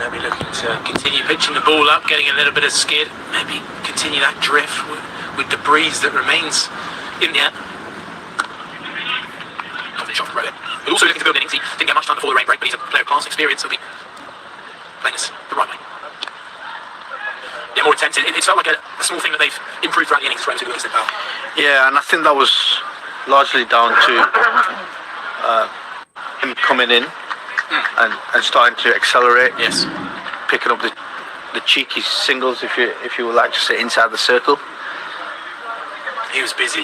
And they'll be looking to continue pitching the ball up, getting a little bit of skid, maybe continue that drift with the breeze that remains in the air. Shot from Rowan. But also looking to build innings. He didn't get much time before the rain break, but he's a player of class experience, so he'll be playing this the right way. Yeah, more intense. It felt like a small thing that they've improved throughout the innings. Yeah, and I think that was largely down to him coming in and starting to accelerate. Yes. Picking up the cheeky singles, if you would like to say, inside the circle. He was busy.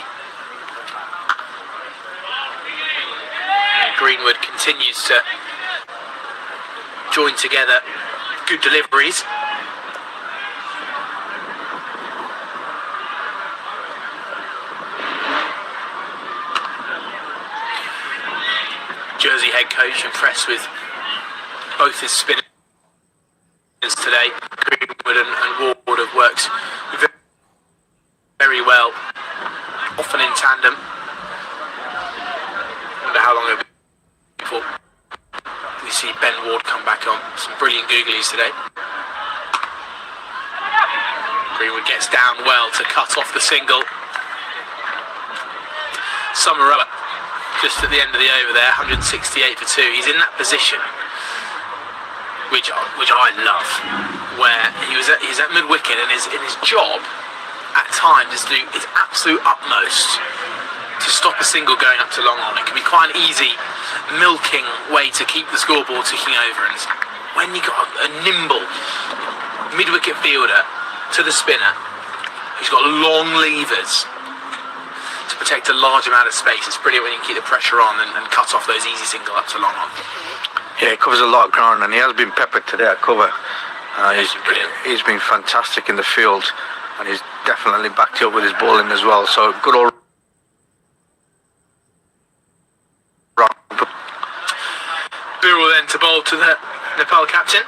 Greenwood continues to join together good deliveries. Jersey head coach impressed with both his spinners today. Greenwood and Ward have worked very well, often in tandem. Wonder how long it'll be before we see Ben Ward come back on. Some brilliant googlies today. Greenwood gets down well to cut off the single. Summer up just at the end of the over there, 168 for 2. He's in that position, which I love, where he's at mid wicket and his job at times is to do his absolute utmost to stop a single going up to long on. It can be quite an easy milking way to keep the scoreboard ticking over, and when you got a nimble mid-wicket fielder to the spinner who's got long levers to protect a large amount of space, it's brilliant when you can keep the pressure on and cut off those easy single up to long on. Yeah, he covers a lot of ground, and he has been peppered today at cover. He's been fantastic in the field, and he's definitely backed you up with his bowling as well. So good all round. Birrell then to bowl to the Nepal captain.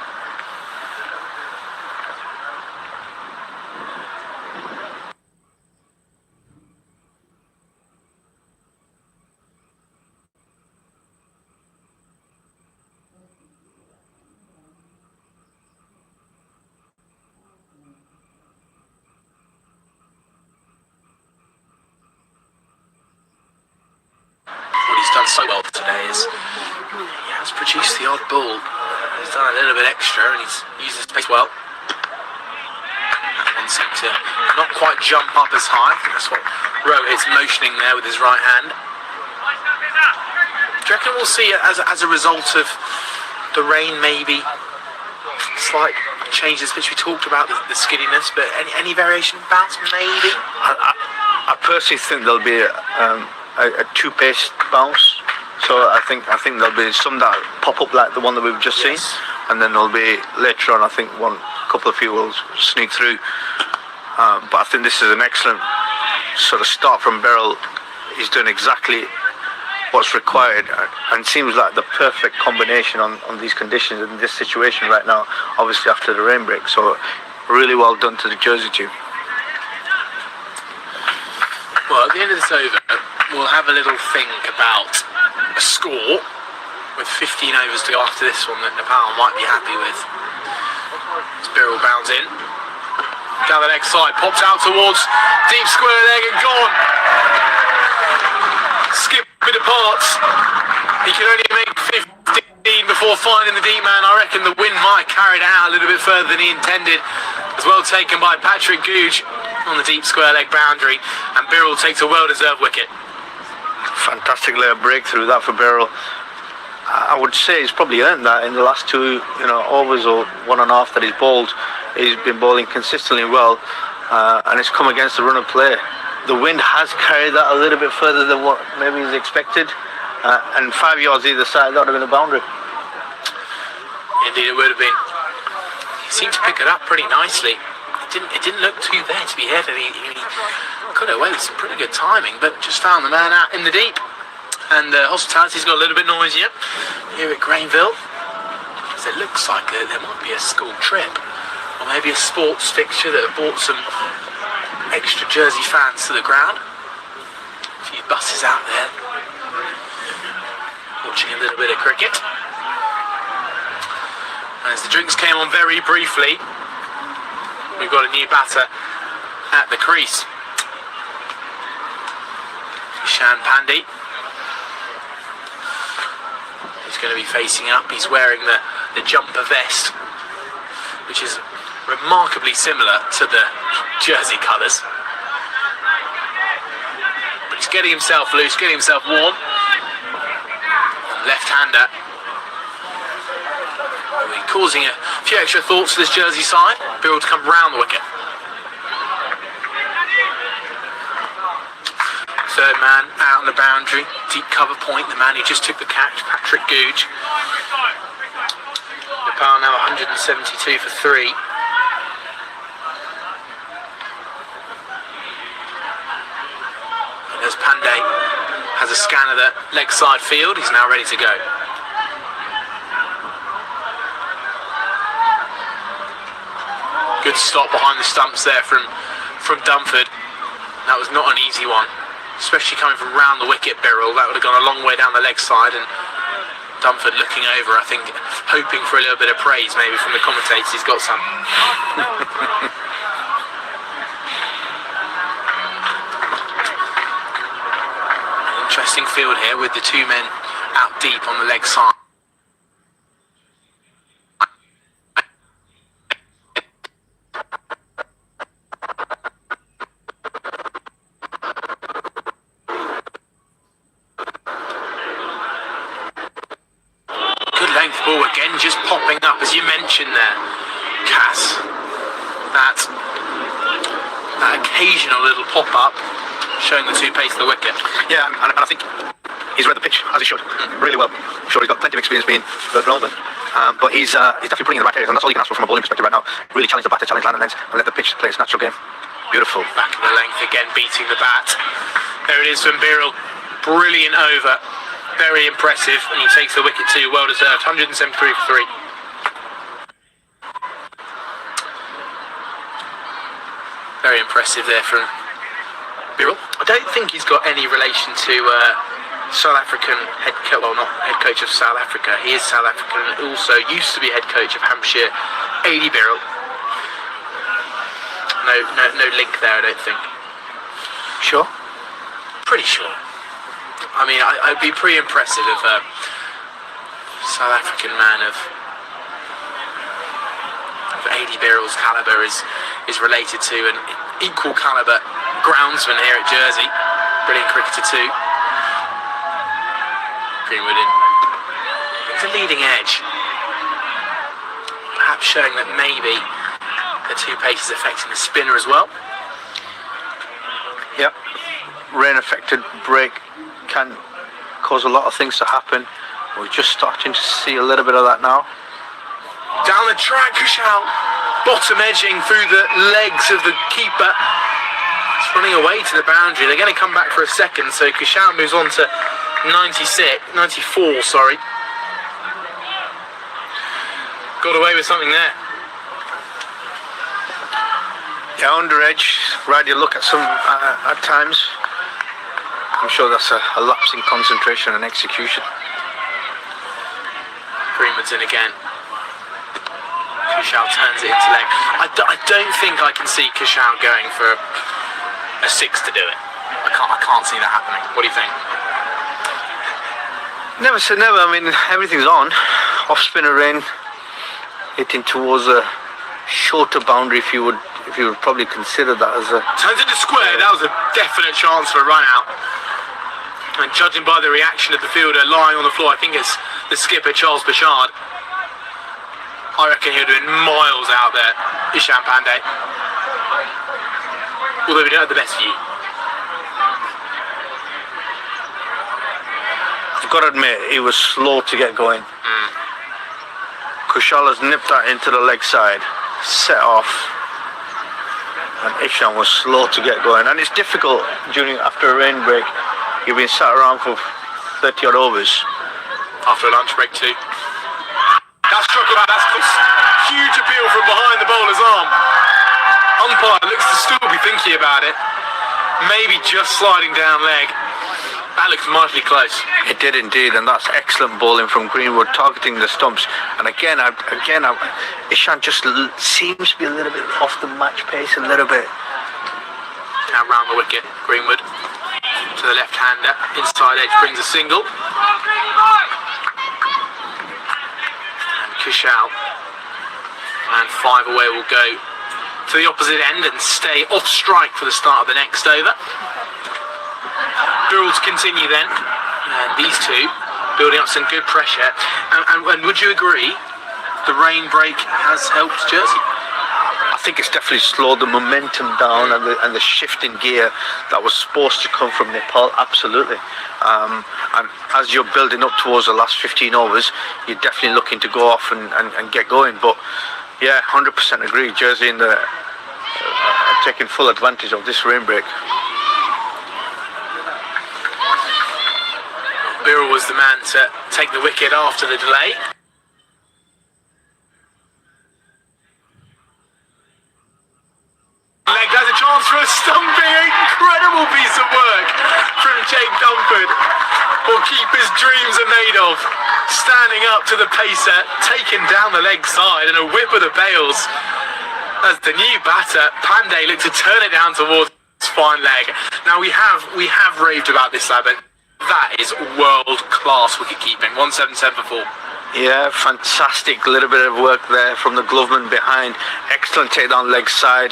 Done so well today is he has produced the odd ball. He's done a little bit extra and he's used his space well. That one seemed to not quite jump up as high. I think that's what Rohit's motioning there with his right hand. Do you reckon we'll see it as a result of the rain, maybe slight changes which we talked about, the skiddiness, but any variation of bounce maybe? I personally think there'll be a two-pace bounce, so I think there'll be some that pop up like the one that we've just seen, and then there'll be later on, I think couple of few will sneak through, but I think this is an excellent sort of start from Birrell. He's doing exactly what's required, and seems like the perfect combination on these conditions in this situation right now, obviously after the rain break. So really well done to the Jersey team. Well, at the end of this over, we'll have a little think about a score with 15 overs to go after this one that Nepal might be happy with. As Birrell bounds in. Down the leg side, pops out towards deep square leg and gone. Skip with the parts. He can only make 15 before finding the deep man. I reckon the wind might have carried it out a little bit further than he intended. As well taken by Patrick Googe on the deep square leg boundary, and Birrell takes a well-deserved wicket. Fantastic layer breakthrough that for Birrell. I would say he's probably earned that in the last two overs or 1.5 that he's bowled. He's been bowling consistently well, and it's come against the run of play. The wind has carried that a little bit further than what maybe he's expected, and 5 yards either side, that would have been a boundary. Indeed it would have been. He seemed to pick it up pretty nicely. It didn't look too there to be hit, and he got away with some pretty good timing, but just found the man out in the deep. And Hospitality's got a little bit noisier here at Granville, because it looks like there might be a school trip, or maybe a sports fixture that have brought some extra Jersey fans to the ground. A few buses out there watching a little bit of cricket. As the drinks came on very briefly, we've got a new batter at the crease. Kishan Pandey. He's going to be facing up. He's wearing the jumper vest, which is remarkably similar to the jersey colours. But he's getting himself loose, getting himself warm. Left-hander. Causing a few extra thoughts to this jersey side. Birrell to come round the wicket. Third man out on the boundary. Deep cover point. The man who just took the catch, Patrick Googe. Nepal now 172 for 3. And as Pandey has a scan of the leg side field, he's now ready to go. Good stop behind the stumps there from Dunford. That was not an easy one, especially coming from round the wicket. Birrell, that would have gone a long way down the leg side, and Dunford looking over, I think, hoping for a little bit of praise maybe from the commentators. He's got some. Interesting field here with the two men out deep on the leg side. Length ball again, just popping up as you mentioned there, Cass. That occasional little pop up showing the two pace of the wicket. Yeah, and I think he's read the pitch as he should, really well. I'm sure he's got plenty of experience being Bert Roman, but he's definitely putting in the right areas, and that's all you can ask for from a bowling perspective right now. Really challenge the batter, challenge line and length, and let the pitch play its natural game. Beautiful. Back of the length again, beating the bat. There it is from Birrell. Brilliant over. Very impressive, and he takes the wicket too, well deserved, 173 for 3. Very impressive there from Birrell. I don't think he's got any relation to South African head coach, well, not head coach of South Africa. He is South African and also used to be head coach of Hampshire, A.D. Birrell. No link there, I don't think. Sure? Pretty sure. I mean, I'd be pretty impressive if a South African man of A.D. Birrell's calibre is related to an equal calibre groundsman here at Jersey. Brilliant cricketer too. Greenwood in. It's a leading edge. Perhaps showing that maybe the two pace is affecting the spinner as well. Yep. Rain affected break can cause a lot of things to happen. We're just starting to see a little bit of that now. Down the track, Kushal, bottom edging through the legs of the keeper. It's running away to the boundary. They're going to come back for a second, so Kushal moves on to 94, sorry. Got away with something there. Yeah, under edge, right, you look at some at times. I'm sure that's a lapse in concentration and execution. Greenwood's in again. Kushal turns it into leg. I don't think I can see Kushal going for a 6 to do it. I can't see that happening. What do you think? Never say never. I mean, everything's on. Off spinner rain, hitting towards a shorter boundary, if you would probably consider that as a. Turns into square. That was a definite chance for a run out. And judging by the reaction of the fielder lying on the floor, I think it's the skipper, Charles Bouchard. I reckon he'll do it miles out there, Kishan Pandey. Although we don't have the best view. I've got to admit, he was slow to get going. Kushal has nipped that into the leg side, set off, and Ishan was slow to get going. And it's difficult after a rain break. You've been sat around for 30 odd overs. After a lunch break too. That's struck out, that's huge appeal from behind the bowler's arm. Umpire looks to still be thinking about it. Maybe just sliding down leg. That That looks mightily close. It did indeed, and that's excellent bowling from Greenwood, targeting the stumps. And again, Ishan just seems to be a little bit off the match pace, a little bit. Now round the wicket, Greenwood to the left-hander, inside edge brings a single. And Kushal, and 5 away will go to the opposite end and stay off strike for the start of the next over. Birrell to continue then, and these two building up some good pressure. And would you agree the rain break has helped Jersey? I think it's definitely slowed the momentum down and the shift in gear that was supposed to come from Nepal. Absolutely. And as you're building up towards the last 15 overs, you're definitely looking to go off and get going. But yeah, 100% agree. Jersey are taking full advantage of this rain break. Birrell was the man to take the wicket after the delay. Leg has a chance for a stumping, incredible piece of work from Jake Dunford. What keepers' dreams are made of. Standing up to the pacer, taking down the leg side, and a whip of the bails. As the new batter, Pandey, looked to turn it down towards his fine leg. Now we have raved about this lad, but that is world-class wicket-keeping. 177 for 4. Yeah, fantastic. Little bit of work there from the gloveman behind. Excellent takedown leg side.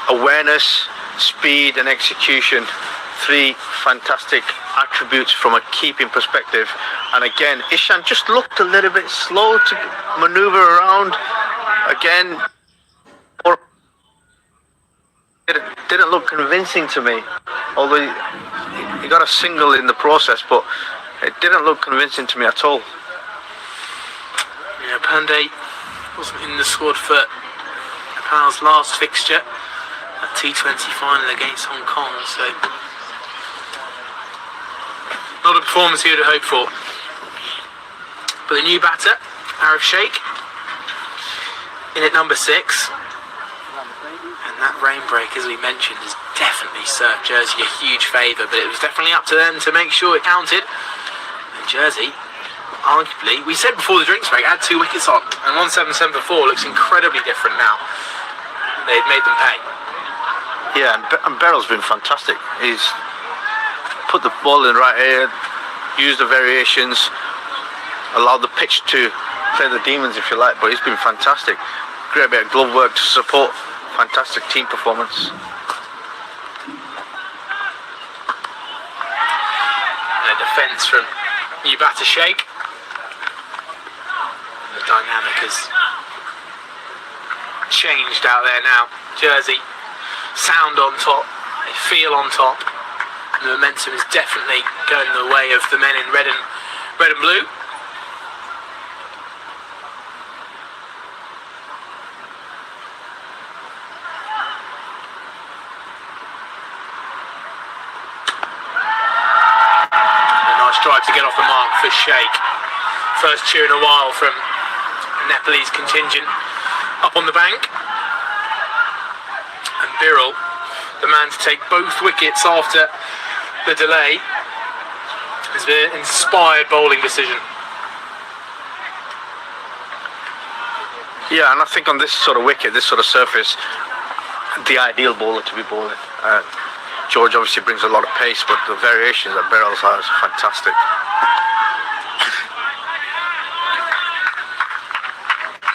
Awareness, speed and execution. 3 fantastic attributes from a keeping perspective. And again, Ishan just looked a little bit slow to maneuver around. Again, or it didn't look convincing to me. Although he got a single in the process, but it didn't look convincing to me at all. Yeah, Pandey wasn't in the squad for Nepal's last fixture, a T20 final against Hong Kong, so not a performance he would have hoped for. But the new batter, Arif Sheikh, in at number 6. And that rain break, as we mentioned, has definitely served Jersey a huge favour, but it was definitely up to them to make sure it counted. And Jersey, arguably, we said before the drinks break, had 2 wickets on, and 177 for 4 looks incredibly different now. They've made them pay. Yeah, and Birrell's been fantastic. He's put the ball in the right area, used the variations, allowed the pitch to play the demons, if you like, but he's been fantastic. Great bit of glove work to support fantastic team performance. And a defence from new batter Sheikh. The dynamic has changed out there now. Jersey, sound on top, they feel on top. And the momentum is definitely going the way of the men in red and blue. Drive to get off the mark for Sheikh. First cheer in a while from the Nepalese contingent up on the bank. And Birrell, the man to take both wickets after the delay, has been an inspired bowling decision. Yeah, and I think on this sort of wicket, this sort of surface, the ideal bowler to be bowling. George obviously brings a lot of pace, but the variations that Birrell's has are fantastic.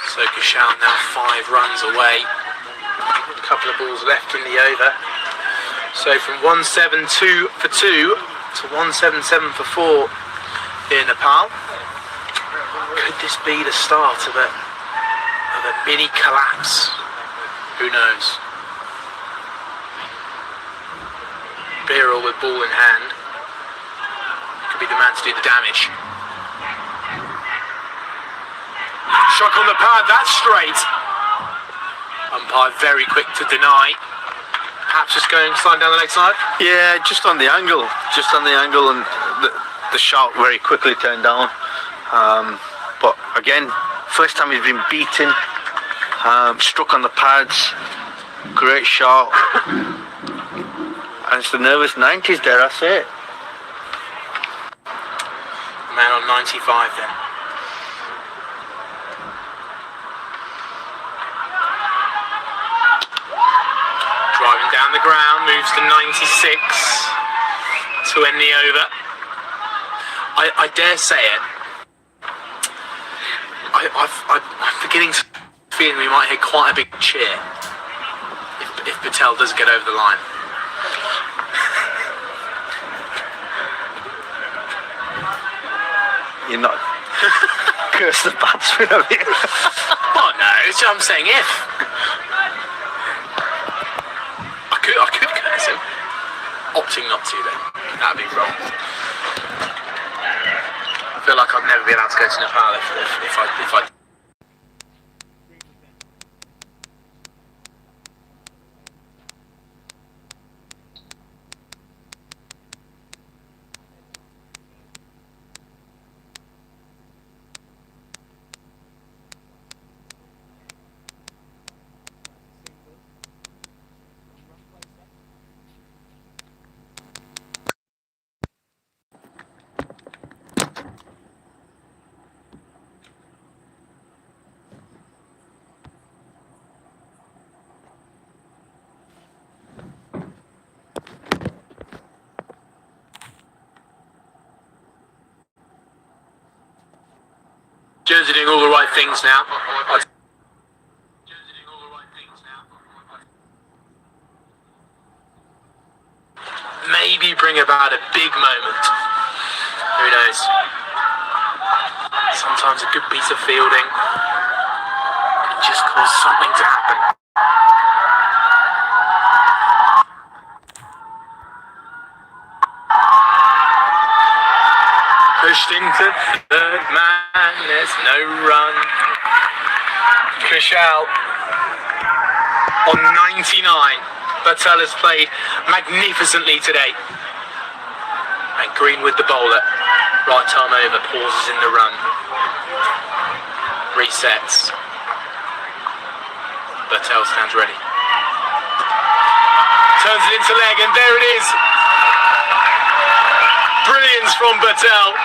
So Kushal now 5 runs away. A couple of balls left in the over. So from 172 for 2 to 177 for 4 in Nepal. Could this be the start of a mini collapse? Who knows? Birrell with ball in hand could be the man to do the damage. Shock on the pad, that's straight. Umpire very quick to deny. Perhaps just going sliding down the leg side. Yeah, just on the angle, and the shot very quickly turned down. But again, first time he's been beaten, struck on the pads. Great shot. And it's the nervous 90s, dare I say it. man on 95 then. Driving down the ground, moves to 96 to end the over. I dare say it. I'm beginning to feel we might hear quite a big cheer if Patel does get over the line. You're not curse the batsman, have you? Oh no, I'm saying if. I could curse him. Opting not to then. That'd be wrong. I feel like I'd never be allowed to go to Nepal if I JERs are doing all the right things now. Maybe bring about a big moment. Who knows? Sometimes a good piece of fielding can just cause something to happen. Pushed into third man, there's no run. Kushal on 99. Patel has played magnificently today. And Green with the bowler. Right arm over, pauses in the run. Resets. Patel stands ready. Turns it into leg, and there it is. Brilliance from Patel.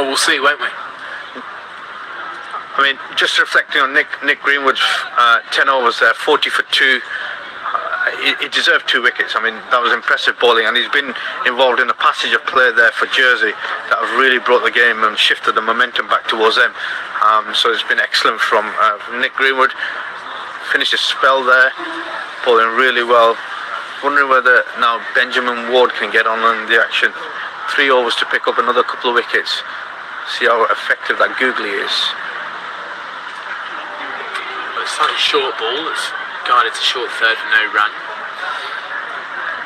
Well, we'll see, won't we? I mean, just reflecting on Nick Greenwood's 10 overs there, 40 for 2. He deserved 2 wickets. I mean, that was impressive bowling, and he's been involved in a passage of play there for Jersey that have really brought the game and shifted the momentum back towards them. So it's been excellent from Nick Greenwood. Finished his spell there, bowling really well. Wondering whether now Benjamin Ward can get on the action. 3 overs to pick up another couple of wickets. See how effective that googly is. Well, it's slightly short ball that's guided to short third for no run.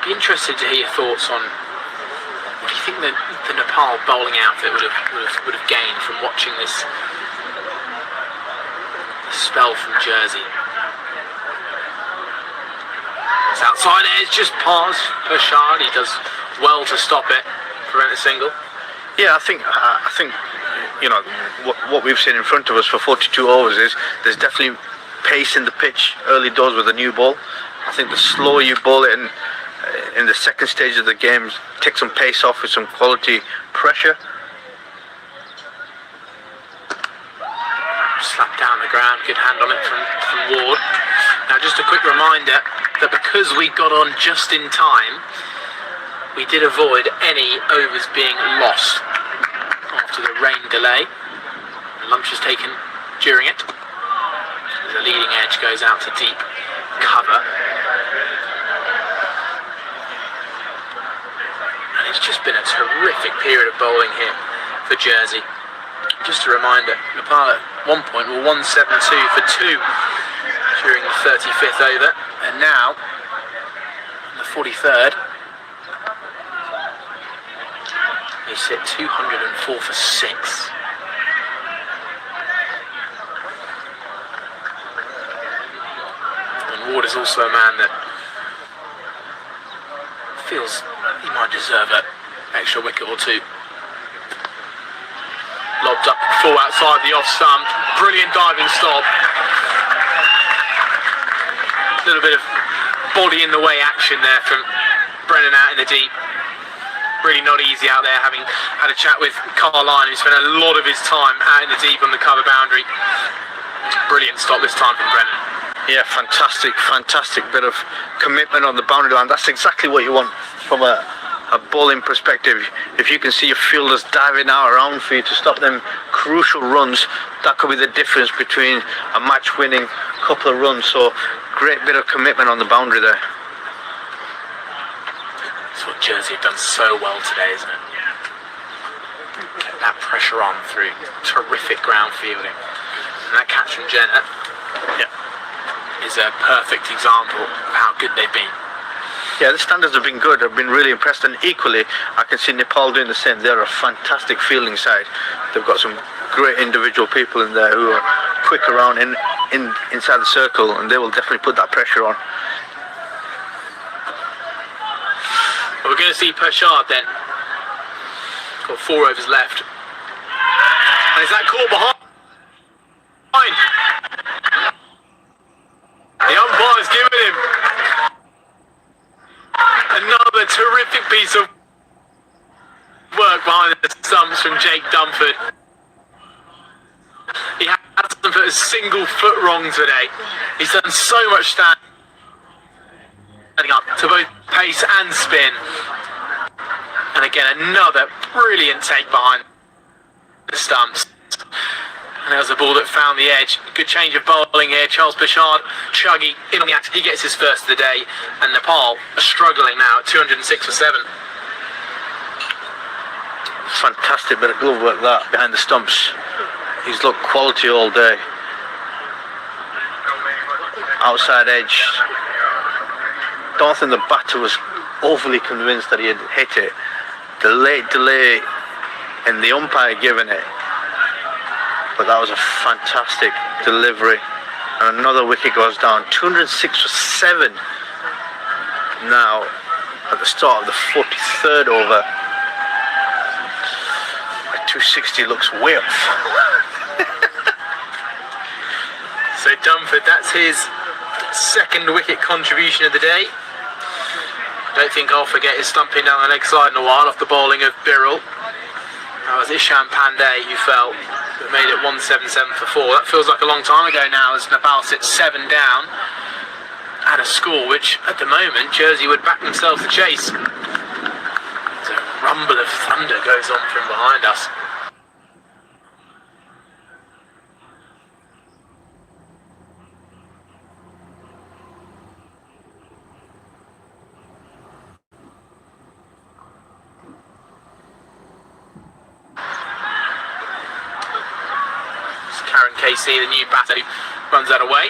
Be interested to hear your thoughts on what do you think the Nepal bowling outfit would have gained from watching this spell from Jersey. It's outside edge, just past Pershad. He does well to stop it, prevent a single. Yeah, I think you know what we've seen in front of us for 42 overs is there's definitely pace in the pitch early doors with a new ball. I think the slower you bowl it in the second stage of the game, take some pace off with some quality pressure. Slapped down the ground, good hand on it from Ward. Now just a quick reminder that because we got on just in time, we did avoid any overs being lost after the rain delay. Lunch was taken during it. The leading edge goes out to deep cover. And it's just been a terrific period of bowling here for Jersey. Just a reminder, Nepal at one point were 172 for 2 during the 35th over, and now the 43rd they sit 204 for 6. And Ward is also a man that feels he might deserve an extra wicket or 2. Lobbed up full outside the off stump. Brilliant diving stop. A little bit of body in the way action there from Brennan out in the deep. Really not easy out there, having had a chat with Carline, who spent a lot of his time out in the deep on the cover boundary. Brilliant stop this time from Brennan. Yeah, fantastic bit of commitment on the boundary line. That's exactly what you want from a bowling perspective. If you can see your fielders diving out around for you to stop them crucial runs, that could be the difference between a match winning couple of runs. So great bit of commitment on the boundary there. That's what Jersey have done so well today, isn't it? Kept that pressure on through terrific ground fielding. And that catch from Jenner is a perfect example of how good they've been. Yeah, the standards have been good. I've been really impressed, and equally I can see Nepal doing the same. They're a fantastic fielding side. They've got some great individual people in there who are quick around inside the circle, and they will definitely put that pressure on. Well, we're going to see Pershad then. Got 4 overs left. And is that caught behind? The umpire's given him another terrific piece of work behind the stumps from Jake Dunford. He hasn't put a single foot wrong today. He's done so much standing up to both pace and spin. And again, another brilliant take behind the stumps. And there was a ball that found the edge. Good change of bowling here. Charles Pershad, chuggy, in on the act. He gets his first of the day. And Nepal are struggling now at 206 for 7. Fantastic bit of glove work that behind the stumps. He's looked quality all day. Outside edge. Don't think the batter was overly convinced that he had hit it. The late delay and the umpire giving it. But that was a fantastic delivery. And another wicket goes down. 206 for 7 now at the start of the 43rd over. 260 looks way off. So Dunford, that's his second wicket contribution of the day. I don't think I'll forget his stumping down the leg side in a while off the bowling of Birrell. That was Ishan Pandey who fell, but made it 177 for 4. That feels like a long time ago now, as Nepal sits 7 down at a score which, at the moment, Jersey would back themselves to chase. A rumble of thunder goes on from behind us. Karen Casey, the new batter, runs that away.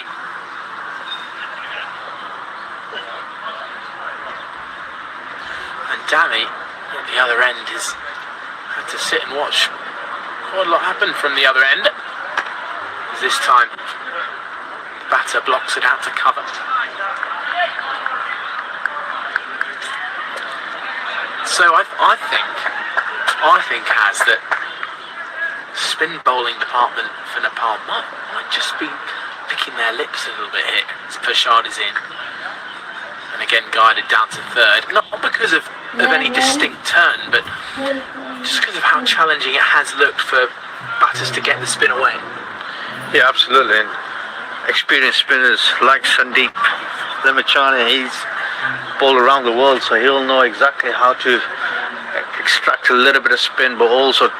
And Danny, at the other end, has had to sit and watch quite a lot happen from the other end. As this time, the batter blocks it out to cover. So I think has that spin bowling department for Nepal might just be licking their lips a little bit here as Prashad is in. And again guided down to third. Not because of any distinct turn, but just because of how challenging it has looked for batters to get the spin away. Yeah, absolutely. And experienced spinners like Sandeep Limachani, he's bowled around the world, so he'll know exactly how to extract a little bit of spin, but also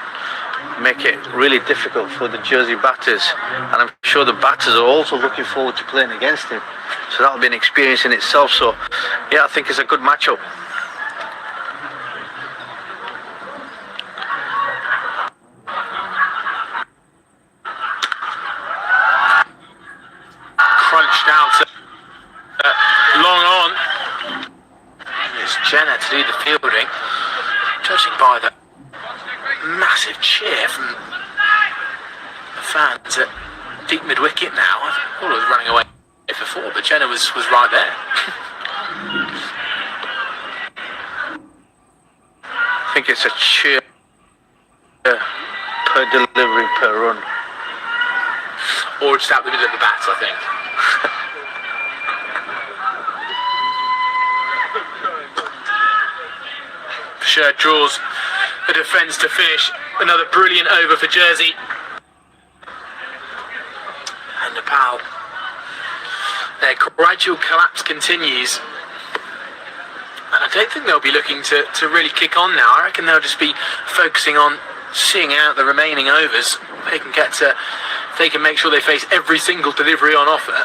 make it really difficult for the Jersey batters, and I'm sure the batters are also looking forward to playing against him, so that'll be an experience in itself. So yeah, I think it's a good matchup. Crunched out long on. It's Jenner to do the fielding, judging by the massive cheer from the fans at deep mid-wicket now. I thought it was running away for 4, but Jenner was right there. I think it's a cheer per delivery per run. Or just out the middle of the bats, I think. Sure draws the defence to finish another brilliant over for Jersey. And Nepal, their gradual collapse continues. And I don't think they'll be looking to really kick on now. I reckon they'll just be focusing on seeing out the remaining overs. They can make sure they face every single delivery on offer.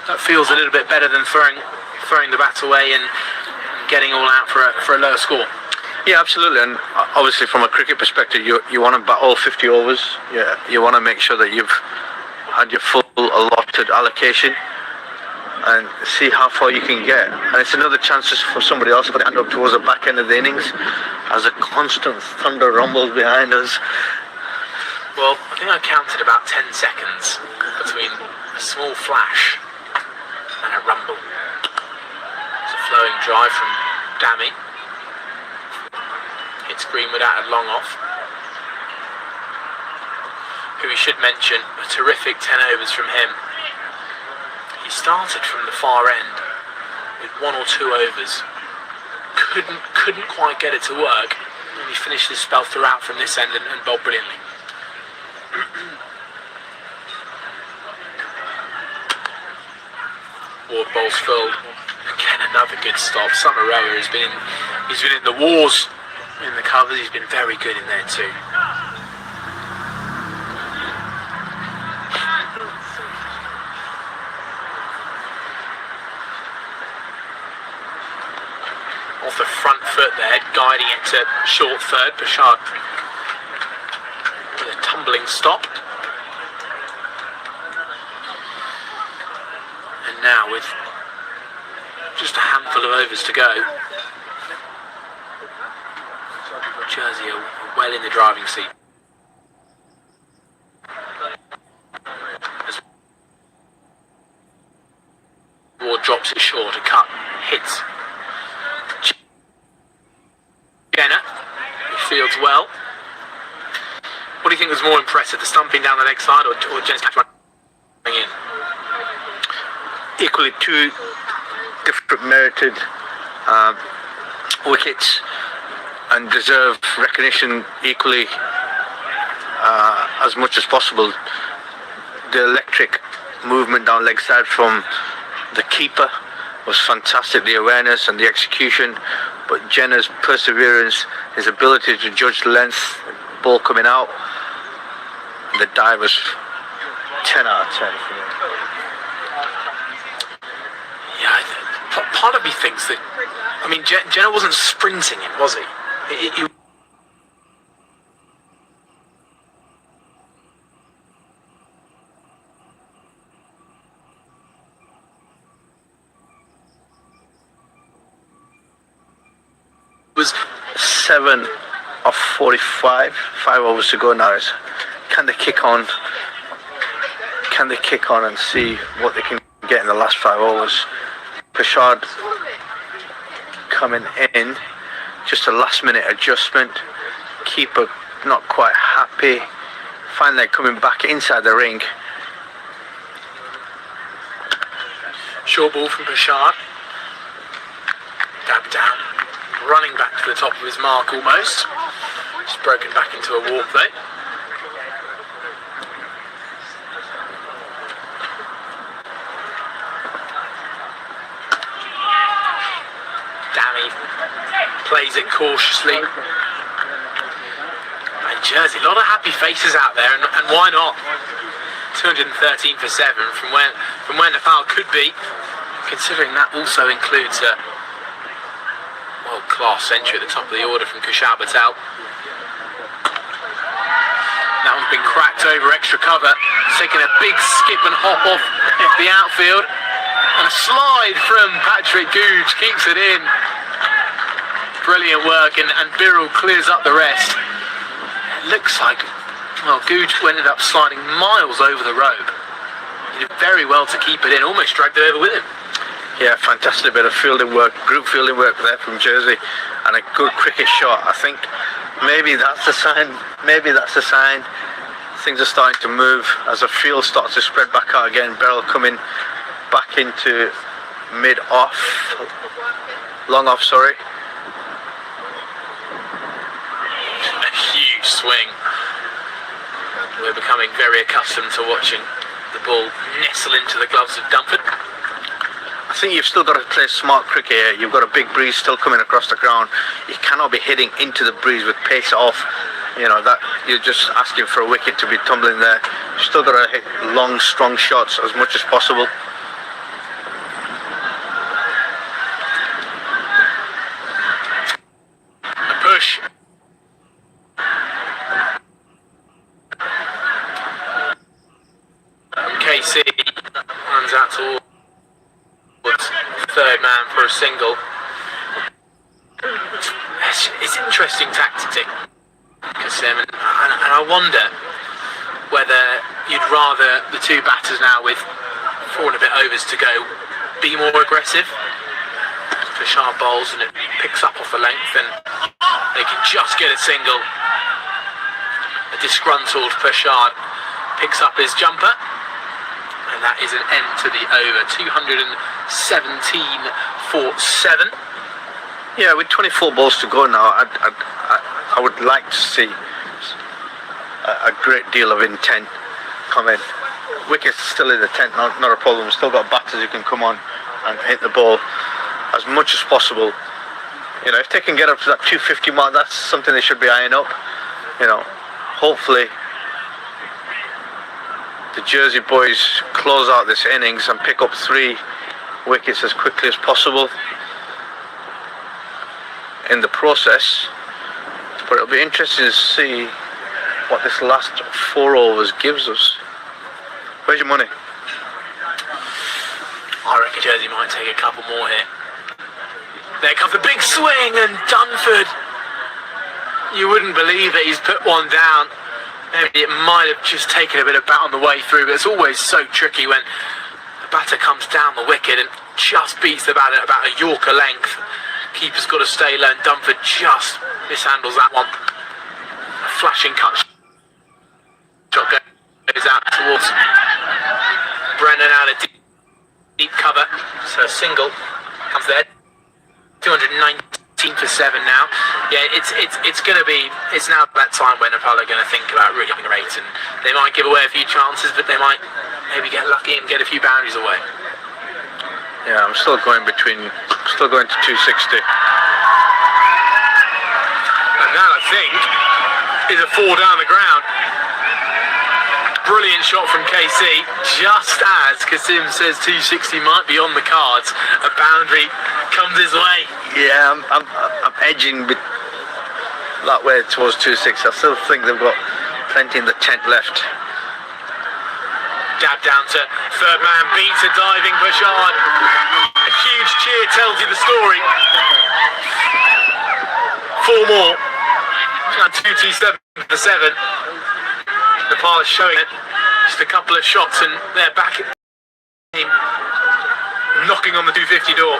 That feels a little bit better than throwing the bat away and getting all out for a lower score. Yeah, absolutely, and obviously from a cricket perspective, you want to bat all 50 overs. Yeah, you want to make sure that you've had your full allotted allocation and see how far you can get. And it's another chance just for somebody else to end up towards the back end of the innings as a constant thunder rumbles behind us. Well, I think I counted about 10 seconds between a small flash and a rumble. It's a flowing drive from Dami. Hits Greenwood out of long off. Who we should mention, a terrific 10 overs from him. He started from the far end with 1 or 2 overs. Couldn't quite get it to work. And he finished his spell throughout from this end and bowled brilliantly. Ward bowls filled. Again, another good stop. Samaroa he's been in the wars in the covers. He's been very good in there too. Off the front foot there, guiding it to short third. Prashad with a tumbling stop. And now with just a handful of overs to go, Jersey are well in the driving seat. As Ward drops it short, a cut hits Jenner, who fields well. What do you think was more impressive, the stumping down the leg side or Jenner's catch running in? Equally two different merited wickets. and deserve recognition equally as much as possible. The electric movement down leg side from the keeper was fantastic, the awareness and the execution, but Jenner's perseverance, his ability to judge the length, ball coming out, the dive was 10 out of 10 for me. Yeah, part of me thinks that, I mean, Jenner wasn't sprinting it, was he? He was 7 of 45, 5 overs to go now. Can they kick on? Can they kick on and see what they can get in the last 5 overs? Prashad coming in, just a last minute adjustment. Keeper not quite happy. Finally coming back inside the ring. short ball from Prashad. Dab down. Running back to the top of his mark almost. Just broken back into a walk though. Dammy plays it cautiously. And Jersey, a lot of happy faces out there, and why not? 213 for 7 from where Nepal could be, considering that also includes a world-class century at the top of the order from Kushal Patel. That one's been cracked over extra cover, taking a big skip and hop off the outfield, and a slide from Patrick Googe keeps it in. Brilliant work, and Birrell clears up the rest. It looks like, well, Googe ended up sliding miles over the rope. He did very well to keep it in, almost dragged it over with him. Yeah, fantastic bit of fielding work, group fielding work there from Jersey, and a good cricket shot. I think maybe that's a sign. Maybe that's a sign. Things are starting to move as the field starts to spread back out again. Birrell coming back into mid-off, long off, sorry. A huge swing. We're becoming very accustomed to watching the ball nestle into the gloves of Dunford. I think you've still got to play smart cricket here. You've got a big breeze still coming across the ground. You cannot be hitting into the breeze with pace off. You know, that you're just asking for a wicket to be tumbling there. You've still got to hit long, strong shots as much as possible. A push. KC runs out towards third man for a single. It's interesting tactic, Kasim, and I wonder whether you'd rather the two batters now with 4 and a bit overs to go be more aggressive. Prashad bowls and it picks up off the length, and they can just get a single. A disgruntled Prashad picks up his jumper. And that is an end to the over. 217 for 7. Yeah, with 24 balls to go now, I would like to see a great deal of intent come in. Wicket's still in the tent, not a problem. Still got batters who can come on and hit the ball as much as possible. You know, if they can get up to that 250 mark, that's something they should be eyeing up. You know, hopefully the Jersey boys close out this innings and pick up 3 wickets as quickly as possible in the process. But it'll be interesting to see what this last 4 overs gives us. Where's your money? I reckon Jersey might take a couple more here. There comes the big swing, and Dunford, you wouldn't believe that he's put one down. Maybe it might have just taken a bit of bat on the way through, but it's always so tricky when the batter comes down the wicket and just beats the batter at about a Yorker length. Keeper's got to stay low, and Dunford just mishandles that one. A flashing cut shot goes out towards Brennan out of deep cover. So a single comes there. 219 18 for 7 now. Yeah, it's now that time when Nepal are going to think about really getting a rate, and they might give away a few chances, but they might maybe get lucky and get a few boundaries away. Yeah, I'm still going to 260. And that, I think, is a 4 down the ground. Brilliant shot from KC, just as Kasim says 260 might be on the cards. A boundary comes his way. Yeah, I'm edging that way towards 260. I still think they've got plenty in the tent left. Dab down to third man, beats a diving Bashard. A huge cheer tells you the story. 4 more. 227 for 7. Nepal is showing it. Just a couple of shots and they're back at the game, knocking on the 250 door.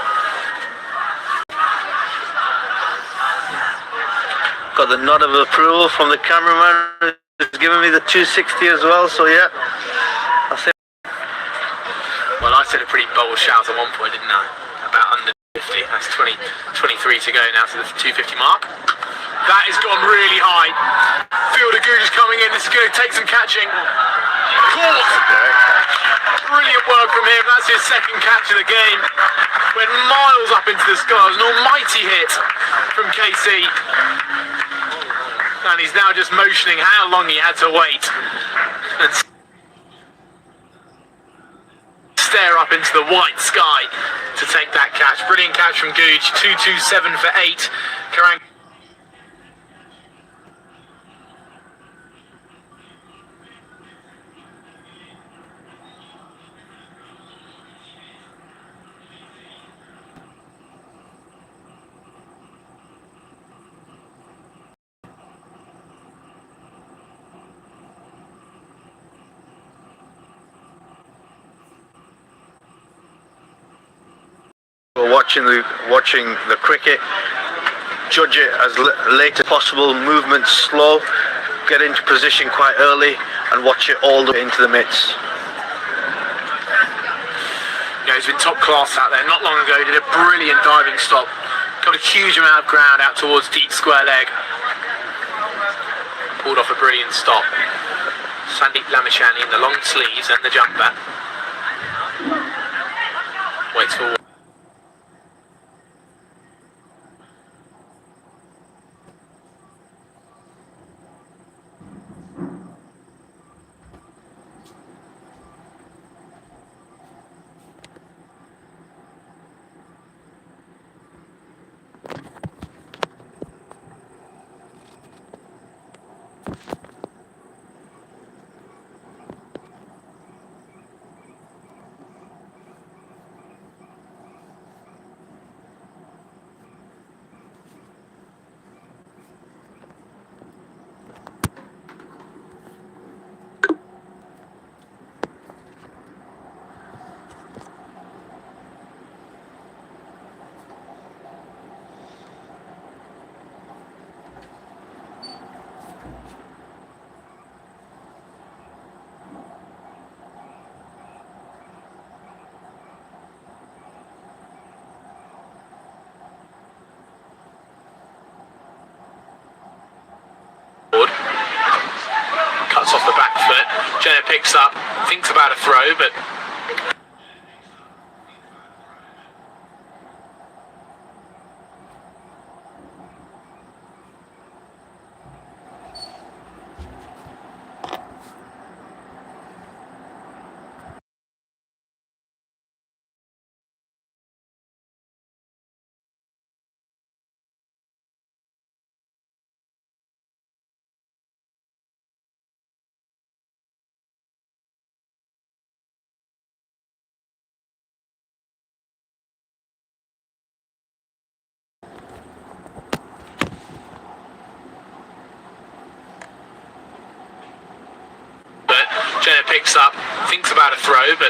Got the nod of approval from the cameraman, who's giving me the 260 as well, so yeah. I think. Well, I said a pretty bold shout at one point, didn't I? About under 50. That's 23 to go now to the 250 mark. That has gone really high. Fielder Good is coming in. This is going to take some catching. Caught. Brilliant work from him. That's his second catch of the game. Went miles up into the sky. It was an almighty hit from KC. And he's now just motioning how long he had to wait and stare up into the white sky to take that catch. Brilliant catch from Gooch. 227 for 8. Karang. We're watching the cricket, judge it as late as possible, movement slow, get into position quite early and watch it all the way into the mitts. Yeah, he's been top class out there. Not long ago, he did a brilliant diving stop. Got a huge amount of ground out towards deep square leg. Pulled off a brilliant stop. Sandeep Lamishani in the long sleeves and the jumper. Waits for. Cuts off the back foot. Jenner picks up, thinks about a throw, but Jenner picks up, thinks about a throw, but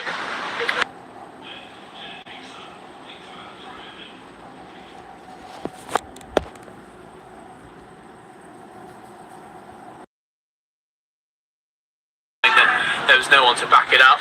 there was no one to back it up.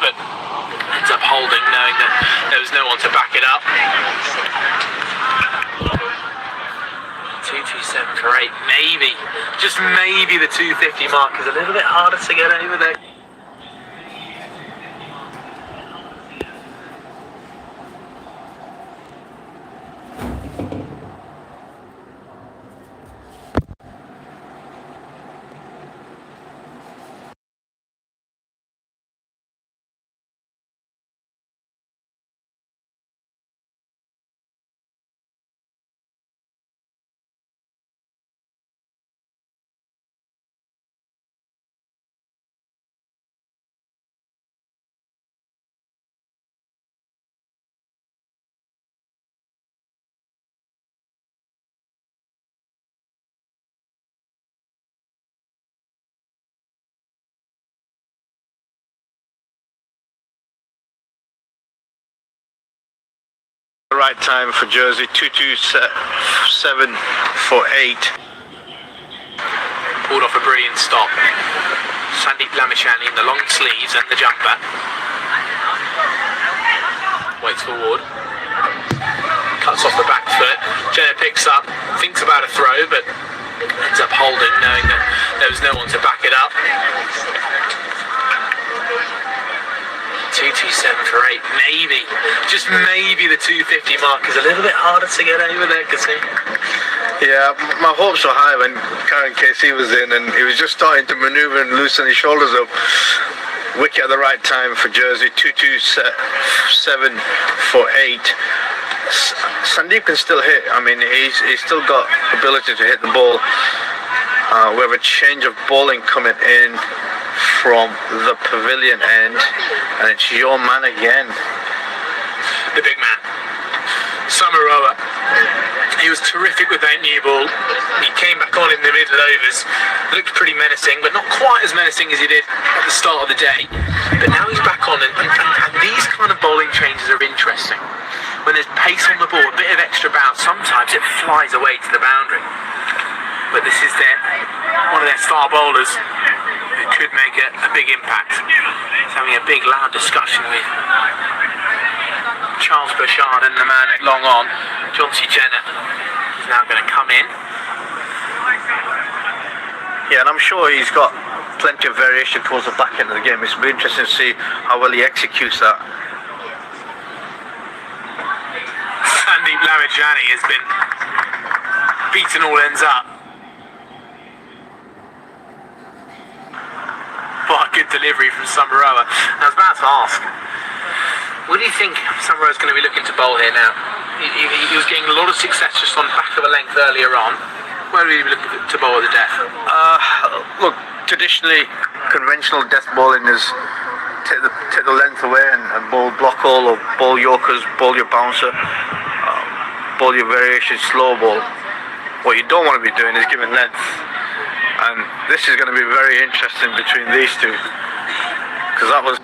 but ends up holding, knowing that there was no one to back it up. 227 for 8, maybe, just maybe the 250 mark is a little bit harder to get over there. The right time for Jersey, 227 for 8. Pulled off a brilliant stop. Sandeep Lamishani in the long sleeves and the jumper. Waits forward. Cuts off the back foot. Jenner picks up, thinks about a throw, but ends up holding, knowing that there was no one to back it up. 227 for 8, maybe, just maybe the 250 mark is a little bit harder to get over there, Kasim. Yeah, my hopes were high when Karen Casey was in, and he was just starting to manoeuvre and loosen his shoulders up. Wicket at the right time for Jersey, 227 for 8. Sandeep can still hit. I mean, he's still got ability to hit the ball. We have a change of bowling coming in from the pavilion end, and it's your man again. The big man, Samaroa. He was terrific with that new ball. He came back on in the middle overs. Looked pretty menacing, but not quite as menacing as he did at the start of the day. But now he's back on, and these kind of bowling changes are interesting. When there's pace on the ball, a bit of extra bounce, sometimes it flies away to the boundary. But this is one of their star bowlers who could make a big impact. He's having a big loud discussion with Charles Bouchard and the man at long on, Johnsy Jenner, is now going to come in. Yeah, and I'm sure he's got plenty of variation towards the back end of the game. It's going to be interesting to see how well he executes that. Sandeep Lamishani has been beaten all ends up. What a good delivery from Samaroa. I was about to ask, what do you think Samaroa's going to be looking to bowl here now? He was getting a lot of success just on back of a length earlier on. Where are you looking to bowl with the death? Look, traditionally, conventional death bowling is take the length away and bowl block all, or bowl yorkers, bowl your bouncer, bowl your variation slow ball. What you don't want to be doing is giving length. And this is going to be very interesting between these two, because that was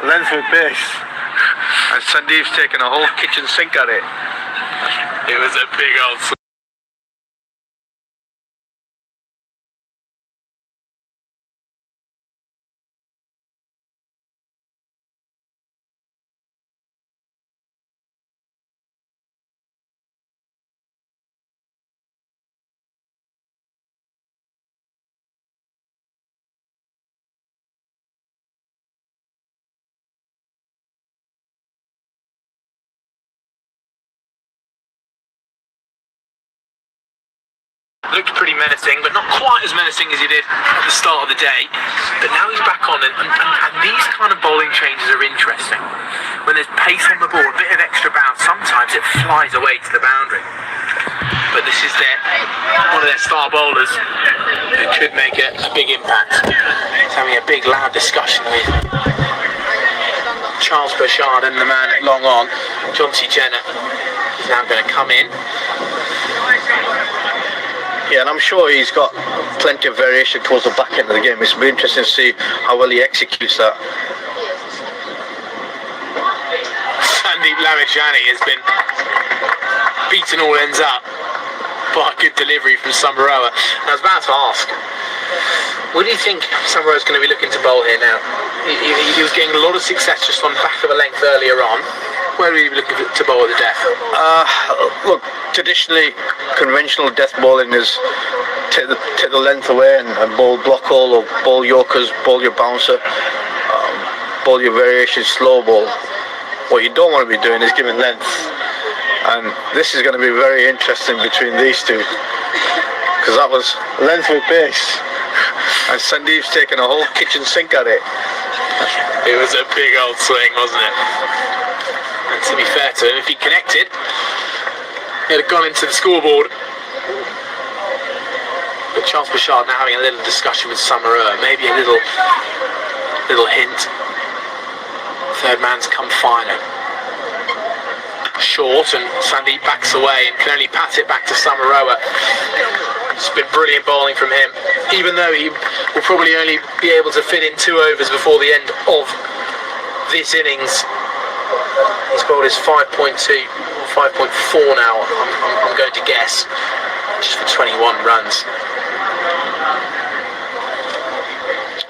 length with base, and Sandeep's taking a whole kitchen sink at it. It was a big old looked pretty menacing, but not quite as menacing as he did at the start of the day. But now he's back on, and these kind of bowling changes are interesting. When there's pace on the ball, a bit of extra bounce, sometimes it flies away to the boundary. But this is one of their star bowlers who could make a big impact. He's having a big loud discussion with Charles Bouchard and the man at long on, Johnsy Jenner, is now going to come in. Yeah, and I'm sure he's got plenty of variation towards the back end of the game. It's going to be interesting to see how well he executes that. Sandeep Lamishani has been beaten all ends up. What a good delivery from Samaroa. And I was about to ask, What do you think Samaro's going to be looking to bowl here now? He was getting a lot of success just on the back of a length earlier on. Where are you looking to bowl at the death? Look, traditionally, conventional death bowling is take the length away and bowl block hole or bowl yorkers, bowl your bouncer, bowl your variation slow ball. What you don't want to be doing is giving length, and this is going to be very interesting between these two, because that was length with pace, and Sandeep's taken a whole kitchen sink at it. It was a big old swing, wasn't it? And to be fair to him, if he connected, he'd have gone into the scoreboard. But Charles Bouchard now having a little discussion with Samaroa, maybe a little hint. Third man's come final. Short, and Sandeep backs away and can only pat it back to Samaroa. It's been brilliant bowling from him, even though he will probably only be able to fit in 2 overs before the end of this innings. He's bowled his 5.2 or 5.4 now, I'm going to guess, just for 21 runs.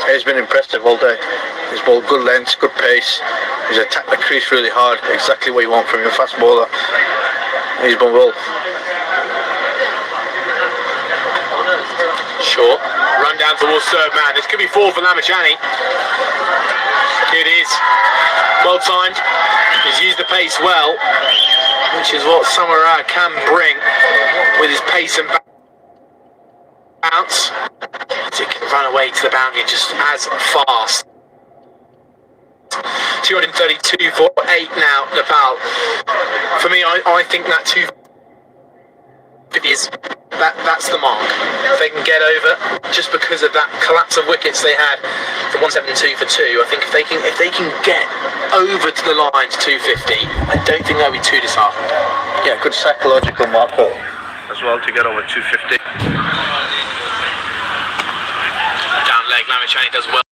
He's been impressive all day. He's bowled good lengths, good pace. He's attacked the crease really hard, exactly what you want from your fast bowler. He's bowled well. Short, run down towards third man. This could be 4 for Lamachani. It is. Well timed. He's used the pace well, which is what Samaroa can bring with his pace and bounce. It can run away to the boundary just as fast. 232 for 8 now, Nepal. For me, I think that 250 is that's the mark. If they can get over, just because of that collapse of wickets they had for 172 for 2, I think if they can get over to the line to 250, I don't think they'll be too disheartened. Yeah, good psychological marker as well to get over 250. Down leg, Lamachani does well.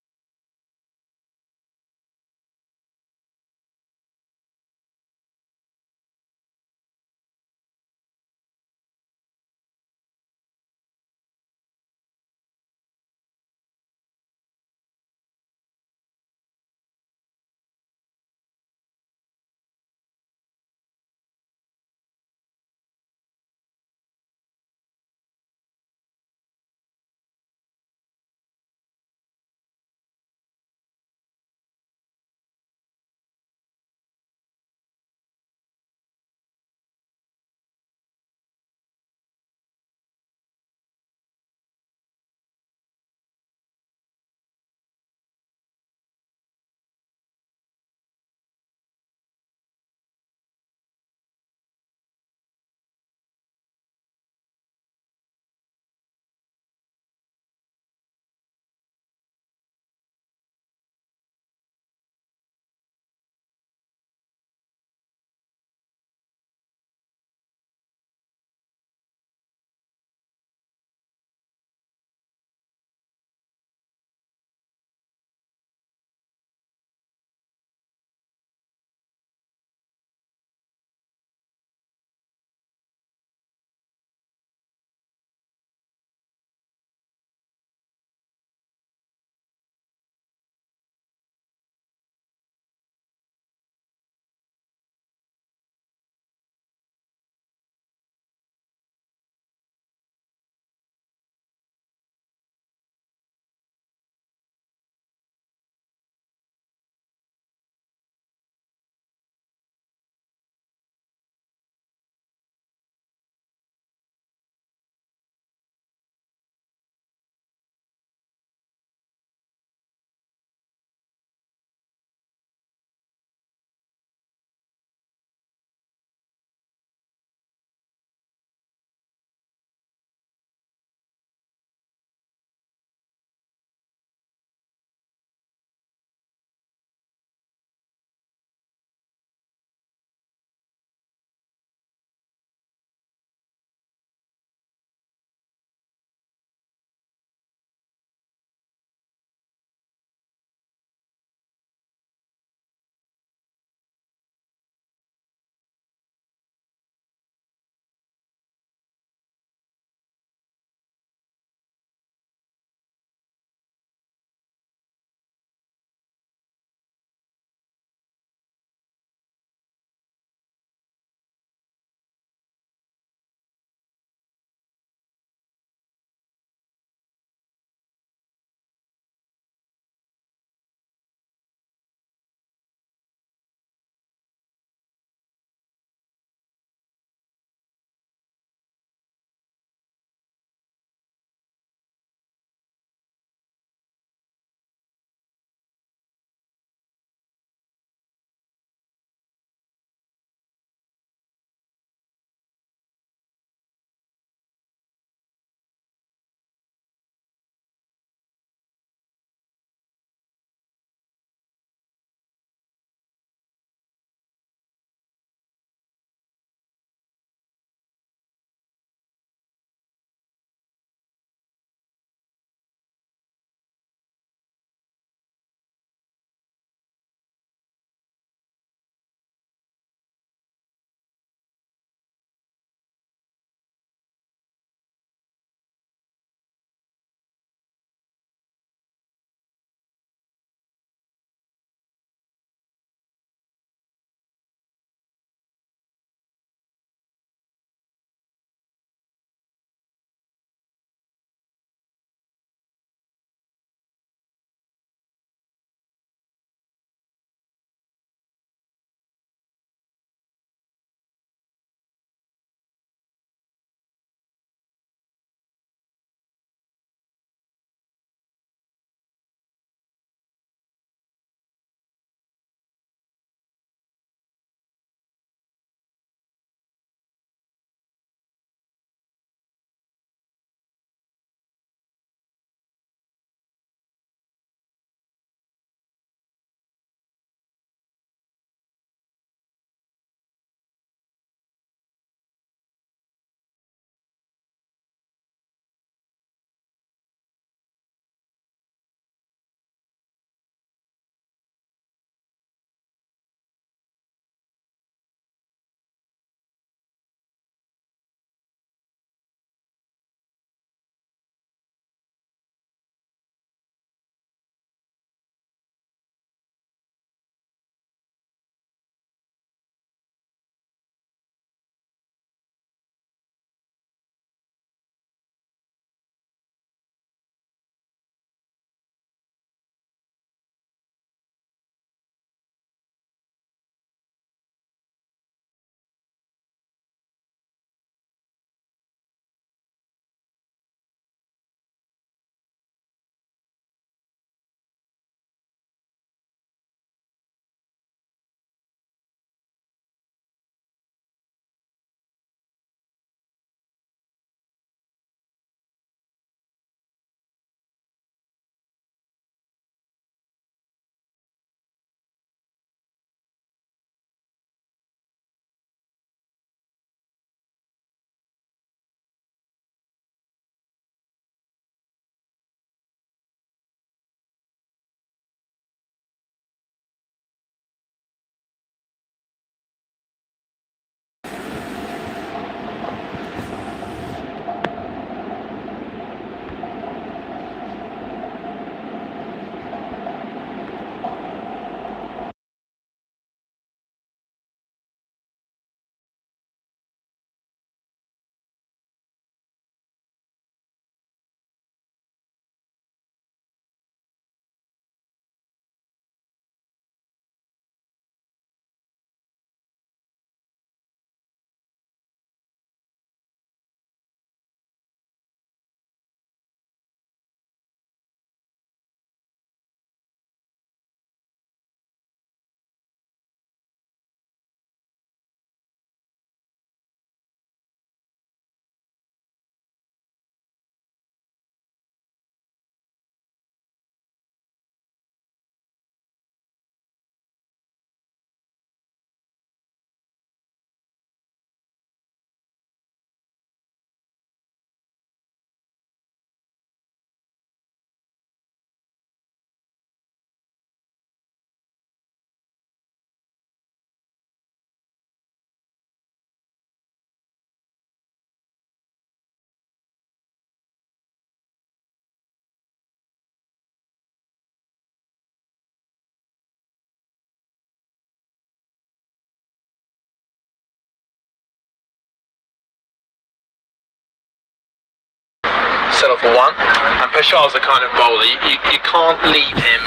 himself a 1. And Peshar's the kind of bowler, you can't leave him,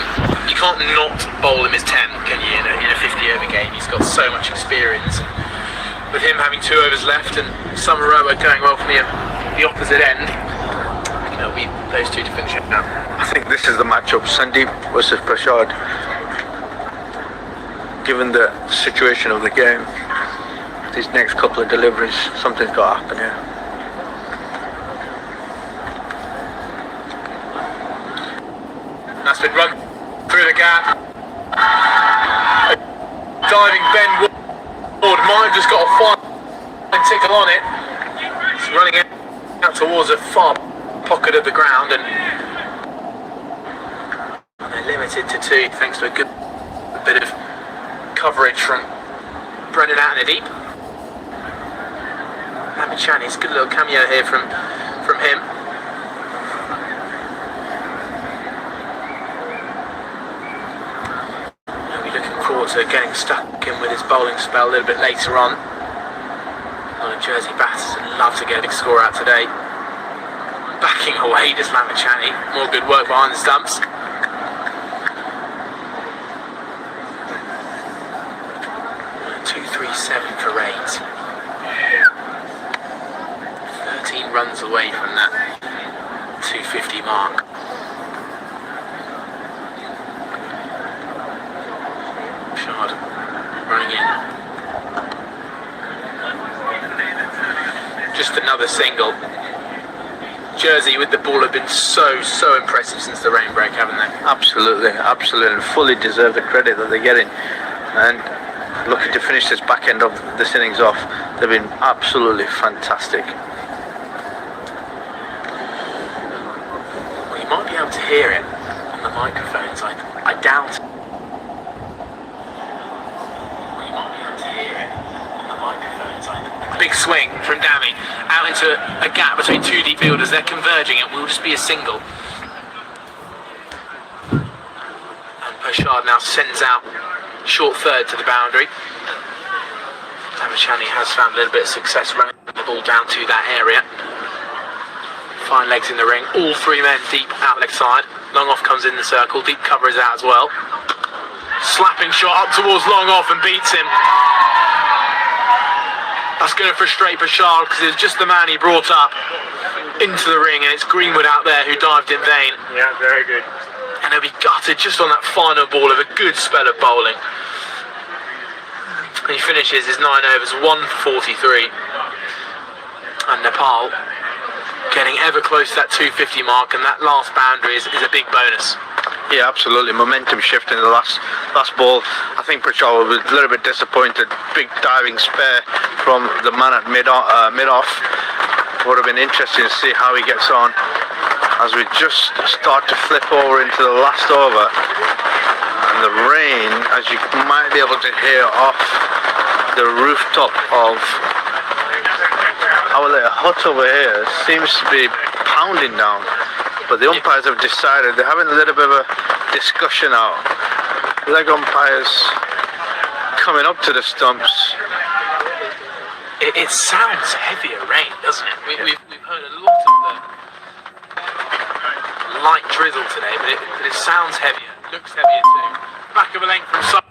you can't not bowl him his 10, can you, in a 50 over game. He's got so much experience. With him having 2 overs left and Samaroa going well from the opposite end, it'll be those two to finish it now. I think this is the matchup, Sandeep versus Prashad. Given the situation of the game, these next couple of deliveries, something's got to happen here. That's been run through the gap. Diving Ben Ward might have just got a fine tickle on it. It's running out towards a far pocket of the ground, and they're limited to 2 thanks to a good bit of coverage from Brendan out in the deep. Lamachani's good little cameo here from him. He'll be looking forward to getting stuck in with his bowling spell a little bit later on. A lot of Jersey batters would love to get a big score out today. Backing away does Lamachani. More good work behind the stumps. 237 for 8. 13 runs away from that 250 mark. Shard running in. Just another single. Jersey with the ball have been so impressive since the rain break, haven't they? Absolutely, and fully deserve the credit that they're getting. And looking to finish this back end of this innings off, they've been absolutely fantastic. Well, you might be able to hear it on the microphones. I doubt it. Well, you might be able to hear it on the microphones. Big swing from Dami out into a gap between 2 deep fielders. They're converging. It will just be a single. And Pershard now sends out short third to the boundary. Lamachani has found a little bit of success running the ball down to that area. Fine legs in the ring. All 3 men deep out leg side. Long off comes in the circle. Deep cover is out as well. Slapping shot up towards long off and beats him. That's going to frustrate Bashar because it's just the man he brought up into the ring, and it's Greenwood out there who dived in vain. Yeah, very good. And he'll be gutted just on that final ball of a good spell of bowling. And he finishes his 9 overs, 1 for 43. And Nepal getting ever close to that 250 mark, and that last boundary is a big bonus. Yeah, absolutely. Momentum shift in the last ball. I think Pritchard was a little bit disappointed. Big diving spare from the man at mid-off. Would have been interesting to see how he gets on as we just start to flip over into the last over. And the rain, as you might be able to hear off the rooftop of our little hut over here, seems to be pounding down. But the umpires have decided, they're having a little bit of a discussion out. Leg umpires coming up to the stumps. It sounds heavier rain, doesn't it? We've heard a lot of the light drizzle today, but it sounds heavier. It looks heavier too. Back of a length from some.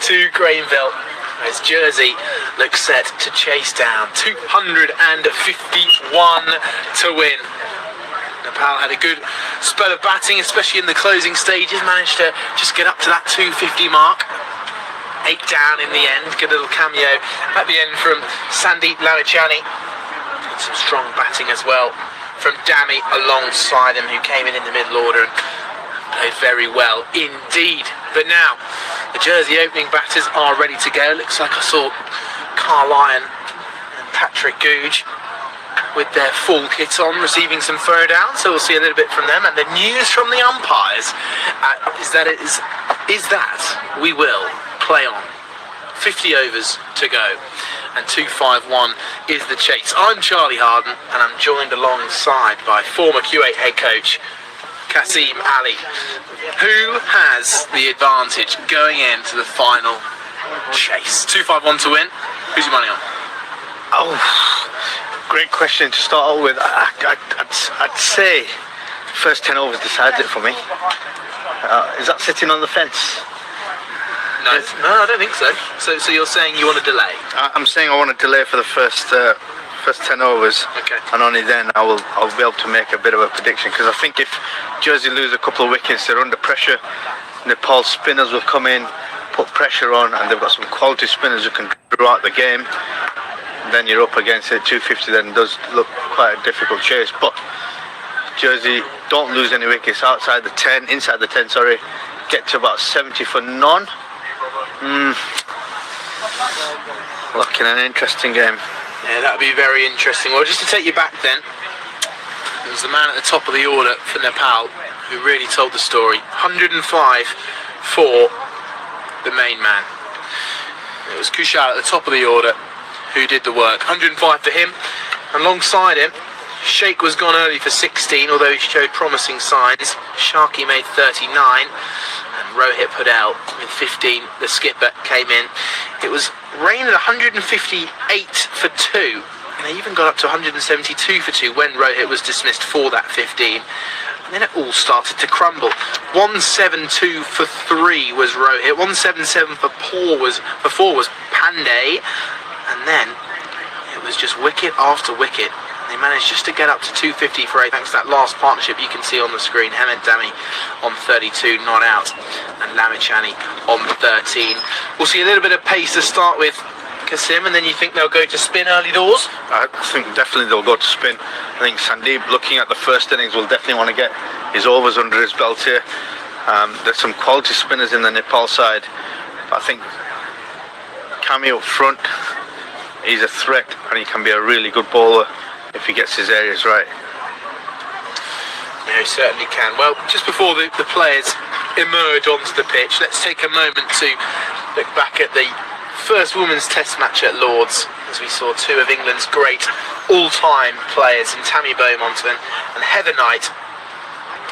to Grainville as Jersey looks set to chase down. 251 to win. Nepal had a good spell of batting, especially in the closing stages, managed to just get up to that 250 mark. 8 down in the end. Good little cameo at the end from Sandeep Lalachani. Some strong batting as well from Dami alongside him, who came in the middle order and played very well indeed. But now the Jersey opening batters are ready to go. Looks like I saw Carl Lyon and Patrick Googe with their full kit on, receiving some throw downs, so we'll see a little bit from them. And the news from the umpires is that we will play on. 50 overs to go, and 251 is the chase. I'm Charlie Harden, and I'm joined alongside by former Kuwait head coach Kasim Ali, who has the advantage going into the final chase. 251 to win. Who's your money on? Oh, great question to start out with. I'd say first 10 overs decides it for me. Is that sitting on the fence? No, I don't think so. So you're saying you want to delay? I'm saying I want to delay for the first 10 overs, Okay. and only then I'll be able to make a bit of a prediction, because I think if Jersey lose a couple of wickets, they're under pressure. Nepal spinners will come in, put pressure on, and they've got some quality spinners who can draw out the game. And then you're up against it. 250 then does look quite a difficult chase, but Jersey don't lose any wickets inside the 10, get to about 70 for none. Looking at an interesting game. Yeah, that would be very interesting. Well, just to take you back then, it was the man at the top of the order for Nepal who really told the story. 105 for the main man. It was Kushal at the top of the order who did the work. 105 for him. Alongside him, Sheikh was gone early for 16, although he showed promising signs. Sharkey made 39, and Rohit put out with 15. The skipper came in. It was rain at 158 for 2, and they even got up to 172 for 2 when Rohit was dismissed for that 15. And then it all started to crumble. 172 for 3 was Rohit. 177 for 4 was Pandey, and then it was just wicket after wicket. They managed just to get up to 250 for 8 thanks to that last partnership you can see on the screen. Hemant Dami on 32, not out, and Lamachani on 13. We'll see a little bit of pace to start with, Kasim, and then you think they'll go to spin early doors? I think definitely they'll go to spin. I think Sandeep, looking at the first innings, will definitely want to get his overs under his belt here. There's some quality spinners in the Nepal side. I think Kami up front, he's a threat, and he can be a really good bowler if he gets his areas right. Yeah, he certainly can. Well, just before the players emerge onto the pitch, let's take a moment to look back at the first women's test match at Lord's, as we saw 2 of England's great all-time players in Tammy Beaumont and Heather Knight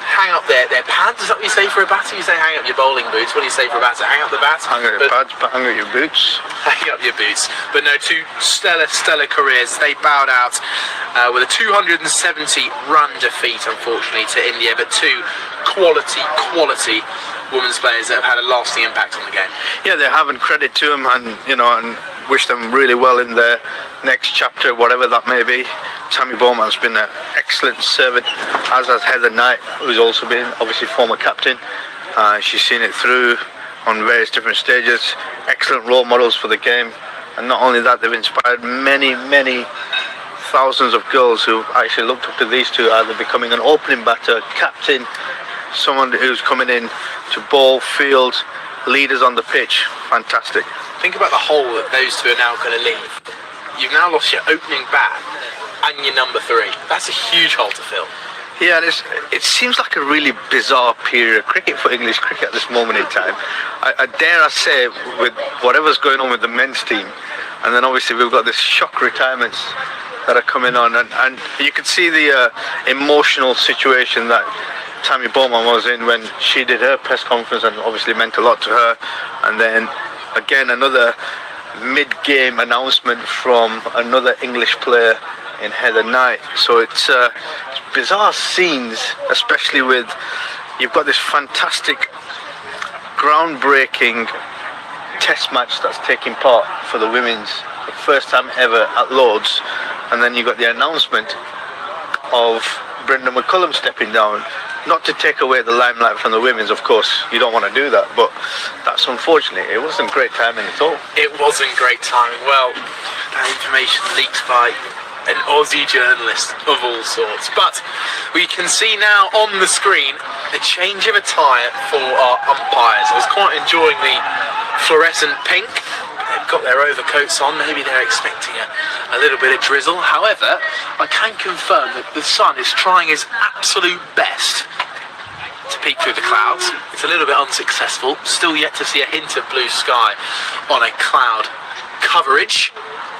hang up their pads. Is that what you say for a batter? You say hang up your bowling boots. What do you say for a batter? Hang up the bat? Hang up your pads, but hang up your boots. Hang up your boots. But no, 2 stellar careers. They bowed out with a 270 run defeat, unfortunately, to India, but 2 quality women's players that have had a lasting impact on the game. Yeah, they have, and credit to them, and and wish them really well in their next chapter, whatever that may be. Tammy Bowman's been an excellent servant, as has Heather Knight, who's also been obviously former captain. She's seen it through on various different stages. Excellent role models for the game, and not only that, they've inspired many thousands of girls who actually looked up to these 2, either becoming an opening batter, captain, someone who's coming in to bowl, field, leaders on the pitch. Fantastic. Think about the hole that those 2 are now going to leave. You've now lost your opening bat and your number 3. That's a huge hole to fill. Yeah, and it seems like a really bizarre period of cricket for English cricket at this moment in time. I dare say, with whatever's going on with the men's team, and then obviously we've got this shock retirements that are coming on, and you can see the emotional situation that Tammy Bowman was in when she did her press conference, and obviously meant a lot to her. And then again, another mid-game announcement from another English player in Heather Knight. So it's bizarre scenes, especially with, you've got this fantastic, groundbreaking test match that's taking part for the women's, the first time ever at Lords, and then you got the announcement of Brenda McCullum stepping down. Not to take away the limelight from the women's, of course, you don't want to do that, but that's unfortunate. It wasn't great timing at all. It wasn't great timing. Well, that information leaked by an Aussie journalist of all sorts. But we can see now on the screen a change of attire for our umpires. I was quite enjoying the fluorescent pink. They've got their overcoats on. Maybe they're expecting a little bit of drizzle. However, I can confirm that the sun is trying his absolute best to peek through the clouds. It's a little bit unsuccessful. Still yet to see a hint of blue sky on a cloud coverage.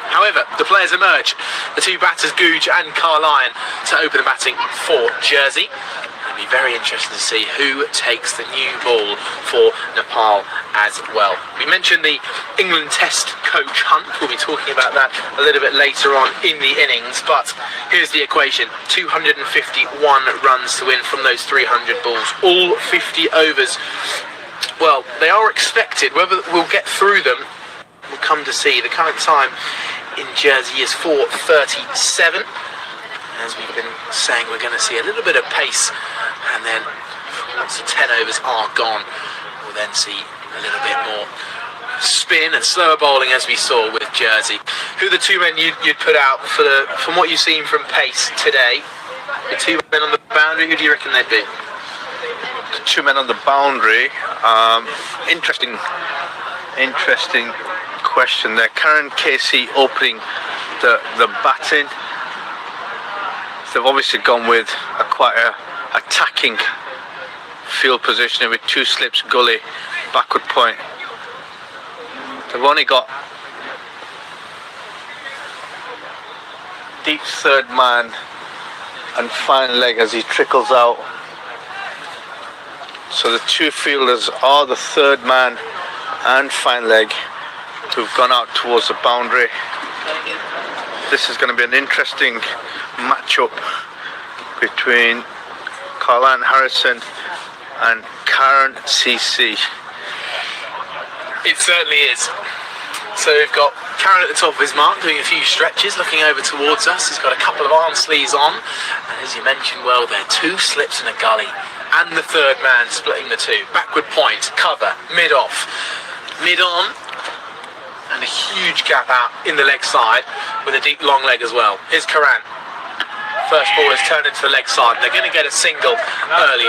However, the players emerge. The two batters, Googe and Carline, to open the batting for Jersey. It'll be very interesting to see who takes the new ball for Nepal as well. We mentioned the England Test coach hunt. We'll be talking about that a little bit later on in the innings. But here's the equation. 251 runs to win from those 300 balls. All 50 overs. Well, they are expected. Whether we'll get through them, we'll come to see. The current time in Jersey is 4:37. As we've been saying, we're going to see a little bit of pace, and then once the 10 overs are gone, we'll then see a little bit more spin and slower bowling as we saw with Jersey. Who are the two men you'd put out from what you've seen from pace today? The two men on the boundary, who do you reckon they'd be? The two men on the boundary, interesting question there. Karen Casey opening the batting. They've obviously gone with quite a attacking field positioning with two slips, gully, backward point. They've only got deep third man and fine leg as he trickles out. So the two fielders are the third man and fine leg who've gone out towards the boundary. This is going to be an interesting matchup between Carline Harrison and Karen CC. It certainly is. So we've got Karen at the top of his mark doing a few stretches, looking over towards us. He's got a couple of arm sleeves on, and as you mentioned, well, there are two slips and a gully, and the third man splitting the two. Backward point, cover, mid-off, mid-on, and a huge gap out in the leg side with a deep long leg as well. Here's Karan. First ball is turned into the leg side. They're going to get a single early.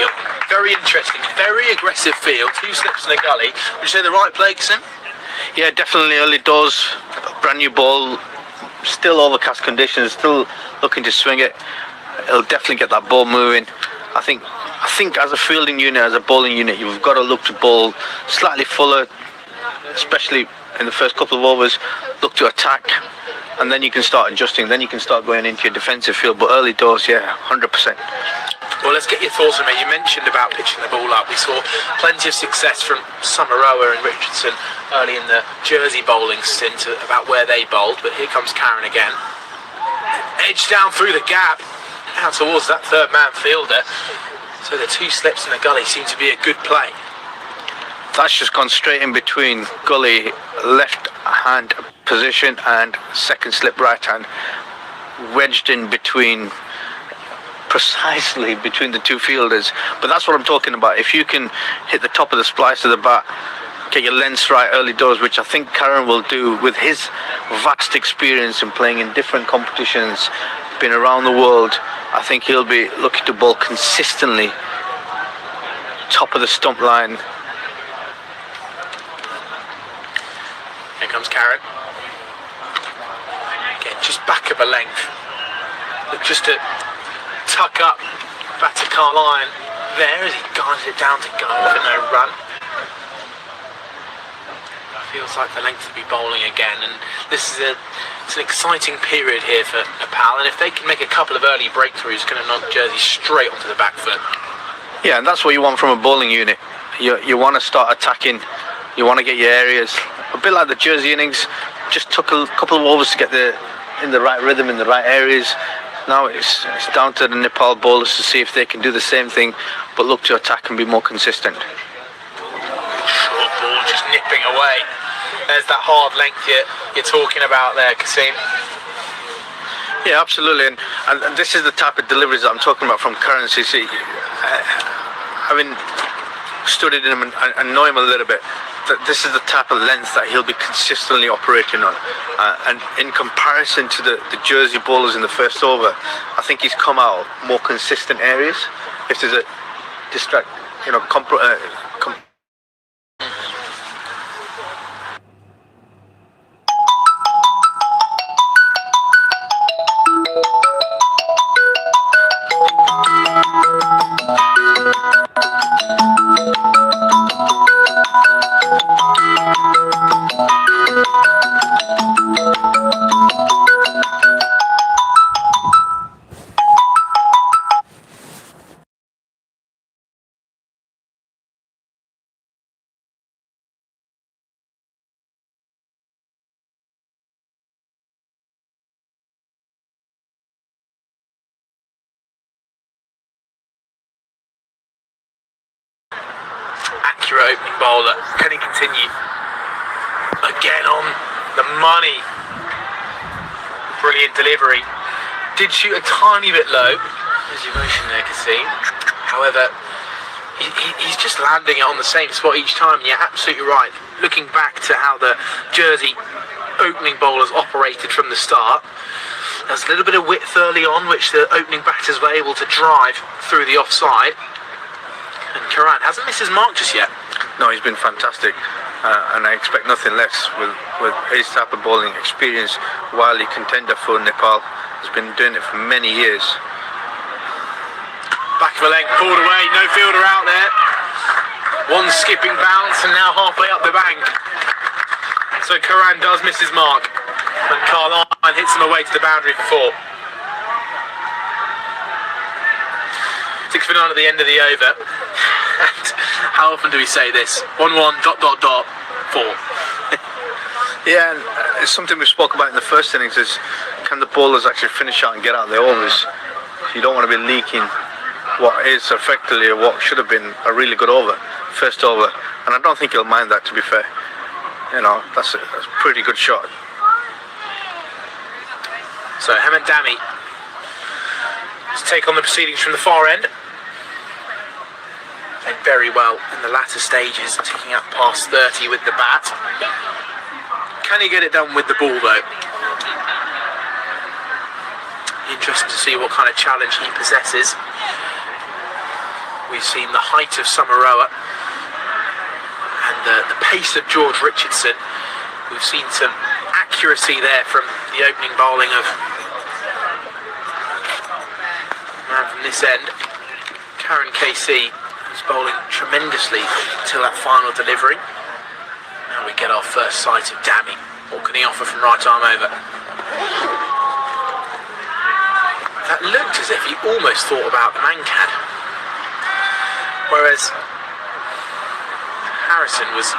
Very interesting, very aggressive field. Two slips in the gully. Would you say the right play, Sim? Yeah, definitely early doors. Brand new ball. Still overcast conditions. Still looking to swing it. It'll definitely get that ball moving. I think as a fielding unit, as a bowling unit, you've got to look to bowl slightly fuller, especially in the first couple of overs. Look to attack, and then you can start adjusting. Then you can start going into your defensive field. But early doors, yeah, 100%. Well, let's get your thoughts on it. You mentioned about pitching the ball up. We saw plenty of success from Samaroa and Richardson early in the Jersey bowling stint about where they bowled. But here comes Karen again. Edge down through the gap, out towards that third man fielder. So the two slips in the gully seem to be a good play. That's just gone straight in between gully, left hand position, and second slip right hand, wedged in between, precisely between the two fielders. But that's what I'm talking about. If you can hit the top of the splice of the bat, get your lengths right early doors, which I think Karen will do with his vast experience in playing in different competitions, been around the world. I think he'll be looking to bowl consistently top of the stump line. Here comes Karen. Again, just back of a length. Look just to tuck up back to Carline there as he guides it down to goal for no run. Feels like the length to be bowling again, and this is it's an exciting period here for Nepal, and if they can make a couple of early breakthroughs, it's going to knock Jersey straight onto the back foot. Yeah, and that's what you want from a bowling unit. You want to start attacking, you want to get your areas. A bit like the Jersey innings, just took a couple of overs to get in the right rhythm, in the right areas. Now it's down to the Nepal bowlers to see if they can do the same thing, but look to attack and be more consistent. Short ball just nipping away. There's that hard length you're talking about there, Kasim. Yeah, absolutely, and this is the type of deliveries that I'm talking about from currency. Having studied him and know him a little bit, that this is the type of length that he'll be consistently operating on. And in comparison to the Jersey bowlers in the first over, I think he's come out of more consistent areas. If there's a distract, accurate opening bowler. Can he continue? Again on the money. Brilliant delivery. Did shoot a tiny bit low, as you mentioned there, Kasim. However, he's just landing it on the same spot each time. You're absolutely right. Looking back to how the Jersey opening bowlers operated from the start, there's a little bit of width early on, which the opening batters were able to drive through the offside. And Karan hasn't missed his mark just yet. No, he's been fantastic, and I expect nothing less with his type of bowling experience. Wildly contender for Nepal, has been doing it for many years. Back of a leg, pulled away, no fielder out there. One skipping bounce and now halfway up the bank. So Karan does miss his mark, and Carline hits him away to the boundary for 4. 6 for 9 at the end of the over. And how often do we say this? 1-1, ... 4. Yeah, and it's something we spoke about in the first innings, is can the bowlers actually finish out and get out their overs? You don't want to be leaking what is effectively what should have been a really good over, first over, and I don't think he'll mind that, to be fair. That's a pretty good shot. So Hemant Dami to take on the proceedings from the far end. Played very well in the latter stages, ticking up past 30 with the bat. Can he get it done with the ball though? Interesting to see what kind of challenge he possesses. We've seen the height of Samaroa and the pace of George Richardson. We've seen some accuracy there from the opening bowling of man from this end. Karen KC was bowling tremendously until that final delivery. Now we get our first sight of Dami. What can he offer from right arm over? That looked as if he almost thought about the Mankad. Whereas Harrison was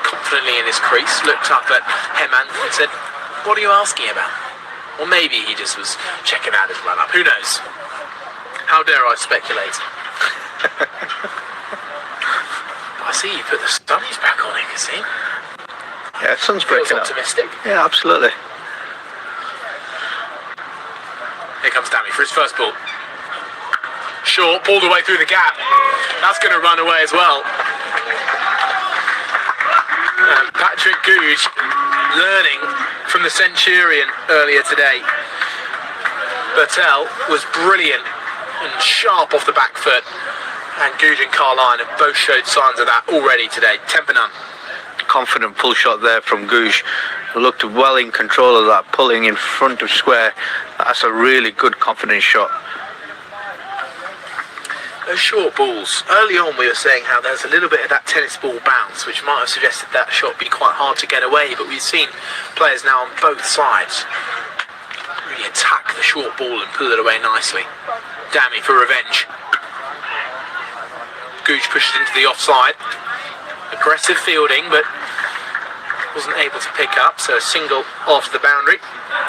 confidently in his crease, looked up at Hemant and said, "What are you asking about?" Or maybe he just was checking out his run-up. Who knows? How dare I speculate? I see you put the sunnies back on it, Kasim. Yeah, sun's breaking up. Optimistic. Yeah, absolutely. Here comes Dami for his first ball. Short, pulled away through the gap. That's going to run away as well. And Patrick Googe learning from the Centurion earlier today. Bertel was brilliant and sharp off the back foot. And Googe and Carline have both showed signs of that already today. 10 for none. Confident pull shot there from Googe. Looked well in control of that, pulling in front of square. That's a really good confident shot. Those short balls, early on we were saying how there's a little bit of that tennis ball bounce, which might have suggested that shot be quite hard to get away, but we've seen players now on both sides really attack the short ball and pull it away nicely. Dami for revenge. Googe pushes into the offside. Aggressive fielding, but wasn't able to pick up, so a single off the boundary.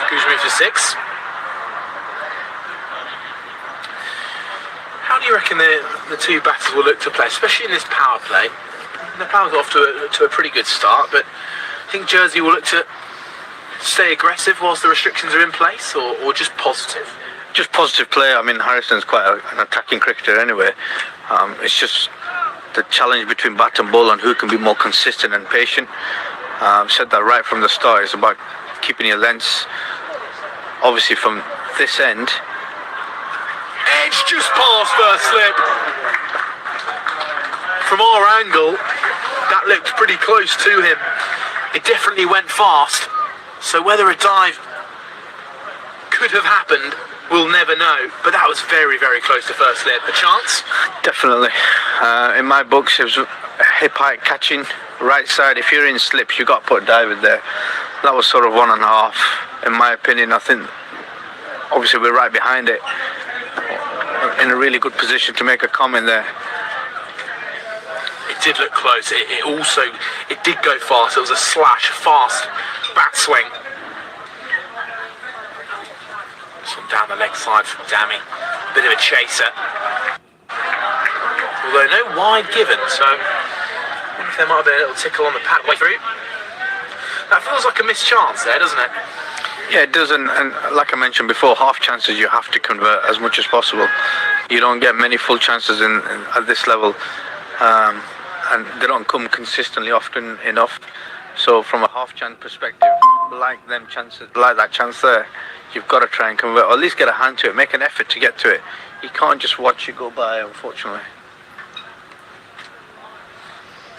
Googe moves to 6. How do you reckon the two batters will look to play, especially in this power play? Nepal got off to a pretty good start, but think Jersey will look to stay aggressive whilst the restrictions are in place, or just positive? Just positive play. I mean, Harrison's quite an attacking cricketer anyway. It's just the challenge between bat and ball and who can be more consistent and patient. Said that right from the start. It's about keeping your lengths. Obviously, from this end, Edge just past first slip. From our angle, that looked pretty close to him. It definitely went fast. So whether a dive could have happened, we'll never know. But that was very, very close to first slip. A chance? definitely. In my books, it was hip height catching, right side. If you're in slips, you got to put a dive in there. That was sort of 1.5. In my opinion, I think obviously we're right behind it, in a really good position to make a comment there. It did look close. It did go fast. It was a slash, fast bat swing. Some down the leg side from Dammy. Bit of a chaser. Although no wide given, so I think there might have been a little tickle on the pad way through. That feels like a missed chance there, doesn't it? Yeah, it does, and like I mentioned before, half chances you have to convert as much as possible. You don't get many full chances at this level, and they don't come consistently often enough. So from a half chance perspective, like that chance there, you've got to try and convert, or at least get a hand to it, make an effort to get to it. You can't just watch it go by, unfortunately.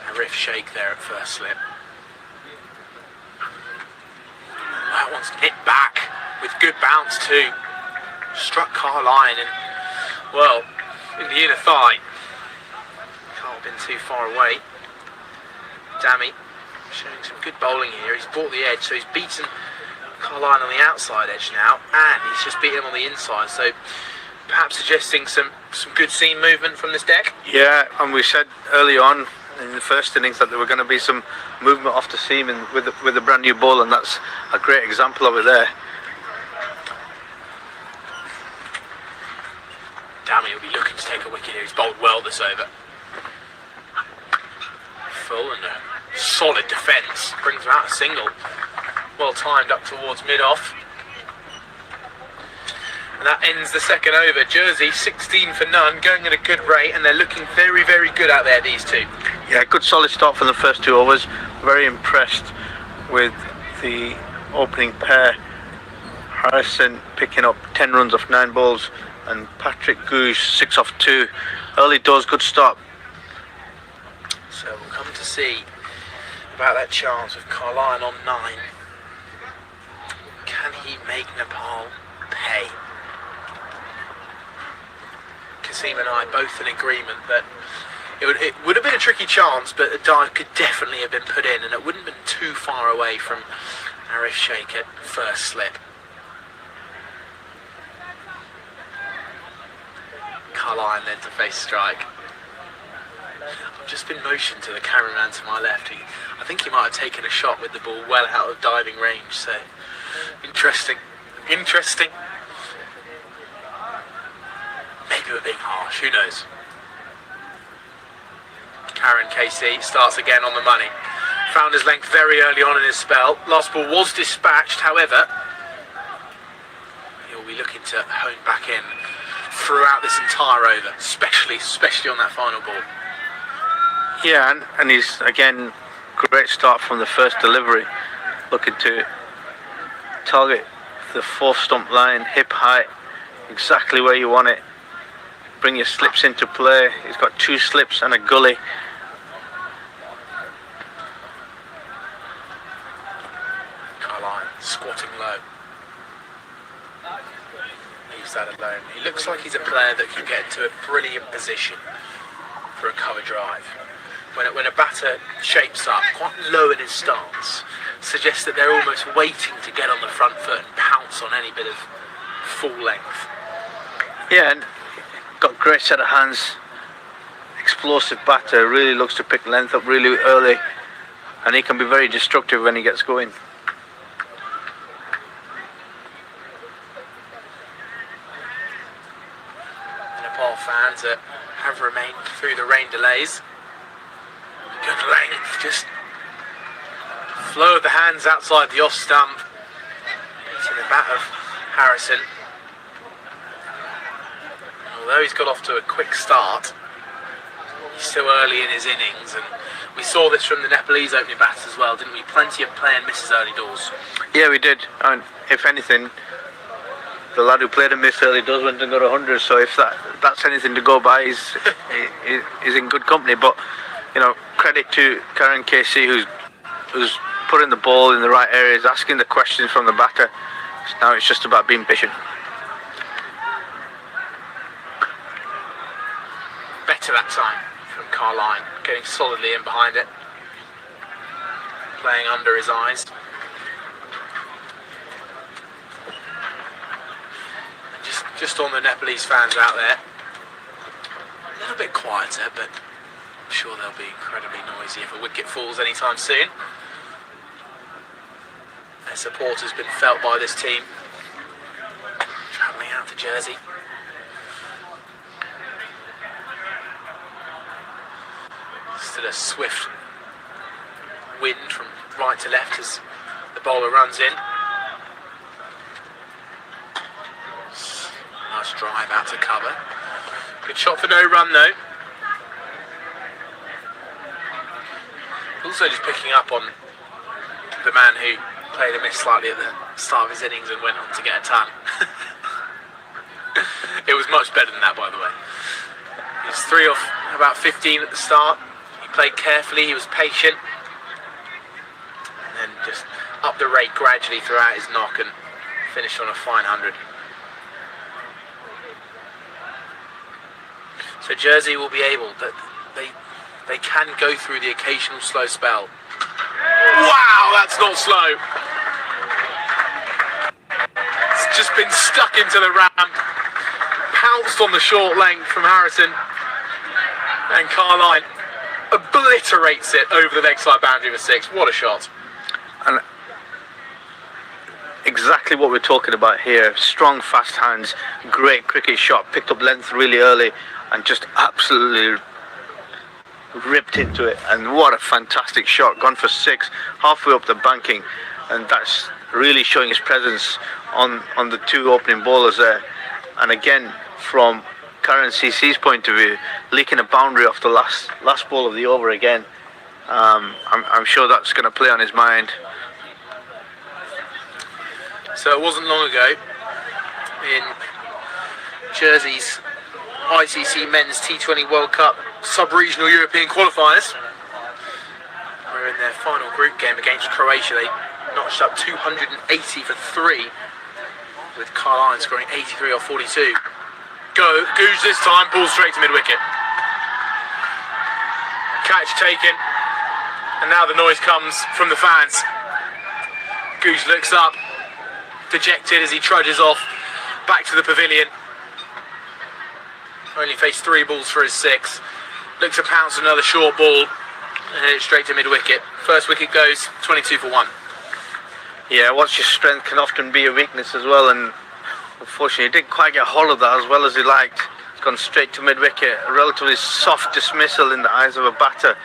A riff shake there at first slip. That one's nipped back with good bounce too. Struck Carline and, well, in the inner thigh. Can't have been too far away. Dammy showing some good bowling here. He's brought the edge, so he's beaten Carline on the outside edge now, and he's just beaten him on the inside. So perhaps suggesting some good seam movement from this deck. Yeah, and we said early on in the first innings that there were going to be some movement off the seam with a brand new ball, and that's a great example of it there. Dammy will be looking to take a wicket here. He's bowled well this over. Full and a solid defence. Brings him out a single. Well timed up towards mid-off. And that ends the second over. Jersey 16 for none, going at a good rate, and they're looking very, very good out there, these two. Yeah, good solid start from the first 2 overs. Very impressed with the opening pair. Harrison picking up 10 runs off 9 balls, and Patrick Gooch 6 off 2. Early doors, good start. So we'll come to see about that chance with Carline on 9. Can he make Nepal pay? Kasim and I both in agreement that it would have been a tricky chance, but a dive could definitely have been put in, and it wouldn't have been too far away from Arif Sheikh at first slip. Carline then to face strike. I've just been motioned to the cameraman to my left. I think he might have taken a shot with the ball well out of diving range, so interesting. Maybe we're being harsh, who knows? Karen KC starts again on the money. Found his length very early on in his spell. Last ball was dispatched, however, he'll be looking to hone back in throughout this entire over, especially on that final ball. Yeah, and he's, again, great start from the first delivery. Looking to target the 4th stump line, hip height, exactly where you want it. Bring your slips into play. He's got 2 slips and a gully. Carline squatting low. Leaves that alone. He looks like he's a player that can get into a brilliant position for a cover drive. When a batter shapes up quite low in his stance, suggests that they're almost waiting to get on the front foot and pounce on any bit of full length. Yeah, and got a great set of hands. Explosive batter, really looks to pick length up really early, and he can be very destructive when he gets going. Nepal fans that have remained through the rain delays. Good length, just Flow of the hands outside the off stump. It's in the bat of Harrison. Although he's got off to a quick start, he's still early in his innings, and we saw this from the Nepalese opening batters as well, didn't we? Plenty of play and misses early doors. Yeah, we did. And if anything, the lad who played a miss early does went and got 100. So if that's anything to go by, he's in good company. But you know, credit to Karen Casey, who's putting the ball in the right areas, asking the questions from the batter. Now it's just about being patient. Better that time from Carline, getting solidly in behind it, playing under his eyes. And just on the Nepalese fans out there, a little bit quieter, but I'm sure they'll be incredibly noisy if a wicket falls anytime soon. Their support has been felt by this team. Travelling out to Jersey. Still a swift wind from right to left as the bowler runs in. Nice drive out to cover. Good shot for no run though. Also just picking up on the man who played a miss slightly at the start of his innings and went on to get a ton. It was much better than that, by the way. He was 3 off about 15 at the start. He played carefully, he was patient, and then just upped the rate gradually throughout his knock and finished on a fine 100. So Jersey will be able, but they can go through the occasional slow spell. Wow, that's not slow. It's just been stuck into the ramp. Pounced on the short length from Harrison, and Carline obliterates it over the leg side boundary for 6. What a shot. And exactly what we're talking about here. Strong, fast hands, great cricket shot, picked up length really early and just absolutely ripped into it. And what a fantastic shot, gone for 6, halfway up the banking, and that's really showing his presence on the 2 opening bowlers there. And again, from Karen CC's point of view, leaking a boundary off the last ball of the over again. I'm sure that's going to play on his mind. So it wasn't long ago in Jersey's ICC Men's T20 World Cup sub-regional European qualifiers, we're in their final group game against Croatia. They notched up 280 for 3, with Carline scoring 83 off 42. Googe this time, ball straight to mid-wicket. Catch taken, and now the noise comes from the fans. Googe looks up, dejected as he trudges off back to the pavilion. Only faced 3 balls for his 6. Looks to pounce another short ball and hit it straight to mid-wicket. First wicket goes, 22 for 1. Yeah, what's your strength can often be a weakness as well, and unfortunately he didn't quite get hold of that as well as he liked. It's gone straight to mid-wicket. A relatively soft dismissal in the eyes of a batter,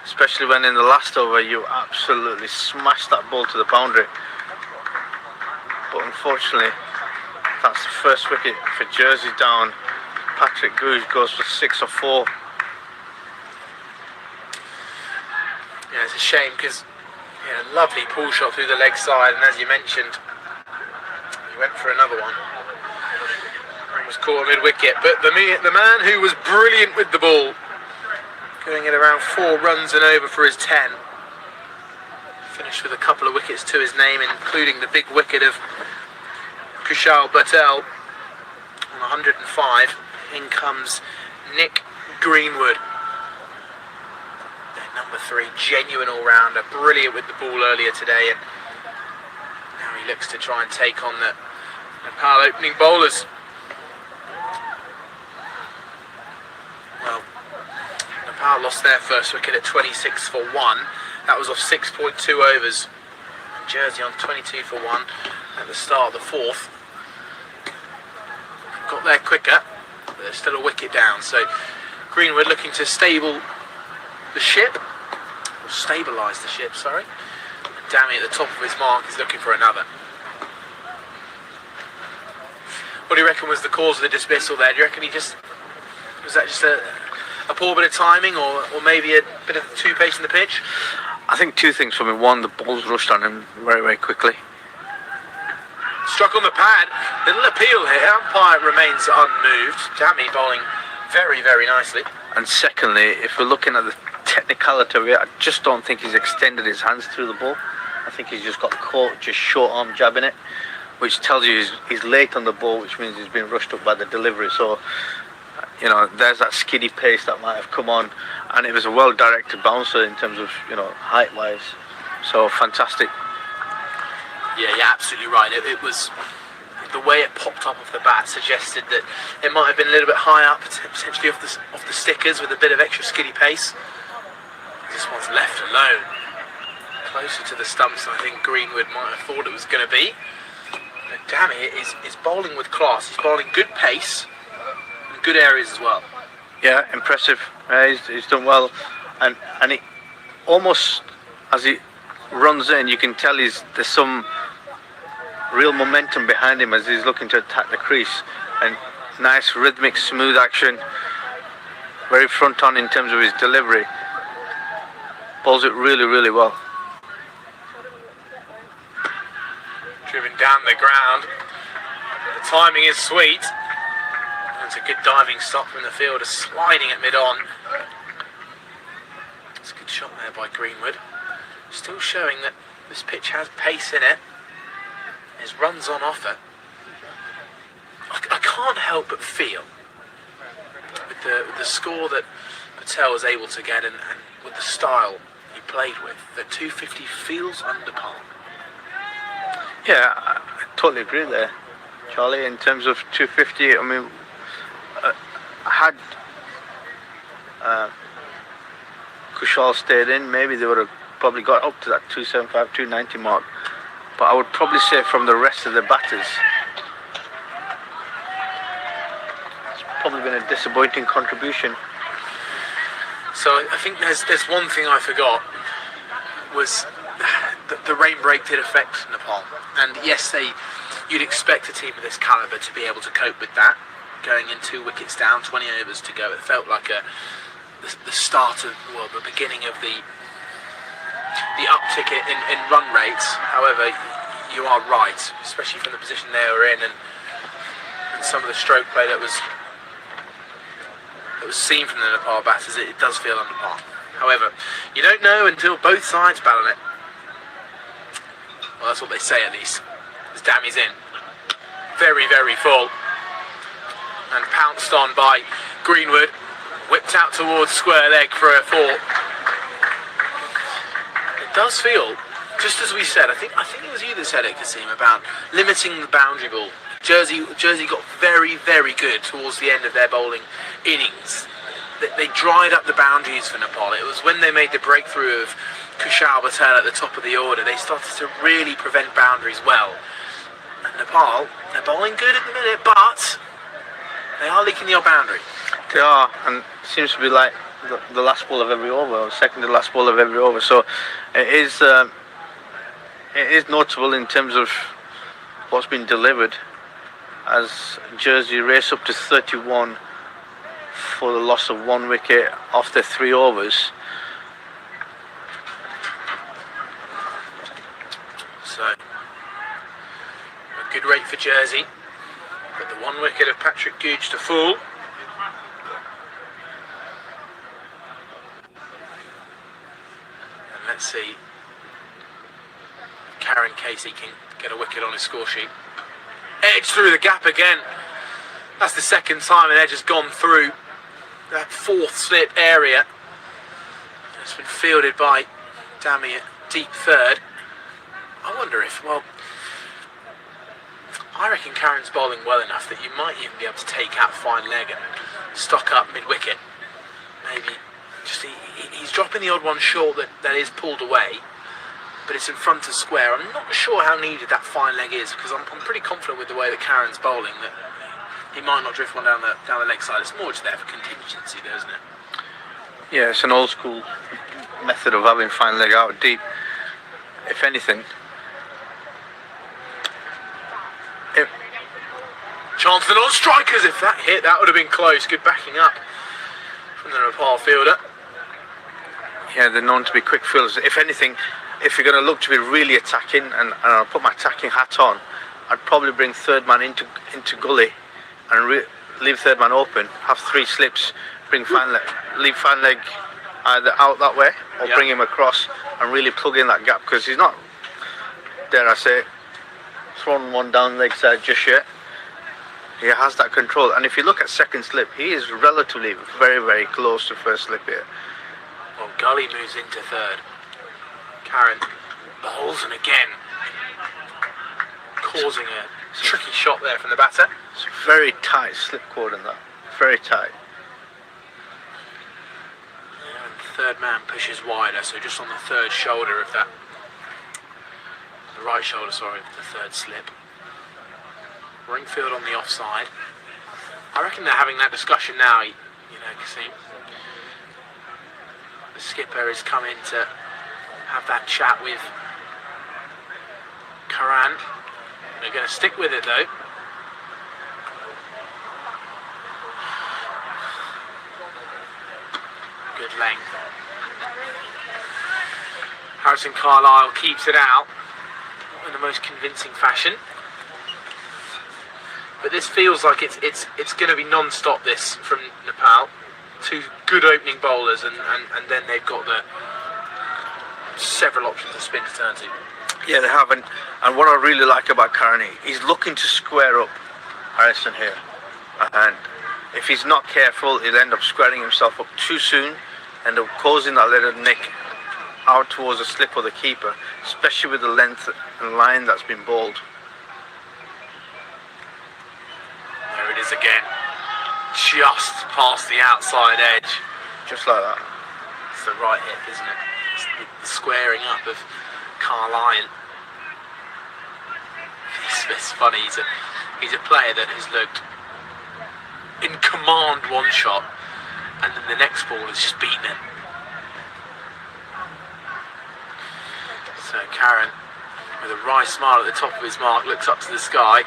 especially when in the last over you absolutely smashed that ball to the boundary. But unfortunately, that's the first wicket for Jersey down. Patrick Googe goes for 6 or 4. Yeah, it's a shame because lovely pull shot through the leg side, and as you mentioned, he went for another one and was caught mid-wicket. But the man who was brilliant with the ball, going at around 4 runs and over for his 10, finished with a couple of wickets to his name, including the big wicket of Kushal Patel on 105. In comes Nick Greenwood, their number 3, genuine all-rounder, brilliant with the ball earlier today, and now he looks to try and take on the Nepal opening bowlers. Well, Nepal lost their first wicket at 26 for 1. That was off 6.2 overs. Jersey on 22 for 1 at the start of the 4th. Got there quicker, but there's still a wicket down. So Greenwood looking to stabilise the ship, sorry, and Dammy at the top of his mark is looking for another. What do you reckon was the cause of the dismissal there? Do you reckon was that just a poor bit of timing, or maybe a bit of too pace in the pitch? I think two things for me. One, the ball's rushed on him very, very quickly. Struck on the pad. Little appeal here. Umpire remains unmoved. Dammy bowling very, very nicely. And secondly, if we're looking at the technicality of it, I just don't think he's extended his hands through the ball. I think he's just got caught, just short arm jabbing it, which tells you he's late on the ball, which means he's been rushed up by the delivery. So, you know, there's that skiddy pace that might have come on, and it was a well-directed bouncer in terms of, you know, height-wise. So, fantastic. Yeah, you're absolutely right. It was the way it popped up off the bat suggested that it might have been a little bit high up, potentially off the stickers with a bit of extra skiddy pace. This one's left alone, closer to the stumps than I think Greenwood might have thought it was going to be. But Dammy is bowling with class. He's bowling good pace and good areas as well. Yeah, impressive. He's done well, and he almost, as he runs in, you can tell there's some real momentum behind him as he's looking to attack the crease, and nice rhythmic smooth action, very front on in terms of his delivery, bowls it really, really well. Driven down the ground, the timing is sweet. That's a good diving stop from the fielder, sliding it mid-on. It's a good shot there by Greenwood. Still showing that this pitch has pace in it. His runs on offer. I can't help but feel with the score that Patel was able to get and with the style he played with, that 250 feels under par. Yeah, I totally agree there, Charlie. In terms of 250, I mean, had Kushal stayed in, maybe they would have probably got up to that 275, 290 mark. But I would probably say from the rest of the batters, it's probably been a disappointing contribution. So I think there's one thing I forgot, was the rain break did affect Nepal. And yes, you'd expect a team of this calibre to be able to cope with that. Going in 2 wickets down, 20 overs to go, it felt like the start of, well, the beginning of the uptick in run rates. However, you are right, especially from the position they were in and some of the stroke play that was seen from the Nepal batters. It does feel under par. However, you don't know until both sides bat on it. Well, that's what they say at least. As Dammy's in, very, very full, and pounced on by Greenwood, whipped out towards square leg for a 4. It does feel, just as we said, I think it was you that said it, Kasim, about limiting the boundary ball. Jersey got very, very good towards the end of their bowling innings. They dried up the boundaries for Nepal. It was when they made the breakthrough of Kushal Patel at the top of the order, they started to really prevent boundaries well. And Nepal, they're bowling good at the minute, but they are leaking the odd boundary. They are, and it seems to be like the last ball of every over, or second to last ball of every over. So it is notable in terms of what's been delivered, as Jersey race up to 31 for the loss of 1 wicket after 3 overs. So a good rate for Jersey, but the 1 wicket of Patrick Gooch to fall. And let's see, Karen Casey can get a wicket on his score sheet. Edge through the gap again. That's the second time an edge has gone through that 4th slip area. It's been fielded by Dammy at deep third. I wonder if, well, I reckon Karen's bowling well enough that you might even be able to take out fine leg and stock up mid-wicket. Maybe just he's dropping the odd one short that is pulled away, but it's in front of square. I'm not sure how needed that fine leg is, because I'm pretty confident with the way that Karen's bowling that he might not drift one down the leg side. It's more just there for contingency, though, isn't it? Yeah, it's an old school method of having fine leg out deep. if anything, if Chance for non-strikers. If that hit, that would have been close. Good backing up from the Nepal fielder. yeah, they're known to be quick fielders. If anything, if you're going to look to be really attacking, and I'll put my attacking hat on, I'd probably bring third man into gully and leave third man open, have 3 slips, leave fan leg either out that way or bring him across and really plug in that gap, because he's not, dare I say, thrown one down leg side just yet. He has that control, and if you look at second slip, he is relatively very, very close to first slip here. Well, Gully moves into third. Karen bowls, and again causing a tricky shot there from the batter. It's a very tight slip cord in that, very tight. Yeah, and third man pushes wider, so just on the third shoulder of that, the right shoulder, sorry, of the third slip. Ringfield on the offside. I reckon they're having that discussion now, you know, Kasim. The skipper has come in to have that chat with Karan. They're going to stick with it though. Good length. Harrison Carlisle keeps it out in the most convincing fashion. But this feels like it's going to be non-stop, this, from Nepal. 2 good opening bowlers, and then they've got the several options of spin to turn to. Yeah, they have, and what I really like about Karani, he's looking to square up Harrison here, and if he's not careful, he'll end up squaring himself up too soon, end up causing that little nick out towards the slip of the keeper, especially with the length and line that's been bowled. There it is again, just past the outside edge. Just like that. It's the right hip, isn't it? It's the squaring up of Carlisle. It's funny, he's a player that has looked in command one shot, and then the next ball has just beaten it. So Karen, with a wry smile at the top of his mark, looks up to the sky,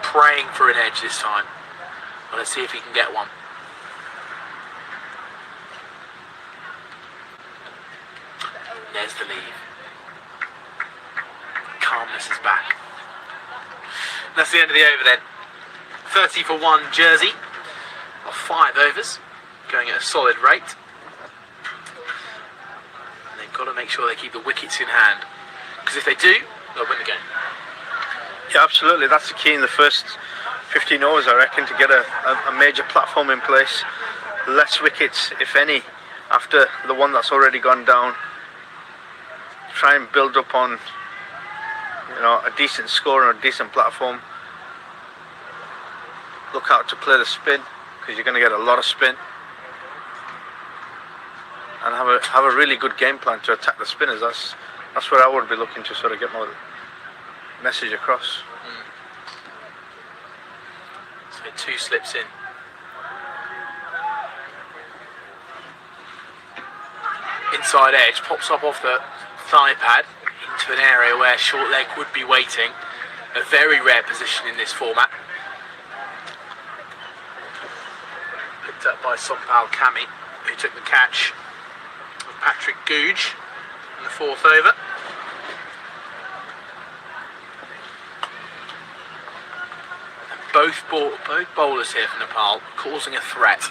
praying for an edge this time. Well, let's see if he can get one. There's the lead. Calmness is back. That's the end of the over then. 30 for 1 Jersey of 5 overs, going at a solid rate. And they've got to make sure they keep the wickets in hand, because if they do, they'll win the game. Yeah, absolutely. That's the key in the first 15 overs, I reckon, to get a major platform in place. Less wickets, if any, after the one that's already gone down. Try and build up on, a decent score and a decent platform. Look out to play the spin, because you're going to get a lot of spin. And have a really good game plan to attack the spinners. That's where I would be looking to sort of get my message across. So 2 slips in. Inside edge, pops up off the thigh pad into an area where short leg would be waiting. A very rare position in this format. Picked up by Sompal Kami, who took the catch of Patrick Googe in the 4th over. And both bowlers here from Nepal causing a threat.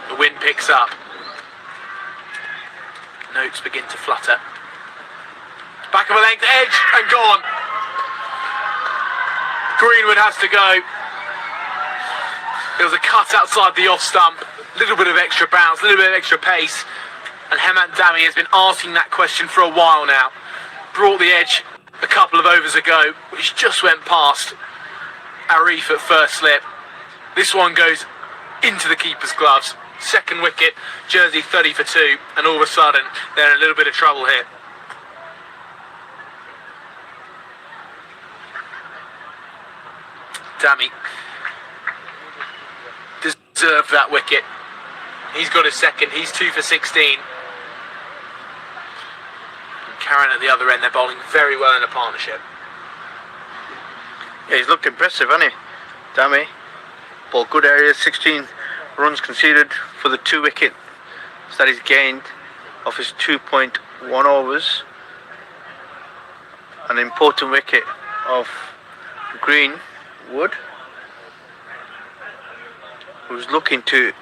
The wind picks up. Notes begin to flutter. Back of a length, edge, and gone. Greenwood has to go. There was a cut outside the off stump. A little bit of extra bounce, a little bit of extra pace. And Hemant Dami has been asking that question for a while now. Brought the edge a couple of overs ago, which just went past Arif at first slip. This one goes into the keeper's gloves. Second wicket, Jersey 30 for 2, and all of a sudden they're in a little bit of trouble here. Dami deserved that wicket. He's got his second. He's 2 for 16. And Karen at the other end, they're bowling very well in a partnership. Yeah, he's looked impressive, hasn't he? Dami. Ball good area, 16 runs conceded for the 2 wickets that he's gained off his 2.1 overs. An important wicket of Greenwood, who's looking to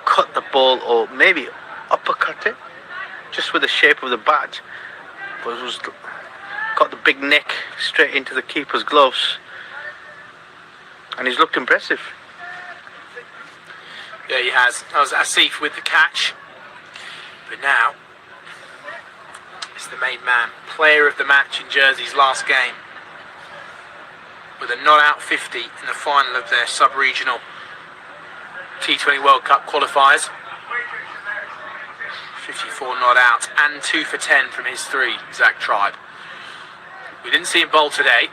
cut the ball or maybe uppercut it just with the shape of the bat, but it was got the big neck straight into the keeper's gloves, and he's looked impressive. Yeah, he has. That was Asif with the catch, but now it's the main man, player of the match in Jersey's last game, with a not-out 50 in the final of their sub-regional T20 World Cup qualifiers. 54 not out and 2 for 10 from his 3, Zach Tribe. We didn't see him bowl today,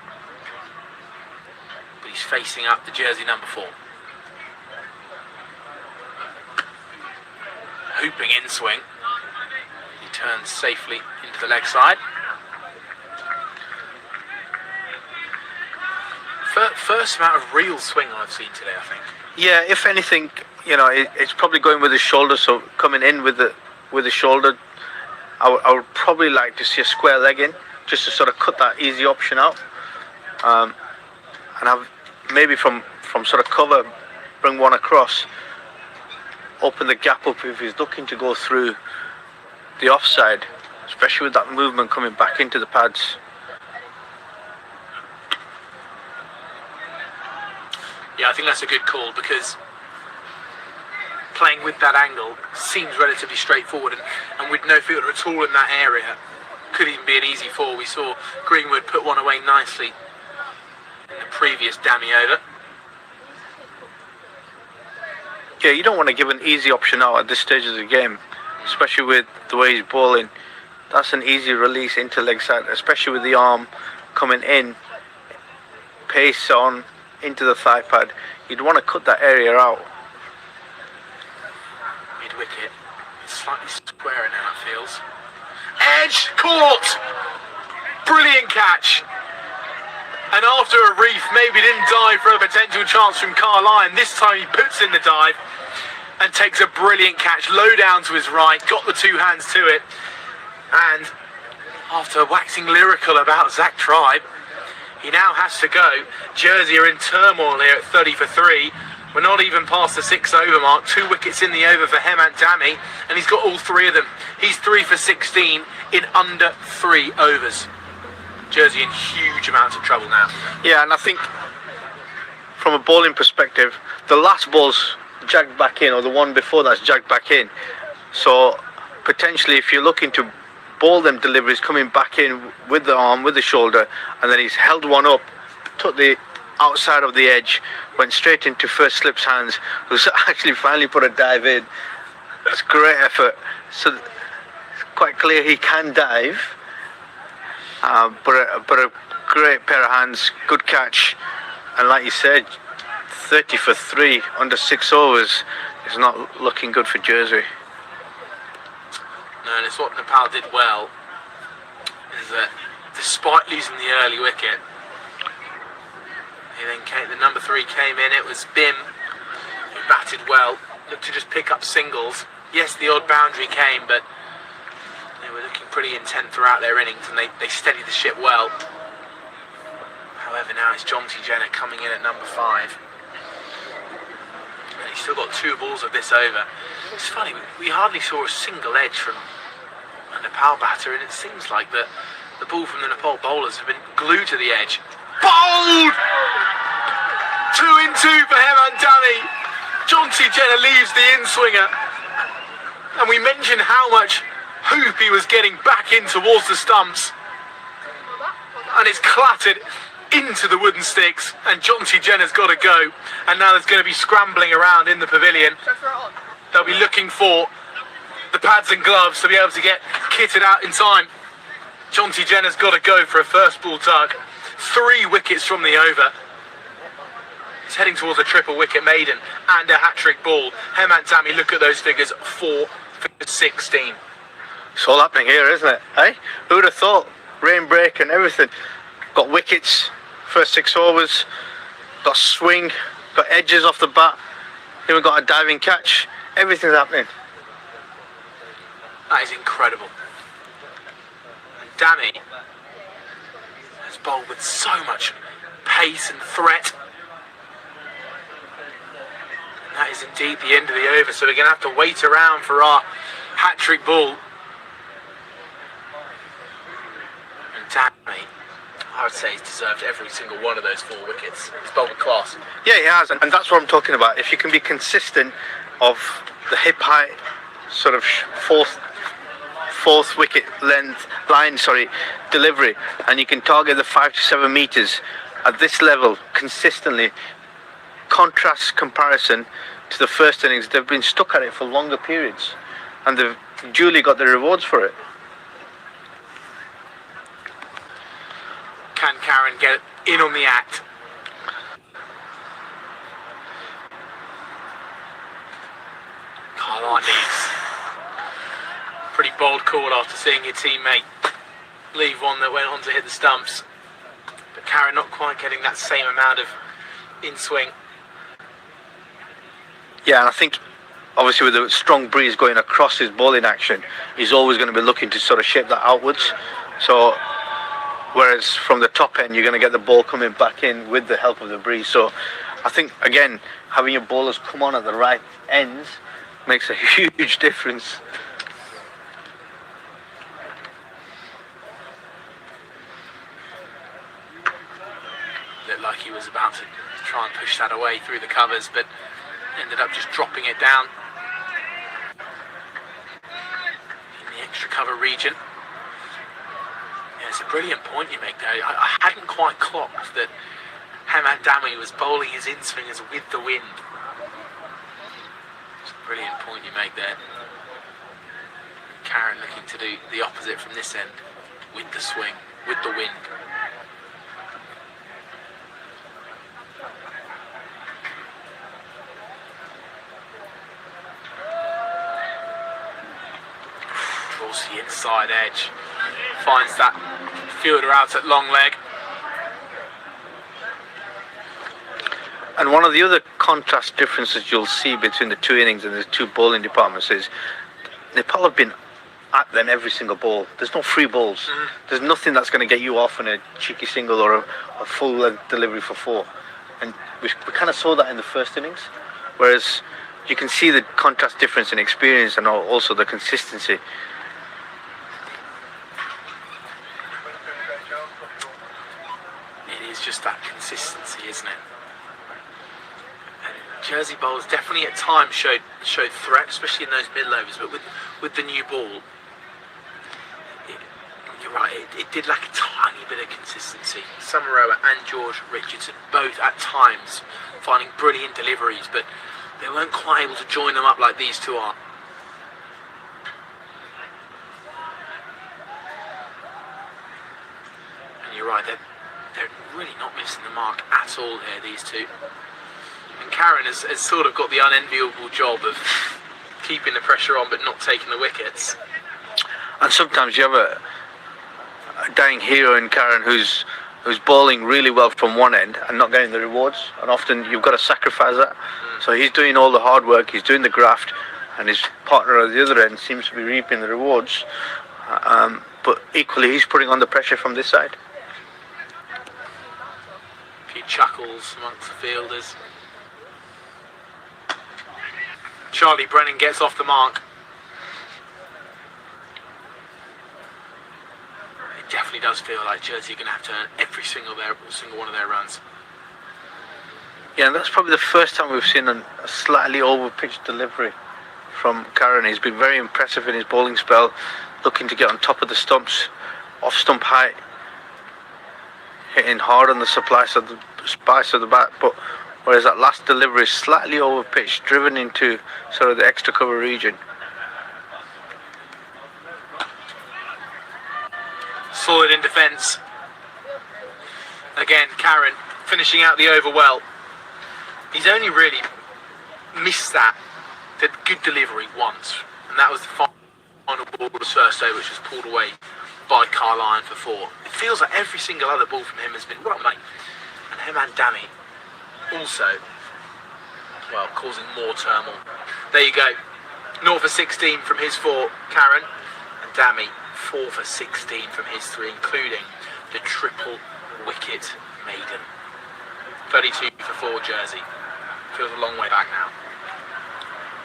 but he's facing up the jersey number 4. Hooping in swing. He turns safely into the leg side. First amount of real swing I've seen today, I think. Yeah, if anything, it's probably going with the shoulder, so coming in with the shoulder, I would probably like to see a square leg in, just to sort of cut that easy option out, and have maybe from sort of cover, bring one across, open the gap up if he's looking to go through the offside, especially with that movement coming back into the pads. Yeah, I think that's a good call, because playing with that angle seems relatively straightforward, and with no fielder at all in that area, could even be an easy 4. We saw Greenwood put one away nicely in the previous dummy over. Yeah, you don't want to give an easy option out at this stage of the game, especially with the way he's bowling. That's an easy release into leg side, especially with the arm coming in, pace on into the thigh pad. You'd want to cut that area out. Mid-wicket, slightly squarer now it feels. Edge, caught! Brilliant catch! And after a reef, maybe didn't dive for a potential chance from Carline. This time he puts in the dive and takes a brilliant catch, low down to his right, got the 2 hands to it. And after waxing lyrical about Zach Tribe, he now has to go. Jersey are in turmoil here at 30 for 3. We're not even past the 6 over mark. 2 wickets in the over for Hemant Dami, and he's got all 3 of them. He's 3 for 16 in under 3 overs. Jersey in huge amounts of trouble now. Yeah, and I think from a bowling perspective, the last ball's jagged back in, or the one before that's jagged back in. So potentially, if you're looking to bowl them deliveries coming back in with the arm, with the shoulder, and then he's held one up, took the outside of the edge, went straight into first slip's hands, who's actually finally put a dive in. That's great effort. So it's quite clear he can dive, but a great pair of hands, good catch, and like you said, 30 for 3 under 6 overs is not looking good for Jersey. No, and it's what Nepal did well, is that despite losing the early wicket, the number 3 came in. It was Bim, who batted well, looked to just pick up singles. Yes, the odd boundary came, but they were looking pretty intent throughout their innings, and they steadied the ship well. However, now it's Jonty Jenner coming in at number 5. And he's still got 2 balls of this over. It's funny, we hardly saw a single edge from a Nepal batter, and it seems like the ball from the Nepal bowlers have been glued to the edge. Bowled! 2 in 2 for Hemant Dami. Jonty Jenner leaves the in-swinger. And we mentioned how much hoop he was getting back in towards the stumps. And it's clattered into the wooden sticks, and Jonty Jenner's got to go. And now there's going to be scrambling around in the pavilion. They'll be looking for the pads and gloves to be able to get kitted out in time. Jonty Jenner's got to go for a first ball tug. 3 wickets from the over. He's heading towards a triple wicket maiden. and a hat-trick ball. Hemant Dami, look at those figures, 4 for 16. It's all happening here, isn't it? Hey, who would have thought? Rain break and everything. Got wickets, first 6 overs. Got swing, got edges off the bat. Even got a diving catch. Everything's happening. That is incredible. And Dami has bowled with so much pace and threat. And that is indeed the end of the over, so we're going to have to wait around for our hat-trick ball. And Dami, I would say he's deserved every single one of those 4 wickets. He's bowled with class. Yeah, he has, and that's what I'm talking about. If you can be consistent of the hip height, sort of fourth wicket line, delivery, and you can target the 5 to 7 meters at this level consistently. Contrast comparison to the first innings, they've been stuck at it for longer periods, and they've duly got the rewards for it. Can Karen get in on the act? I like these. Pretty bold call after seeing your teammate leave one that went on to hit the stumps. But Karen not quite getting that same amount of in-swing. Yeah, and I think obviously with the strong breeze going across his bowling action, he's always going to be looking to sort of shape that outwards. So whereas from the top end, you're going to get the ball coming back in with the help of the breeze. So I think, again, having your bowlers come on at the right ends makes a huge difference. Looked like he was about to try and push that away through the covers, but ended up just dropping it down in the extra cover region. Yeah, it's a brilliant point you make there. I hadn't quite clocked that Hemant Dami was bowling his in-swingers with the wind. It's a brilliant point you make there. Karen looking to do the opposite from this end, with the swing, with the wind. Draws the inside edge, finds that fielder out at long leg. And one of the other contrast differences you'll see between the 2 innings and the 2 bowling departments is Nepal have been at them every single ball. There's no free balls. There's nothing that's going to get you off on a cheeky single or a full length delivery for 4. And we kind of saw that in the first innings. Whereas you can see the contrast difference in experience and also the consistency. It is just that consistency, isn't it? Jersey bowlers definitely at times showed threat, especially in those middle overs, but with the new ball, you're right, it did lack a tiny bit of consistency. Samaroa and George Richardson both at times finding brilliant deliveries, but they weren't quite able to join them up like these 2 are. And you're right, they're really not missing the mark at all here, these 2. And Karen has sort of got the unenviable job of keeping the pressure on but not taking the wickets. And sometimes you have a dying hero in Karen who's bowling really well from one end and not getting the rewards, and often you've got to sacrifice that. So he's doing all the hard work, he's doing the graft, and his partner at the other end seems to be reaping the rewards. But equally he's putting on the pressure from this side. A few chuckles amongst the fielders. Charlie Brennan gets off the mark. It definitely does feel like Jersey are going to have to earn every single one of their runs. Yeah, and that's probably the first time we've seen a slightly over-pitched delivery from Karen. He's been very impressive in his bowling spell, looking to get on top of the stumps, off stump height, hitting hard on the spice of the bat, but whereas that last delivery is slightly over-pitched, driven into sort of the extra cover region. Solid in defence. Again, Karen finishing out the over well. He's only really missed that. Did good delivery once, and that was the final ball of the first over, which was pulled away by Carline for 4. It feels like every single other ball from him has been well made. And Heman Dami also, well, causing more turmoil. There you go. 0 for 16 from his 4, Karen, and Dami 4 for 16 from his 3, including the triple wicket maiden. 32 for 4 Jersey. Feels a long way back now.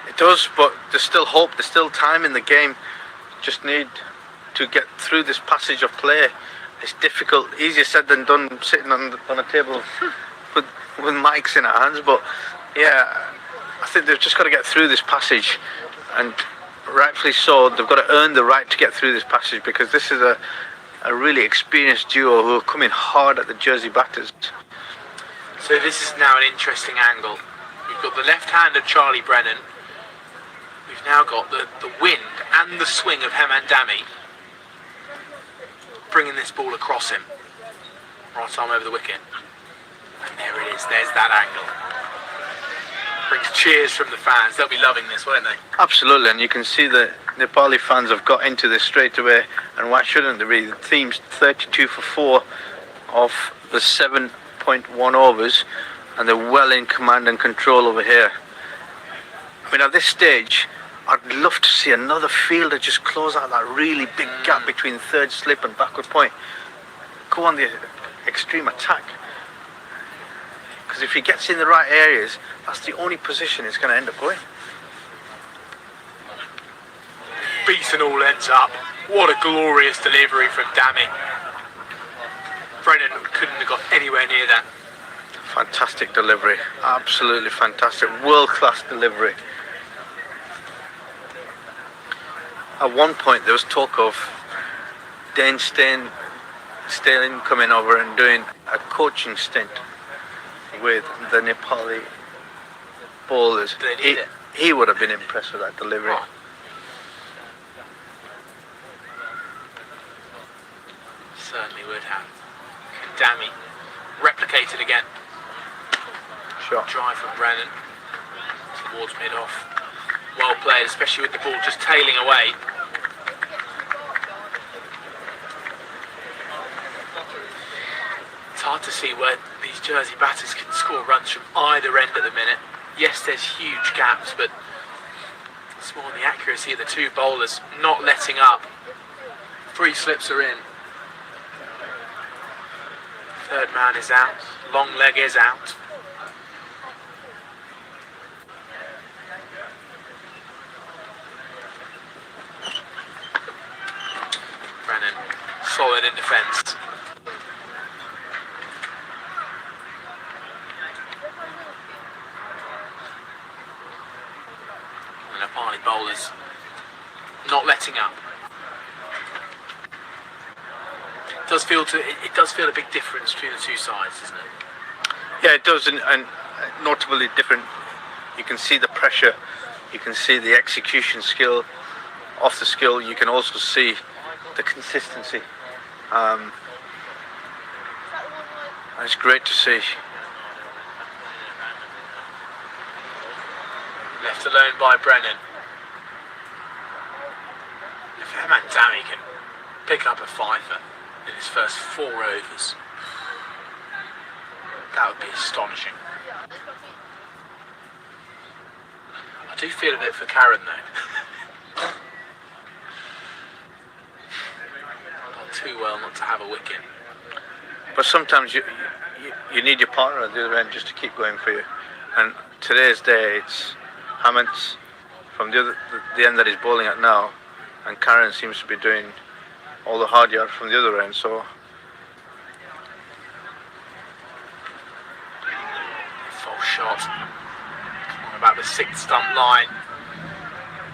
It does, but there's still hope, there's still time in the game. Just need to get through this passage of play. It's difficult, easier said than done, sitting on a table with mics in our hands, but yeah, I think they've just got to get through this passage, and rightfully so. They've got to earn the right to get through this passage, because this is a really experienced duo who are coming hard at the Jersey batters. So this is now an interesting angle. We've got the left hand of Charlie Brennan. We've now got the wind and the swing of Heman Dami bringing this ball across him. Right arm over the wicket. And there it is, there's that angle. Brings cheers from the fans. They'll be loving this, won't they? Absolutely, and you can see the Nepali fans have got into this straight away, and why shouldn't they be? The team's 32 for 4 of the 7.1 overs, and they're well in command and control over here. I mean, at this stage, I'd love to see another fielder just close out that really big gap between third slip and backward point. Go on the extreme attack. Because if he gets in the right areas, that's the only position it's going to end up going. Beaten all ends up. What a glorious delivery from Dami. Brennan couldn't have got anywhere near that. Fantastic delivery. Absolutely fantastic. World-class delivery. At one point there was talk of Dane Stalin coming over and doing a coaching stint with the Nepali bowlers. He would have been impressed with that delivery. Oh. Certainly would have. Dami replicated again. Shot. Drive from Brennan towards mid-off. Well played, especially with the ball just tailing away. It's hard to see where these Jersey batters can score runs from either end at the minute. Yes, there's huge gaps, but it's more the accuracy of the two bowlers not letting up. 3 slips are in. Third man is out. Long leg is out. Brennan, solid in defence. And Nepali bowlers not letting up. It does feel a big difference between the two sides, doesn't it? Yeah, it does, and notably different. You can see the pressure, you can see the execution skill. Off the skill, you can also see the consistency. And it's great to see. Left alone by Brennan. If Heman Dami can pick up a fifer in his first 4 overs, that would be astonishing. I do feel a bit for Karen though. Not too well not to have a wicket. But sometimes you need your partner at the other end just to keep going for you. And today's day, it's Hammond's from the end that he's bowling at now, and Karen seems to be doing all the hard yards from the other end. So false shot on about the 6th stump line.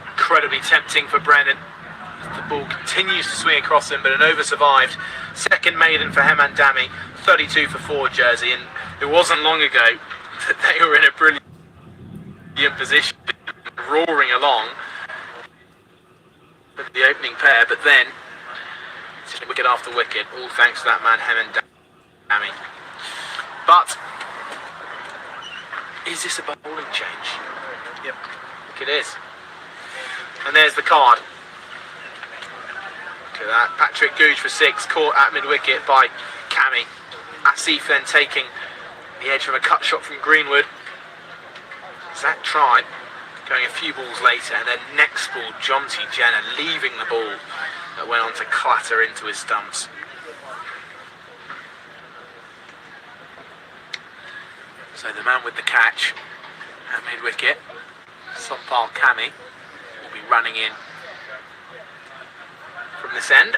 Incredibly tempting for Brennan. The ball continues to swing across him, but an over survived. Second maiden for Heman Dami, 32 for 4 Jersey, and it wasn't long ago that they were in a brilliant position, roaring along with the opening pair, but then wicket after wicket, all thanks to that man Heman Dami. But is this a bowling change? Yep, I think it is. And there's the card. Look at that. Patrick Googe for 6, caught at mid-wicket by Cammy. Asif then taking the edge of a cut shot from Greenwood. Zach tried, going a few balls later, and then next ball, Jonty Jenner leaving the ball that went on to clatter into his stumps. So the man with the catch at mid-wicket, Sompal Kami, will be running in from this end.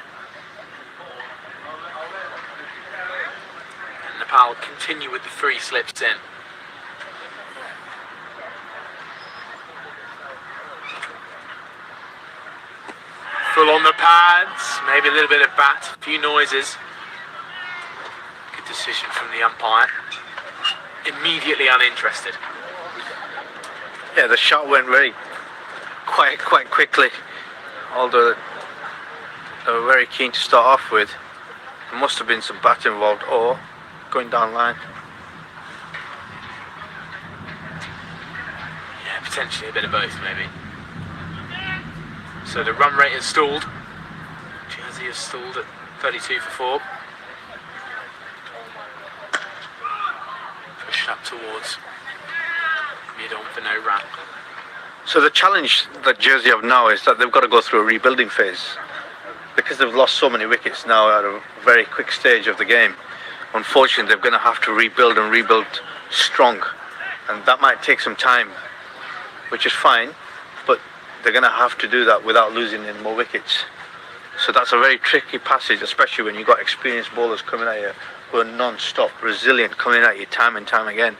And Nepal continue with the 3 slips in. Full on the pads, maybe a little bit of bat, a few noises. Good decision from the umpire. Immediately uninterested. Yeah, the shot went quite quickly, although they were very keen to start off with. There must have been some bat involved or going down line. Yeah, potentially a bit of both maybe. So the run rate has stalled. Jersey has stalled at 32 for 4. Pushed up towards mid-on for no run. So the challenge that Jersey have now is that they've got to go through a rebuilding phase. Because they've lost so many wickets now at a very quick stage of the game. Unfortunately, they're going to have to rebuild and rebuild strong. And that might take some time, which is fine. But they're going to have to do that without losing any more wickets. So that's a very tricky passage, especially when you've got experienced bowlers coming at you who are non-stop, resilient, coming at you time and time again.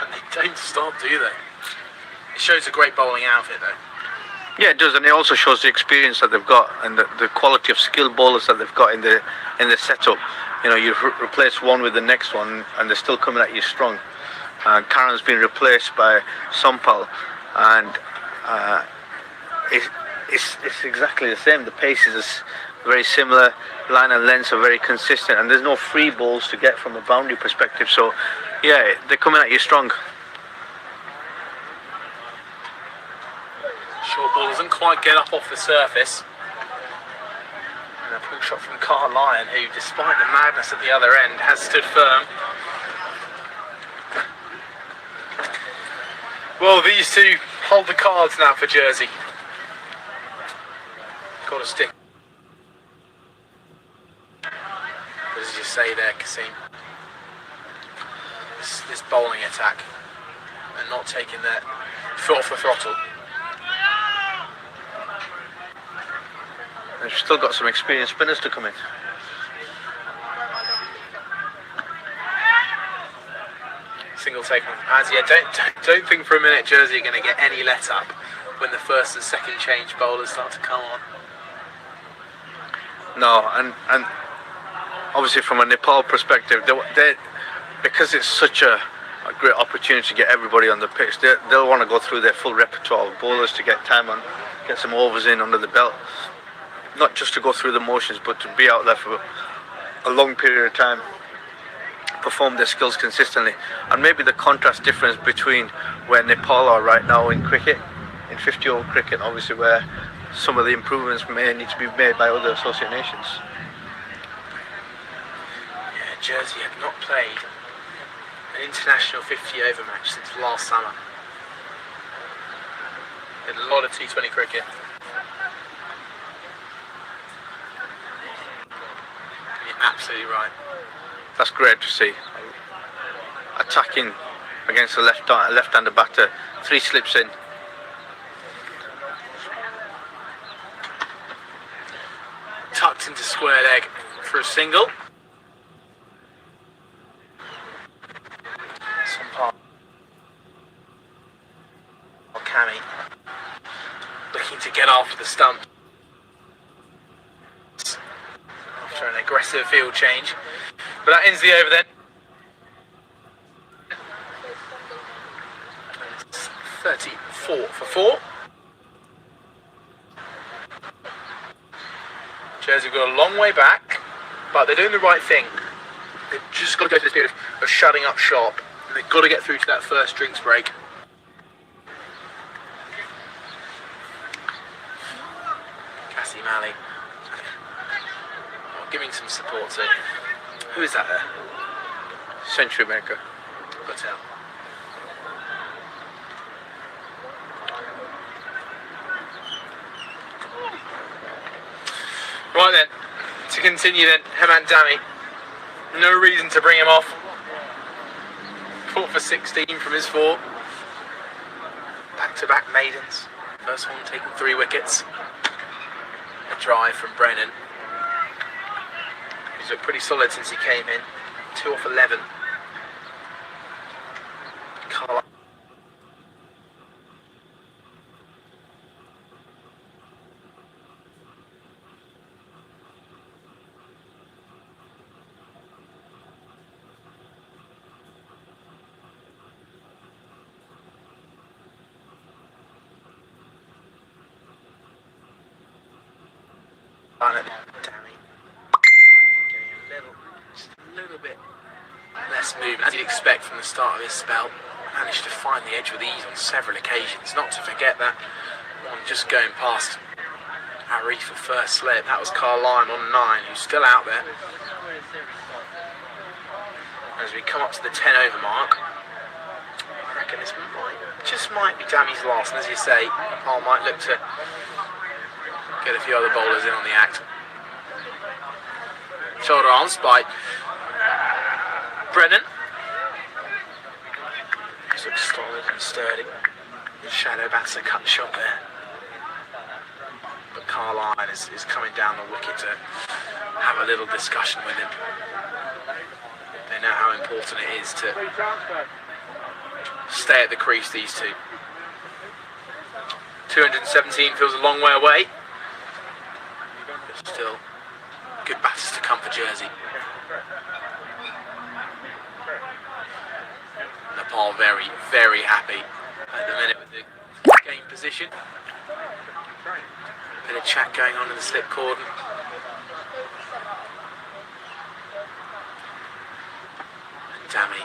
And they don't stop, do they? It shows a great bowling outfit though. Yeah, it does, and it also shows the experience that they've got and the quality of skilled bowlers that they've got in the setup. You know, you replace one with the next one, and they're still coming at you strong. Karan's been replaced by Sompal, and it's exactly the same. The pace is very similar, line and lengths are very consistent, and there's no free balls to get from a boundary perspective. So, yeah, they're coming at you strong. Short ball doesn't quite get up off the surface. And a pull shot from Carl Lyon, who, despite the madness at the other end, has stood firm. Well, these two hold the cards now for Jersey. Got to stick. What did you say there, Kasim? This bowling attack and not taking their foot off the throttle. They've still got some experienced spinners to come in. Single take on pads. Yeah, don't think for a minute Jersey are going to get any let up when the first and second change bowlers start to come on. No, and obviously from a Nepal perspective, they because it's such a great opportunity to get everybody on the pitch, they'll want to go through their full repertoire of bowlers to get time on, get some overs in under the belt. Not just to go through the motions, but to be out there for a long period of time, perform their skills consistently. And maybe the contrast difference between where Nepal are right now in cricket, in 50-over cricket, obviously where some of the improvements may need to be made by other associate nations. Yeah, Jersey have not played an international 50-over match since last summer. Did a lot of T20 cricket. Absolutely right. That's great to see. Attacking against a left-hander batter, 3 slips in. Tucked into square leg for a single. Sompal Kami looking to get after the stump. After an aggressive field change, but that ends the over then. 34 for 4. Jersey have got a long way back, but they're doing the right thing. They've just got to go through this period of shutting up shop. And they've got to get through to that first drinks break. Cassie Malley. Oh, giving some support to... Who is that there? Century maker. Got out. Right then, to continue then, Hemant Dami. No reason to bring him off. 4 for 16 from his 4. Back-to-back maidens. First one taking 3 wickets. A drive from Brennan. He's looked pretty solid since he came in. 2 off 11. Carl. Dammy. Getting just a little bit less movement, as you'd expect from the start of his spell. Managed to find the edge with ease on several occasions. Not to forget that one just going past Arif for first slip. That was Carl Lime on 9, who's still out there. As we come up to the 10 over mark, I reckon this might be Dammy's last. And as you say, Nepal might look to get a few other bowlers in on the act. Shoulder arms by Brennan. He looks solid and sturdy. The shadow bats a cut shot there. But Carline is coming down the wicket to have a little discussion with him. They know how important it is to stay at the crease, these two. 217 feels a long way away. But still, good batters to come for Jersey. Nepal very, very happy at the minute with the game position. Bit of chat going on in the slip cordon. And Dammy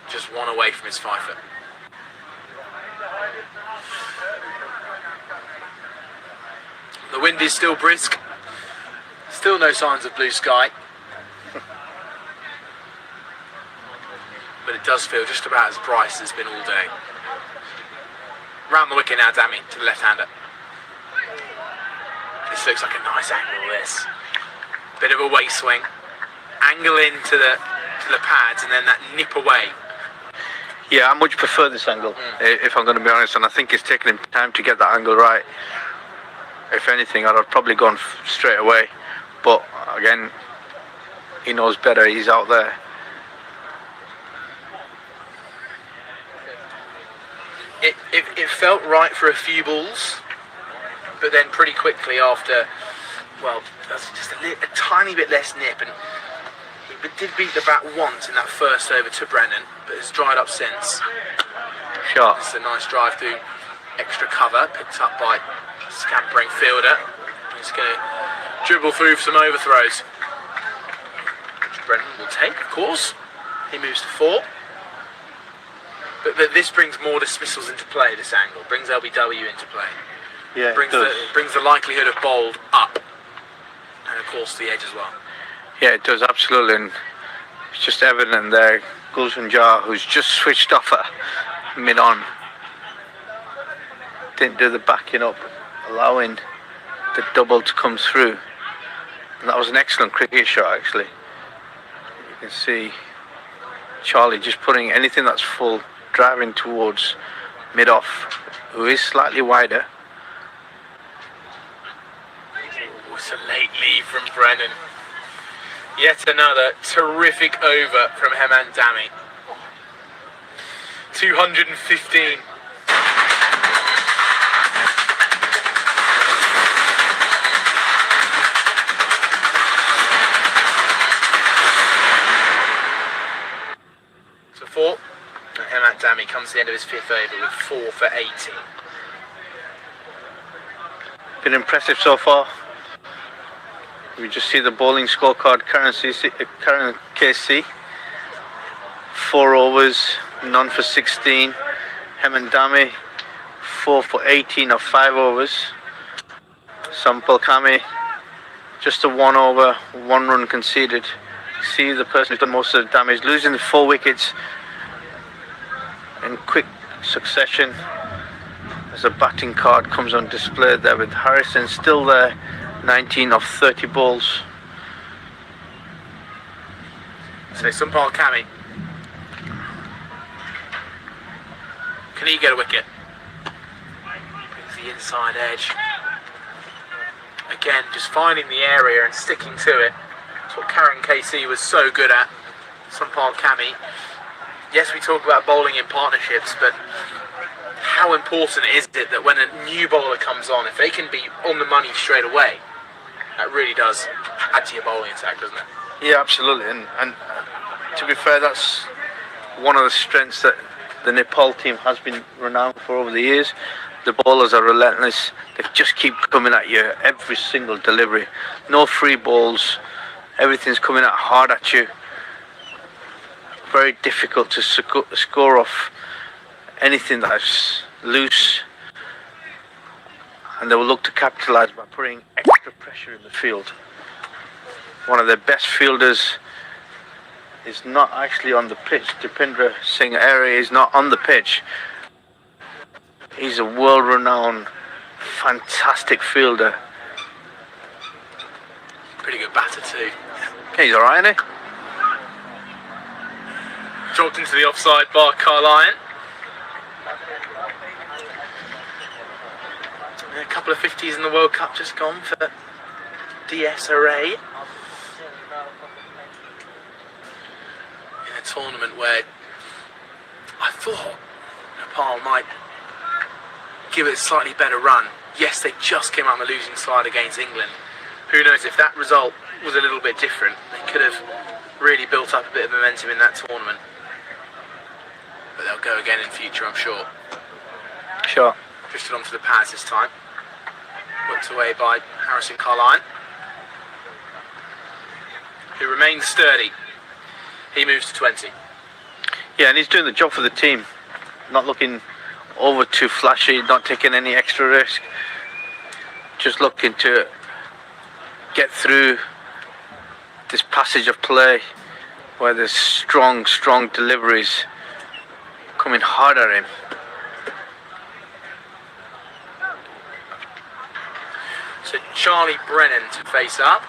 just one away from his 5 foot. The wind is still brisk. Still no signs of blue sky. But it does feel just about as bright as it's been all day. Round the wicket now, Dammy, to the left-hander. This looks like a nice angle, this. Bit of a weight swing. Angle into the pads and then that nip away. Yeah, I much prefer this angle, if I'm going to be honest, and I think it's taken him time to get that angle right. If anything, I'd have probably gone straight away. But again, he knows better, he's out there. It felt right for a few balls, but then pretty quickly after, well, that's just a tiny bit less nip, and he did beat the bat once in that first over to Brennan, but it's dried up since. Sure. It's a nice drive through extra cover, picked up by scampering fielder. He's going to dribble through for some overthrows, which Brennan will take, of course. He moves to 4. But this brings more dismissals into play, this angle. Brings LBW into play. Yeah, brings the likelihood of bowled up. And of course the edge as well. Yeah, it does, absolutely. And it's just evident there, Gulshan Jar, who's just switched off at mid-on, didn't do the backing up, allowing the double to come through. And that was an excellent cricket shot, actually. You can see Charlie just putting anything that's full, driving towards mid-off, who is slightly wider. Oh, it's a late leave from Brennan. Yet another terrific over from Hemant Dami. 215. So 4. And Hemant Dami comes to the end of his 5th over with 4 for 18. Been impressive so far. We just see the bowling scorecard. Karen KC, 4 overs, none for 16. Hemant Dami, 4 for 18 of 5 overs. Sampal Kame, just a 1 over, 1 run conceded. See the person who's done most of the damage, losing the 4 wickets in quick succession as a batting card comes on display there with Harrison still there, 19 of 30 balls. So Sampal Kame, can he get a wicket? Brings the inside edge. Again, just finding the area and sticking to it. That's what Karen KC was so good at. Sampal Kame. Yes, we talk about bowling in partnerships, but how important is it that when a new bowler comes on, if they can be on the money straight away, that really does add to your bowling attack, doesn't it? Yeah, absolutely. And to be fair, that's one of the strengths that the Nepal team has been renowned for over the years. The bowlers are relentless. They just keep coming at you every single delivery. No free balls. Everything's coming out hard at you. Very difficult to score off anything that's loose. And they will look to capitalise by putting extra pressure in the field. One of their best fielders is not actually on the pitch. Dipendra Singh Airy is not on the pitch. He's a world-renowned, fantastic fielder. Pretty good batter too. Okay, he's alright, isn't he? Dropped into the offside bar, Carlyon. A couple of 50s in the World Cup just gone for DSRA. In a tournament where I thought Nepal might give it a slightly better run. Yes, they just came out on the losing side against England. Who knows, if that result was a little bit different, they could have really built up a bit of momentum in that tournament. But they'll go again in future, I'm sure. Sure. Drifted onto the pads this time. Whipped away by Harrison Carlyon, who remains sturdy. He moves to 20. Yeah, and he's doing the job for the team. Not looking over too flashy, not taking any extra risk. Just looking to get through this passage of play where there's strong deliveries coming hard at him. So Charlie Brennan to face up.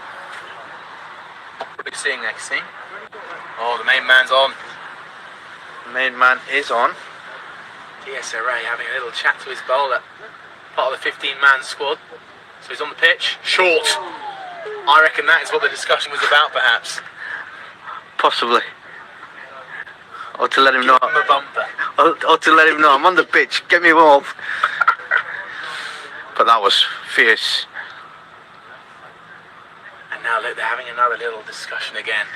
What are we seeing next scene? Oh, the main man's on. The main man is on. DSRA having a little chat to his bowler. Part of the 15-man squad. So he's on the pitch. Short. I reckon that is what the discussion was about, perhaps. Possibly. Or to let him know. Give him a bumper. Or to let him know I'm on the pitch. Get me involved. But that was fierce. And now look, they're having another little discussion again.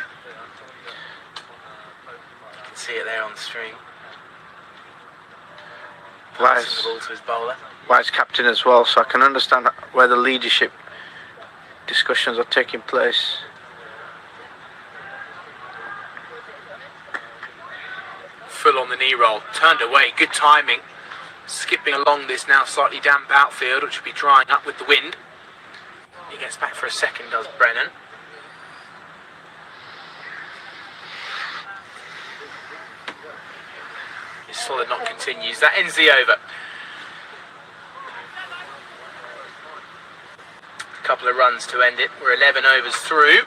You can see it there on the stream. Passing the ball to his bowler. Vice captain as well, so I can understand where the leadership discussions are taking place. Full on the knee roll, turned away, good timing. Skipping along this now slightly damp outfield, which will be drying up with the wind. He gets back for a second, does Brennan. His solid knock continues. That ends the over. A couple of runs to end it. We're 11 overs through.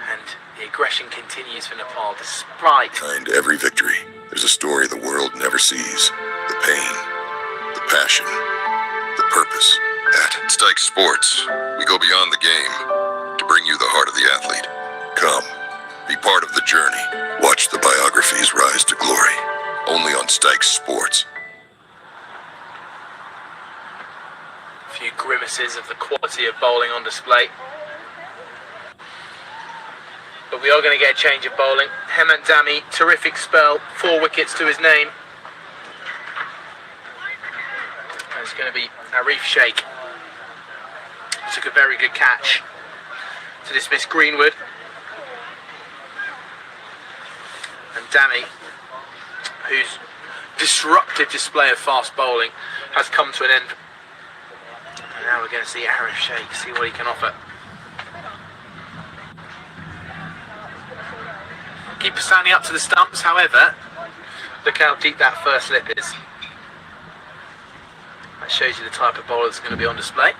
And the aggression continues for Nepal despite... Behind every victory, there's a story the world never sees. The pain, the passion, the purpose. At Stike Sports, we go beyond the game to bring you the heart of the athlete. Come, be part of the journey. Watch the biographies rise to glory. Only on Stike Sports. A few grimaces of the quality of bowling on display. But we are going to get a change of bowling. Hemant Dami, terrific spell, 4 wickets to his name. There's going to be Arif Sheikh. Took a very good catch. to dismiss Greenwood. And Dammy, whose disruptive display of fast bowling has come to an end. And now we're going to see Arif Sheikh, see what he can offer. Keeper standing up to the stumps, however, look how deep that first slip is. That shows you the type of bowler that's going to be on display.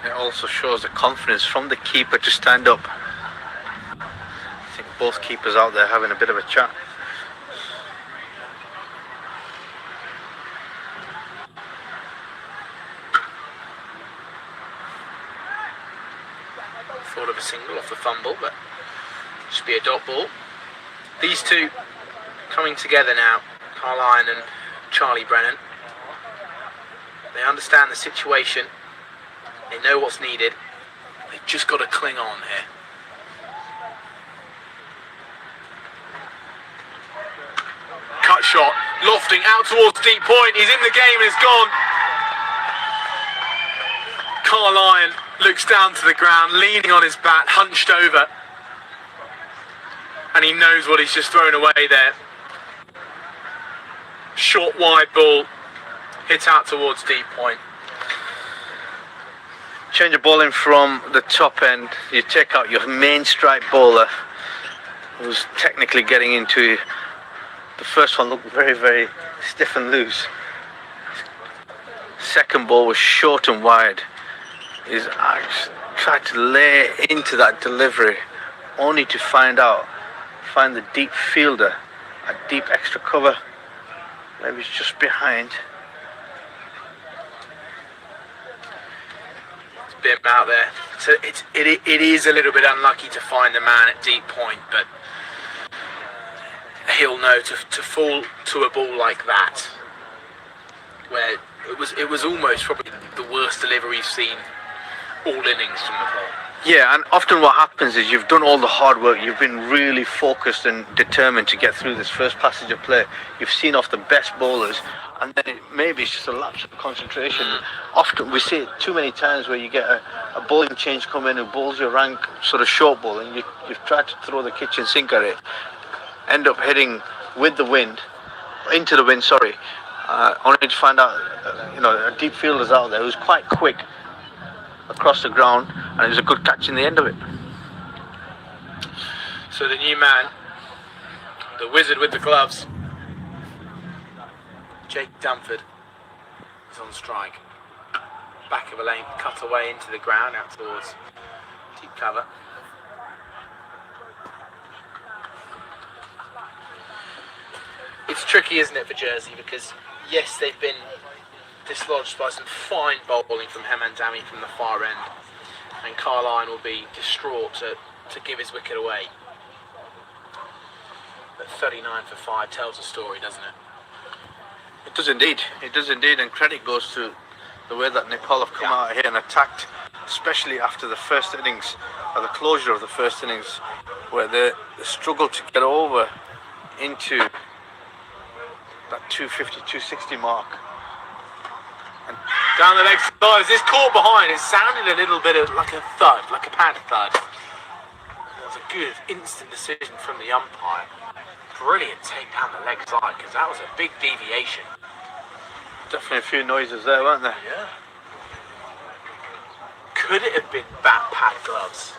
It also shows the confidence from the keeper to stand up. I think both keepers out there having a bit of a chat. Thought of a single off the fumble, but just be a dot ball. These two coming together now, Carline and Charlie Brennan. They understand the situation. They know what's needed. They've just got to cling on here. Cut shot, lofting out towards deep point. He's in the game and it's gone. Carline looks down to the ground, leaning on his bat, hunched over. And he knows what he's just thrown away there. Short, wide ball, hit out towards deep point. Change of bowling from the top end. You take out your main strike bowler, who's technically getting into. The first one looked very, very stiff and loose. Second ball was short and wide. He's tried to lay into that delivery, only to find the deep fielder, a deep extra cover. Maybe it's just behind. It's a bit out there. So it is a little bit unlucky to find the man at deep point, but he'll know to fall to a ball like that, where it was almost probably the worst delivery we've seen all innings from Nepal. Yeah, and often what happens is you've done all the hard work, you've been really focused and determined to get through this first passage of play. You've seen off the best bowlers, and then maybe it's just a lapse of concentration. Often we see it too many times where you get a bowling change come in who bowls your rank sort of short ball, and you've tried to throw the kitchen sink at it, end up hitting with the wind, into the wind, sorry, only to find out, a deep fielder's out there who's quite quick across the ground, and it was a good catch in the end of it. So the new man, the wizard with the gloves, Jake Dunford, is on strike. Back of a lane, cut away into the ground, out towards deep cover. It's tricky, isn't it, for Jersey, because yes, they've been dislodged by some fine bowling from Hemant Dami from the far end, and Carline will be distraught to give his wicket away. But 39 for 5 tells a story, doesn't it? It does indeed, and credit goes to the way that Nepal have come out here and attacked, especially after the first innings, or the closure of the first innings, where they struggled to get over into that 250, 260 mark. And down the leg side, as this caught behind, it sounded a little bit of like a thud, like a pad thud. It was a good instant decision from the umpire. Brilliant take down the leg side, because that was a big deviation. Definitely a few noises there, weren't there? Yeah. Could it have been bat pad gloves?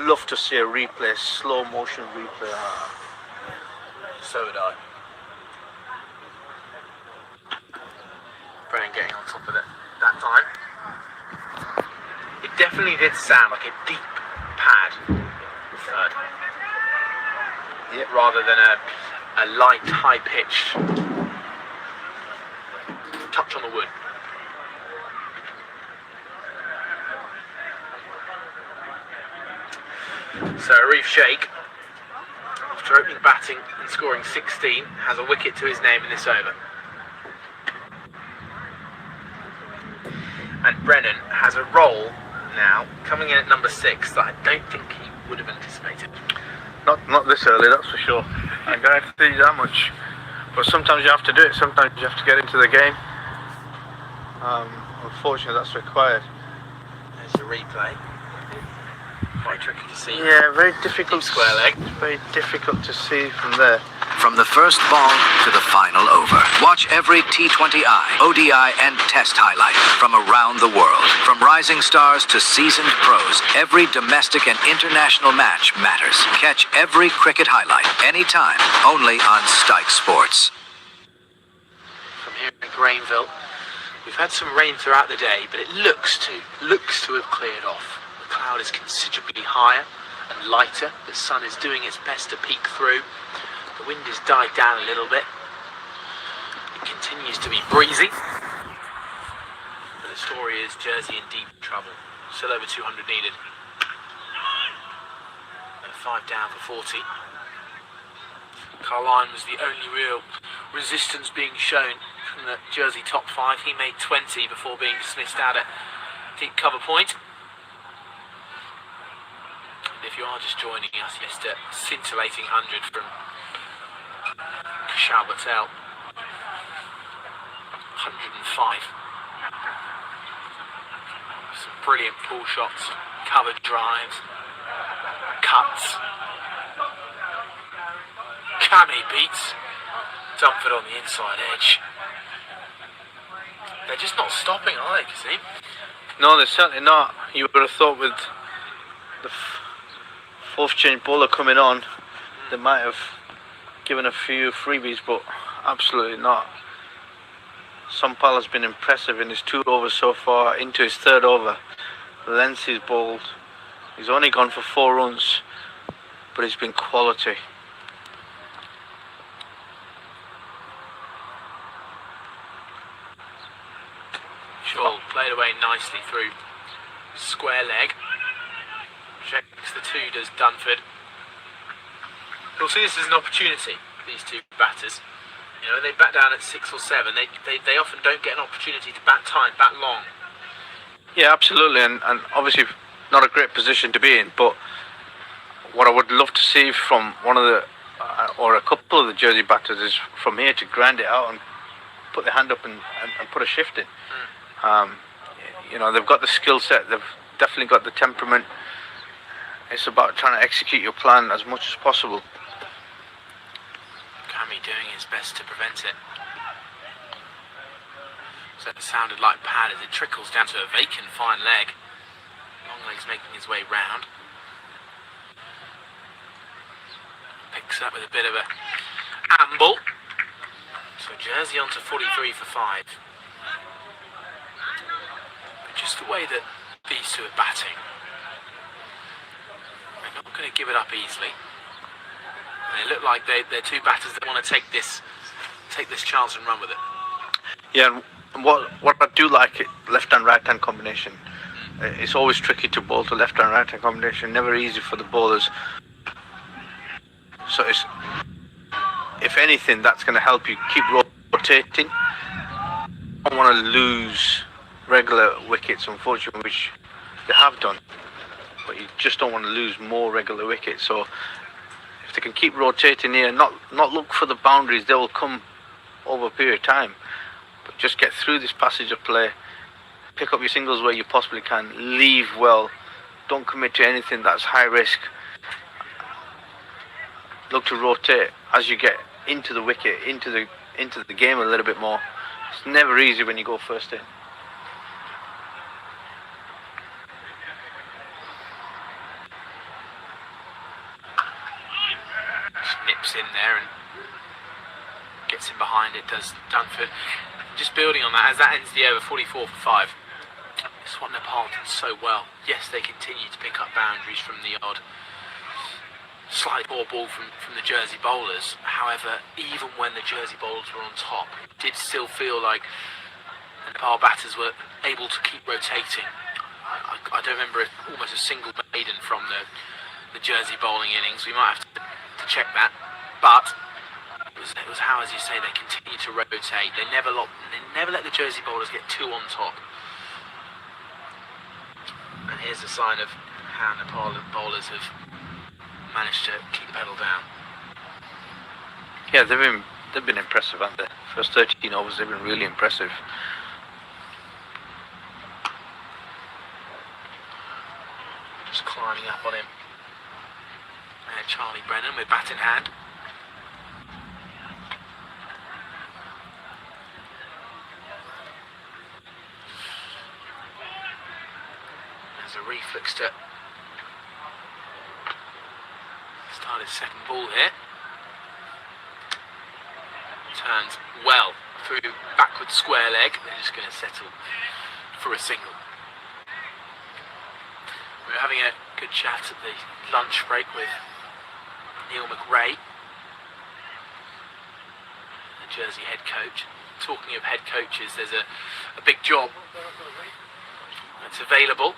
Love to see a replay, slow motion replay. So would I. Brennan getting on top of it that time. It definitely did sound like a deep pad third. Yeah. Rather than a light, high-pitched touch on the wood. So Arif Sheikh, after opening batting and scoring 16, has a wicket to his name in this over. And Brennan has a roll now, coming in at number 6, that I don't think he would have anticipated. Not this early, that's for sure. I can't see that much. But sometimes you have to do it, sometimes you have to get into the game. unfortunately that's required. There's the replay. Quite tricky to see. Yeah, very difficult. Deep square leg. Very difficult to see from there. From the first ball to the final over. Watch every T20I, ODI, and Test highlight from around the world. From rising stars to seasoned pros, every domestic and international match matters. Catch every cricket highlight, anytime, only on Stike Sports. From here in Grainville, we've had some rain throughout the day, but it looks to have cleared off. The cloud is considerably higher and lighter. The sun is doing its best to peek through. The wind has died down a little bit. It continues to be breezy. But the story is Jersey in deep trouble. Still over 200 needed. And 5 down for 40. Carline was the only real resistance being shown from the Jersey top 5. He made 20 before being dismissed out at deep cover point. And if you are just joining us, missed a scintillating 100 from Kushal Patel. 105. Some brilliant pull shots, covered drives, cuts. Cammy beats Dunford on the inside edge. They're just not stopping, are they, Kasim? No, they're certainly not. You would have thought with the fourth change bowler coming on, they might have given a few freebies, but absolutely not. Sampal has been impressive in his 2 overs so far, into his 3rd over. Length he's bowled. He's only gone for 4 runs, but he's been quality. Shaw played away nicely through square leg. Checks the 2, does Dunford. You'll see this as an opportunity, these 2 batters. You know, when they bat down at 6 or 7, they often don't get an opportunity to bat time, bat long. Yeah, absolutely, and obviously not a great position to be in, but what I would love to see from one of the, or a couple of the Jersey batters is from here to grind it out and put their hand up and put a shift in. You know, they've got the skill set, they've definitely got the temperament. It's about trying to execute your plan as much as possible. Cammy doing his best to prevent it. So it sounded like pad as it trickles down to a vacant fine leg. Longlegs making his way round. Picks up with a bit of a amble. So Jersey on to 43 for 5. But just the way that these 2 are batting, they're not going to give it up easily. And they look like they're 2 batters that want to take this chance and run with it. Yeah, and what I do like, it left and right hand combination. It's always tricky to bowl to left and right hand combination. Never easy for the bowlers. So it's, if anything, that's going to help you keep rotating. You don't want to lose regular wickets, unfortunately, which they have done. But you just don't want to lose more regular wickets. So if they can keep rotating here, not look for the boundaries, they will come over a period of time. But just get through this passage of play, pick up your singles where you possibly can, leave well, don't commit to anything that's high risk. Look to rotate as you get into the wicket, into the game a little bit more. It's never easy when you go first in. Just nips in there and gets in behind it, does Dunford. Just building on that, as that ends the over, 44 for 5. It's what Nepal did so well. Yes, they continue to pick up boundaries from the odd slightly poor ball from the Jersey bowlers. However, even when the Jersey bowlers were on top, it did still feel like the Nepal batters were able to keep rotating. I don't remember almost a single maiden from the Jersey bowling innings. We might have to check that. But it was how, as you say, they continue to rotate. They never let the Jersey bowlers get 2 on top. And here's a sign of how Nepal bowlers have managed to keep the pedal down. Yeah, they've been impressive, haven't they? First 13 overs, they've been really impressive. Just climbing up on him. And Charlie Brennan with bat in hand. There's a reflex to start his second ball here. Turns well through backward square leg. They're just going to settle for a single. We were having a good chat at the lunch break with Neil McRae, the Jersey head coach. Talking of head coaches, there's a big job that's available,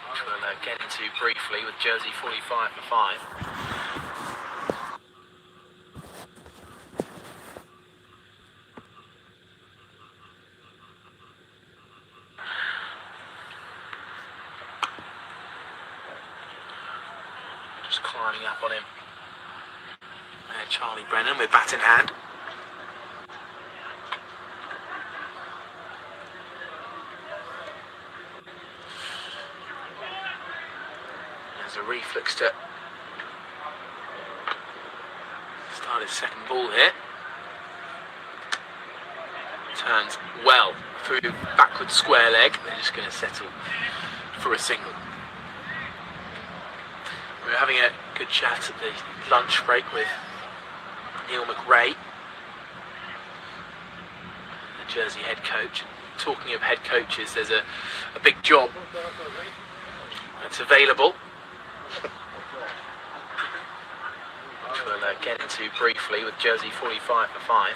which we'll get into briefly with Jersey 45 for 5. Just climbing up on him. And Charlie Brennan with bat in hand. There's a reflex to start his second ball here. Turns well through backward square leg. They're just going to settle for a single. We were having a good chat at the lunch break with Neil McRae, the Jersey head coach. Talking of head coaches, there's a big job that's available, which we'll get into briefly with Jersey 45 for 5.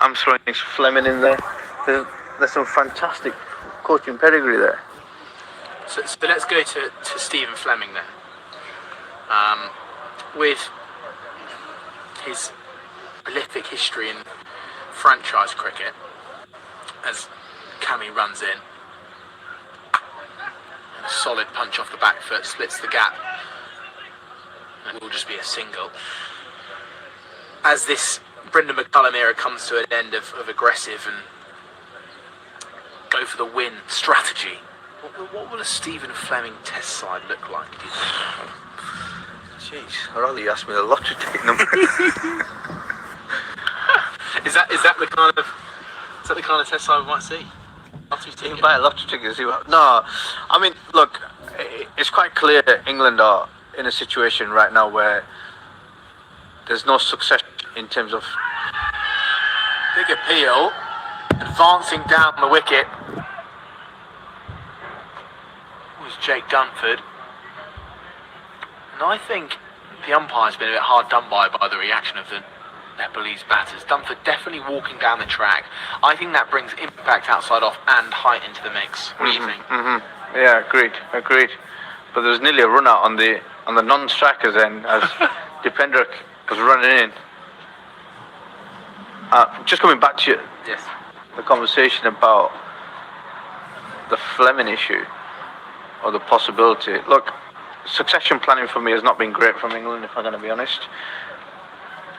Armstrong, Fleming in there. There's some fantastic coaching pedigree there. So let's go to Stephen Fleming then. With his prolific history in franchise cricket, as Cammy runs in, and a solid punch off the back foot splits the gap, and it will just be a single. As this Brendan McCullum era comes to an end of aggressive and go for the win strategy, what will a Stephen Fleming test side look like, do you think? Jeez, I'd rather you ask me the lottery ticket number. Is that the kind of test side we might see? Lottery You ticket? can buy a lottery ticket and see what... No, I mean, look, it's quite clear England are in a situation right now where there's no success in terms of... Big appeal, advancing down the wicket was Jake Dunford. And I think the umpire's been a bit hard done by the reaction of the Nepalese batters. Dunford definitely walking down the track. I think that brings impact outside off and height into the mix. What do you think? Yeah, agreed. But there was nearly a run out on the non-strikers end as Dipendra was running in. Just coming back to Yes. the conversation about the Fleming issue or the possibility. Look, succession planning for me has not been great from England, if I'm going to be honest.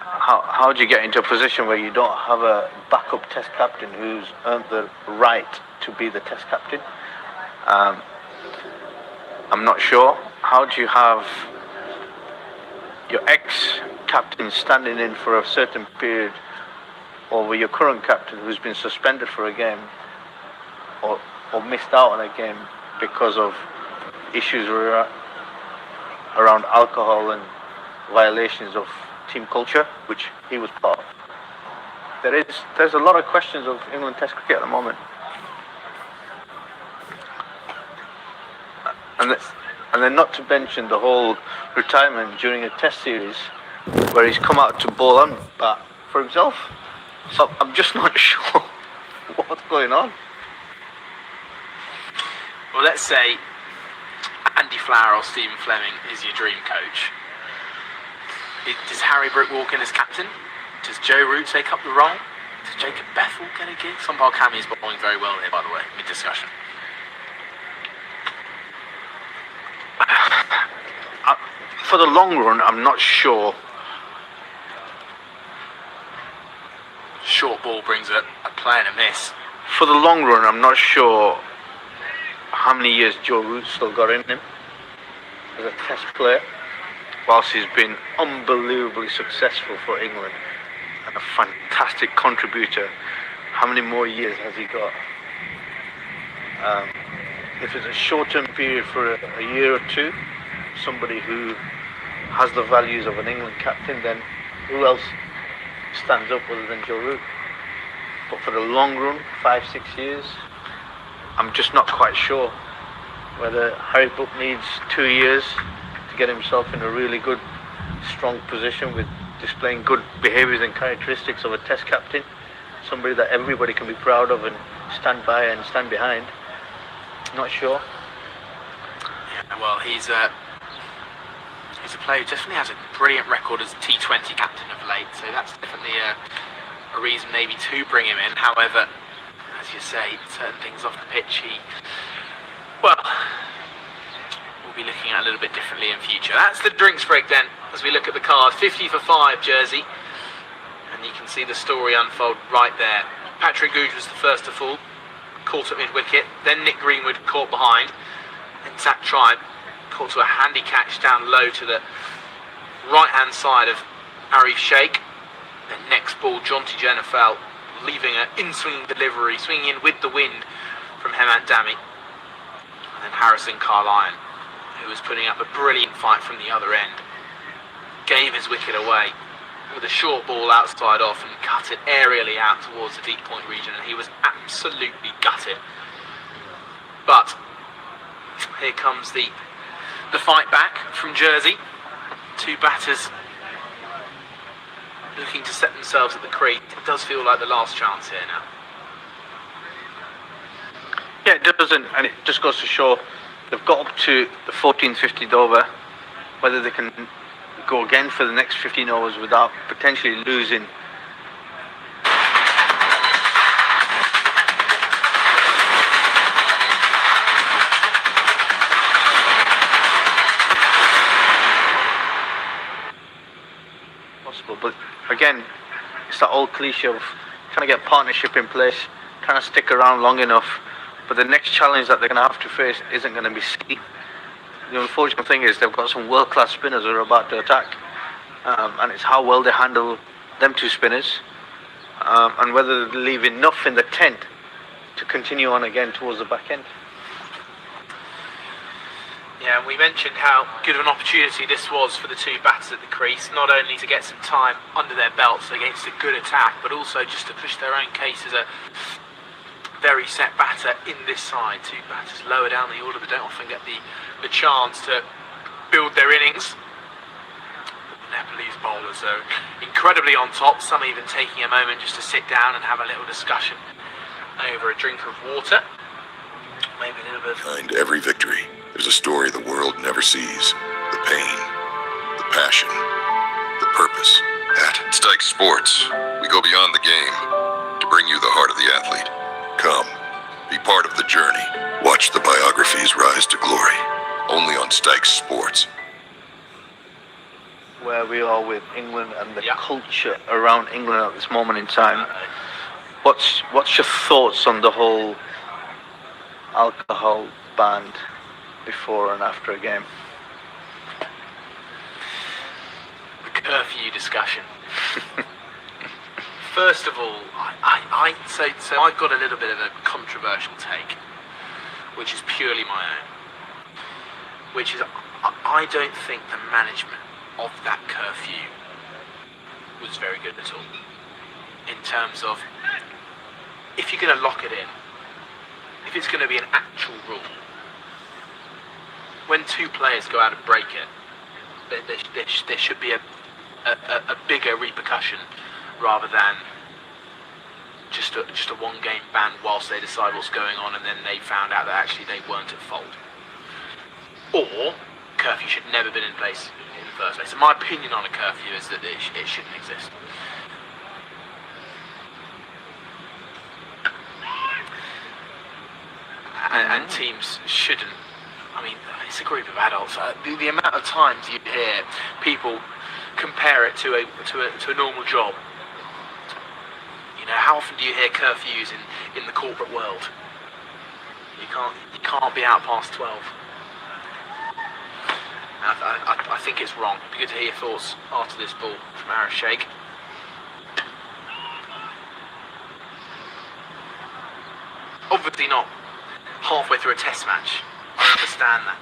How do you get into a position where you don't have a backup test captain who's earned the right to be the test captain? I'm not sure. How do you have your ex-captain standing in for a certain period over your current captain who's been suspended for a game or missed out on a game because of issues around alcohol and violations of team culture, which he was part of. There's a lot of questions of England Test cricket at the moment, and then not to mention the whole retirement during a Test series where he's come out to bowl and bat for himself. So I'm just not sure what's going on. Well, let's say Andy Flower or Stephen Fleming is your dream coach. Does Harry Brook walk in as captain? Does Joe Root take up the role? Does Jacob Bethel get a gig? Sombal Kami is bowling very well here, by the way, mid-discussion. For the long run, I'm not sure. Short ball brings a play and a miss. For the long run, I'm not sure how many years Joe Root still got in him as a Test player, whilst he's been unbelievably successful for England and a fantastic contributor. How many more years has he got? If it's a short-term period for a year or two, somebody who has the values of an England captain, then who else stands up other than Joe Root? But for the long run, 5-6 years, I'm just not quite sure whether Harry Brook needs 2 years to get himself in a really good, strong position with displaying good behaviours and characteristics of a Test captain, somebody that everybody can be proud of and stand by and stand behind. Not sure. Yeah, well, he's a player who definitely has a brilliant record as T20 captain of late, so that's definitely a reason maybe to bring him in. However, as you say, certain things off the pitch, we'll be looking at a little bit differently in future. That's the drinks break then, as we look at the card. 50 for 5 jersey, and you can see the story unfold right there. Patrick Googe was the first to fall, caught at mid-wicket, then Nick Greenwood caught behind, then Zach Tribe caught to a handy catch down low to the right-hand side of Arif Sheikh. Then next ball, Jonty Jenner fell, leaving an in-swing delivery, swinging in with the wind from Hemant Dami. And then Harrison Carlyon, who was putting up a brilliant fight from the other end, gave his wicket away with a short ball outside off and cut it aerially out towards the deep point region, and he was absolutely gutted. But here comes the fight back from Jersey. Two batters looking to set themselves at the crease. It does feel like the last chance here now. Yeah, it doesn't, and it just goes to show they've got up to the 14th, 15th over. Whether they can go again for the next 15 overs without potentially losing. Possible, but again, it's that old cliche of trying to get partnership in place, trying to stick around long enough. But the next challenge that they're going to have to face isn't going to be easy. The unfortunate thing is they've got some world-class spinners who are about to attack, and it's how well they handle them two spinners, and whether they leave enough in the tent to continue on again towards the back end. Yeah, and we mentioned how good of an opportunity this was for the two batters at the crease, not only to get some time under their belts against a good attack, but also just to push their own case as a very set batter in this side. Two batters lower down the order that don't often get the chance to build their innings. The Nepalese bowlers are incredibly on top, some even taking a moment just to sit down and have a little discussion over a drink of water. Maybe a little bit. Behind every victory, there's a story the world never sees. The pain, the passion, the purpose. At Stike Sports, we go beyond the game to bring you the heart of the athlete. Come, be part of the journey. Watch the biographies rise to glory. Only on Stike Sports. Where we are with England and the culture around England at this moment in time. What's your thoughts on the whole alcohol ban before and after a game? The curfew discussion. First of all, so I've got a little bit of a controversial take, which is purely my own. Which is, I don't think the management of that curfew was very good at all. In terms of, if you're going to lock it in, if it's going to be an actual rule, when two players go out and break it, there should be a bigger repercussion rather than just a one-game ban whilst they decide what's going on and then they found out that actually they weren't at fault. Or curfew should never been in place in the first place. So my opinion on a curfew is that it shouldn't exist. And teams shouldn't. I mean, it's a group of adults. The amount of times you hear people compare it to a normal job. You know, how often do you hear curfews in the corporate world? You can't be out past 12. And I think it's wrong. It'd be good to hear your thoughts after this ball from Arif Sheikh. Obviously not halfway through a test match. I understand that.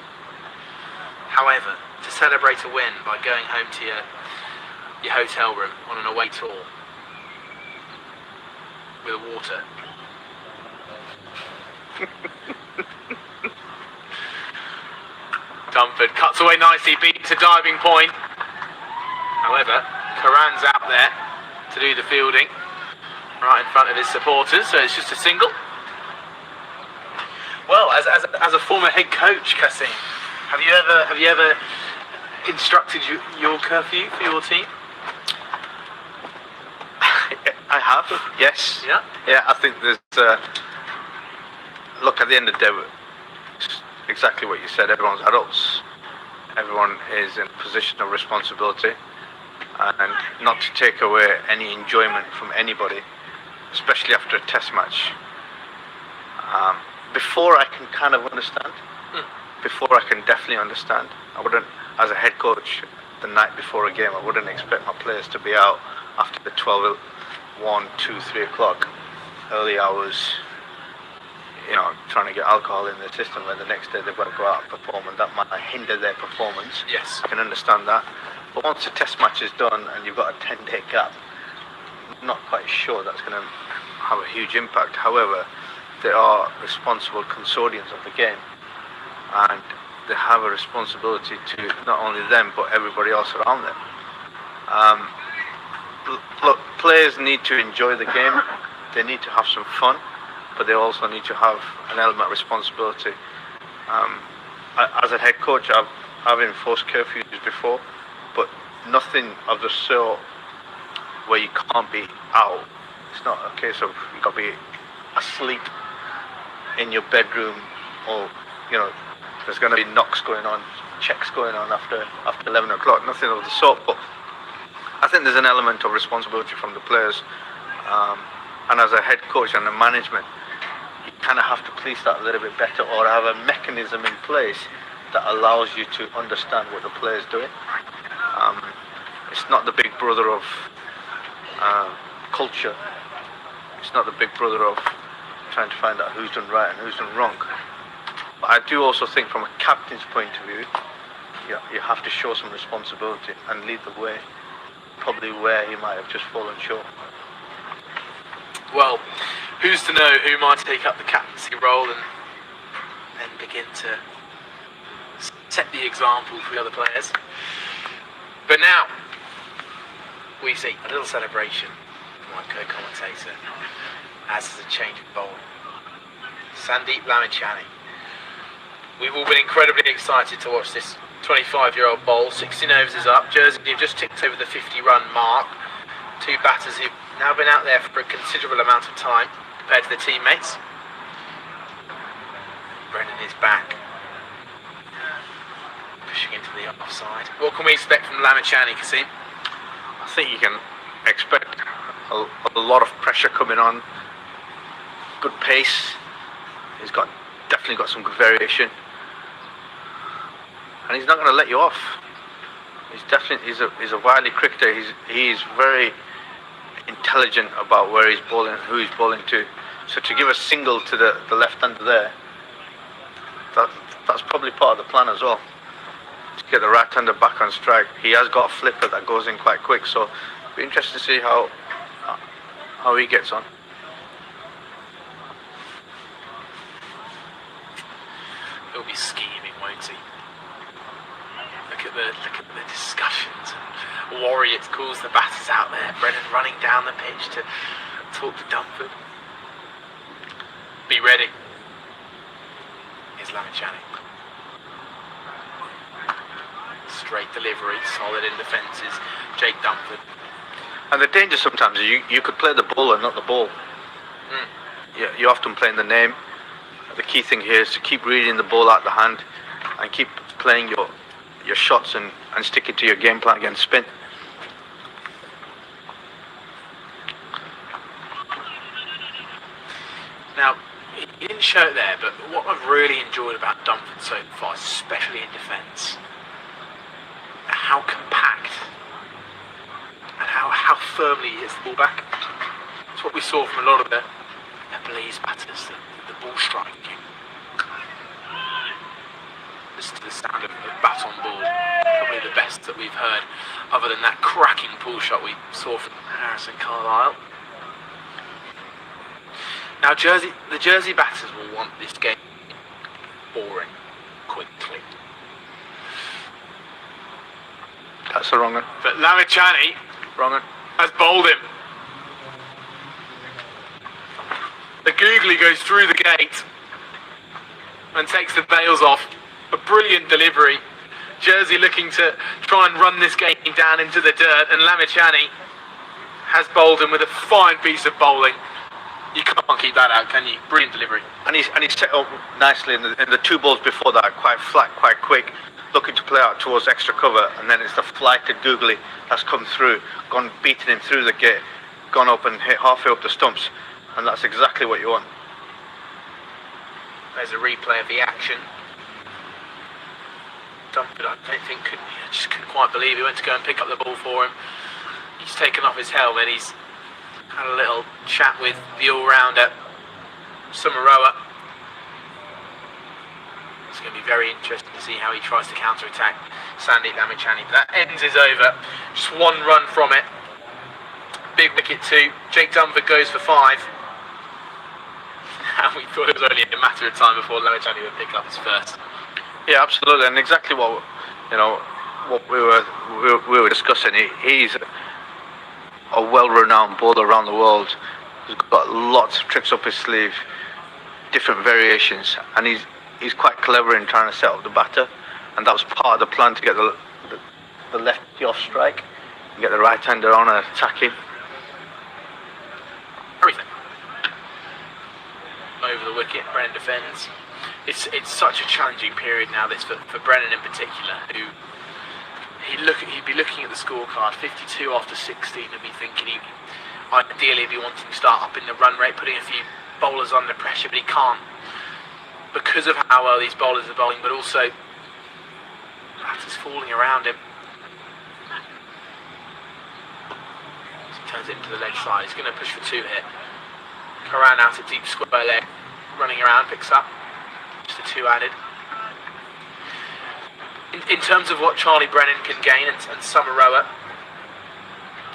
However, to celebrate a win by going home to your hotel room on an away tour with water. Dunford cuts away nicely, beats a diving point. However, Karan's out there to do the fielding, right in front of his supporters, so it's just a single. Well, as a former head coach, Kasim, have you ever instructed your curfew for your team? I have, yes. Yeah? Yeah, I think there's... look, at the end of the day, it's exactly what you said. Everyone's adults. Everyone is in a position of responsibility. And not to take away any enjoyment from anybody, especially after a test match. Before I can kind of understand. Before I can definitely understand. I wouldn't, as a head coach, the night before a game, I wouldn't expect my players to be out after the 12, 1, 2, 3 o'clock, early hours, you know, trying to get alcohol in their system when the next day they've got to go out and perform, and that might hinder their performance. Yes. I can understand that. But once the test match is done and you've got a 10-day gap, I'm not quite sure that's going to have a huge impact. However, they are responsible custodians of the game, and they have a responsibility to not only them but everybody else around them. Look, players need to enjoy the game. They need to have some fun, but they also need to have an element of responsibility. As a head coach, I've enforced curfews before, but nothing of the sort where you can't be out. It's not a case of you got to be asleep in your bedroom, or you know, there's going to be knocks going on, checks going on after 11 o'clock. Nothing of the sort. But I think there's an element of responsibility from the players, and as a head coach and the management, you kind of have to police that a little bit better, or have a mechanism in place that allows you to understand what the player's doing. It's not the big brother of culture. It's not the big brother of trying to find out who's done right and who's done wrong. But I do also think, from a captain's point of view, you have to show some responsibility and lead the way, probably where he might have just fallen short. Well, who's to know who might take up the captaincy role and begin to set the example for the other players. But now, we see a little celebration from my co-commentator, as is a change of bowling. Sandeep Lamichhane. We've all been incredibly excited to watch this 25-year-old bowl. 16 overs is up. Jersey have just ticked over the 50-run mark. Two batters who've now been out there for a considerable amount of time compared to their teammates. Brendan is back, pushing into the offside. What can we expect from Lamichhane, Kasim? I think you can expect a lot of pressure coming on. Good pace. He's definitely got some good variation, and he's not going to let you off. He's a wily cricketer. He's very intelligent about where he's bowling and who he's bowling to. So to give a single to the left-hander there, that's probably part of the plan as well. to get the right-hander back on strike. He has got a flipper that goes in quite quick, so it'll be interesting to see how he gets on. He'll be scheming, won't he? Look at the discussions. Warrior calls the batters out there. Brennan running down the pitch to talk to Dunford. Be ready. Here's Lamichani. Straight delivery, solid in defences. Jake Dunford. And the danger sometimes is you could play the ball and not the ball. You're often playing the name. The key thing here is to keep reading the ball out of the hand and keep playing your shots and sticking to your game plan against spin. Now, he didn't show it there, but what I've really enjoyed about Dunford so far, especially in defence, how compact and how firmly he hits the ball back. It's what we saw from a lot of the Nepalese batters, the ball striking. Listen to the sound of bat on ball, probably the best that we've heard, other than that cracking pull shot we saw from Harrison Carlisle. Now, the Jersey batters will want this game boring quickly. That's the wrong one. But Lamichani Wrong one. has bowled him. The googly goes through the gate and takes the bails off. A brilliant delivery. Jersey looking to try and run this game down into the dirt, and Lamichani has bowled him with a fine piece of bowling. You can't keep that out, can you? Brilliant delivery. And he's set up nicely in the two balls before that, quite flat, quite quick, looking to play out towards extra cover, and then it's the flighted googly that's come through, gone beating him through the gate, gone up and hit halfway up the stumps, and that's exactly what you want. There's a replay of the action. Dunford, I just couldn't quite believe he went to go and pick up the ball for him. He's taken off his helmet, he's had a little chat with the all-rounder, Samaroa. It's going to be very interesting to see how he tries to counter-attack Sandeep Lamichani. But that ends is over. Just one run from it. Big wicket too. Jake Dunford goes for 5. And we thought it was only a matter of time before Lamichani would pick up his first. Yeah, absolutely, and exactly what we were discussing. He's a well-renowned bowler around the world. He's got lots of tricks up his sleeve, different variations, and he's quite clever in trying to set up the batter, and that was part of the plan to get the lefty off strike and get the right-hander on and attacking. Everything. Over the wicket, Brennan defends. It's such a challenging period now, this for Brennan in particular, who he'd be looking at the scorecard, 52 after 16, and be thinking ideally he'd be wanting to start up in the run rate, putting a few bowlers under pressure, but he can't because of how well these bowlers are bowling, but also batters falling around him. So he turns it into the leg side. He's going to push for 2 here. Karan out at deep square leg, running around, picks up. Just a 2 added. In terms of what Charlie Brennan can gain and Samaroa,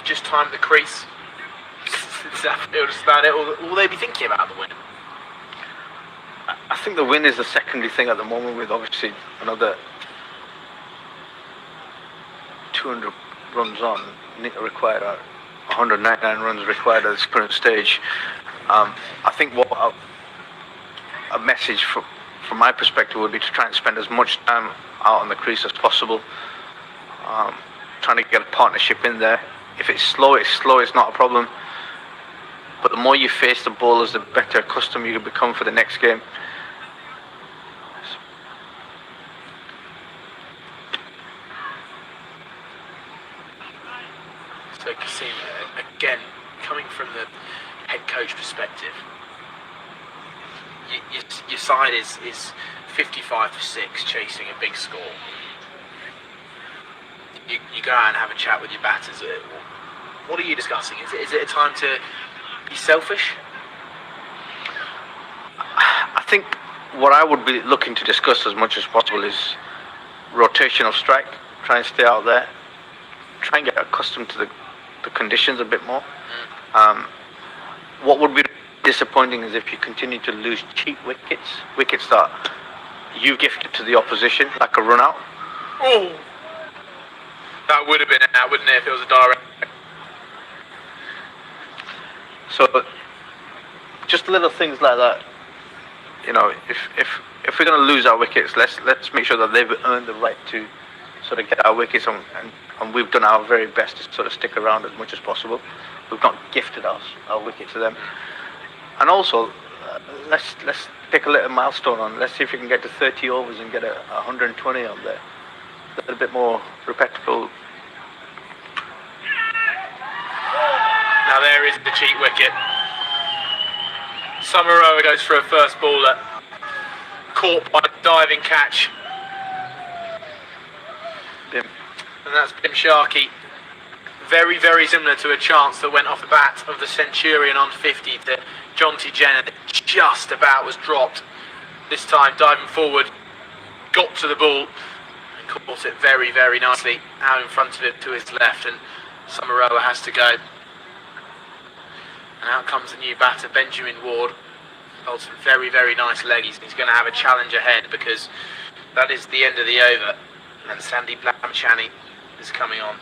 just time at the crease. That's about it. Or will they be thinking about the win? I think the win is the secondary thing at the moment, with obviously another 200 runs on required, 199 runs required at this current stage. I think what a message from my perspective would be to try and spend as much time out on the crease as possible, trying to get a partnership in there. If it's slow, it's not a problem, but the more you face the bowlers, the better accustomed you become for the next game. So Kasim, again, coming from the head coach perspective, your side is 55 for 6, chasing a big score. You go out and have a chat with your batters. What are you discussing? Is it a time to be selfish? I think what I would be looking to discuss as much as possible is rotational strike. Try and stay out there. Try and get accustomed to the conditions a bit more. What would be disappointing is if you continue to lose cheap wickets that you gifted to the opposition, like a run out. Oh, that would have been out, wouldn't it, if it was a direct? So just little things like that. You know, if we're going to lose our wickets, let's make sure that they've earned the right to sort of get our wickets on, and we've done our very best to sort of stick around as much as possible. We've not gifted our wickets to them. And also, let's pick a little milestone on. Let's see if we can get to 30 overs and get 120 on there. A little bit more repetible. Now there is the cheap wicket. Samaroa goes for a first baller. Caught by a diving catch. Bim. And that's Bim Sharkey. Very, very similar to a chance that went off the bat of the Centurion on 50 to Jonty Jenner that just about was dropped. This time diving forward, got to the ball and caught it very, very nicely out in front of him to his left, and Samaroa has to go. And out comes the new batter, Benjamin Ward. Holds some very, very nice leggies. He's going to have a challenge ahead because that is the end of the over. And Sandy Blamchani is coming on.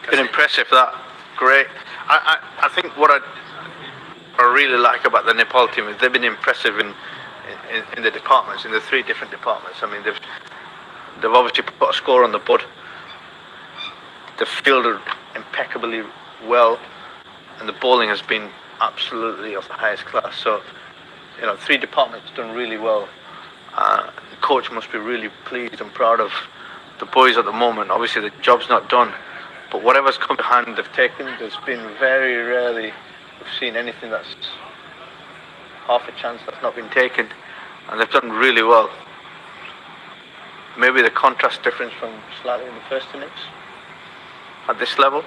Been impressive, that. Great. I think what I really like about the Nepal team is they've been impressive in the departments, in the 3 different departments. I mean, they've obviously put a score on the board. They've fielded impeccably well, and the bowling has been absolutely of the highest class. So, you know, 3 departments done really well. The coach must be really pleased and proud of the boys at the moment. Obviously, the job's not done, but whatever's come behind they've taken, there's been very rarely we've seen anything that's half a chance that's not been taken, and they've done really well. Maybe the contrast difference from slightly in the first innings at this level.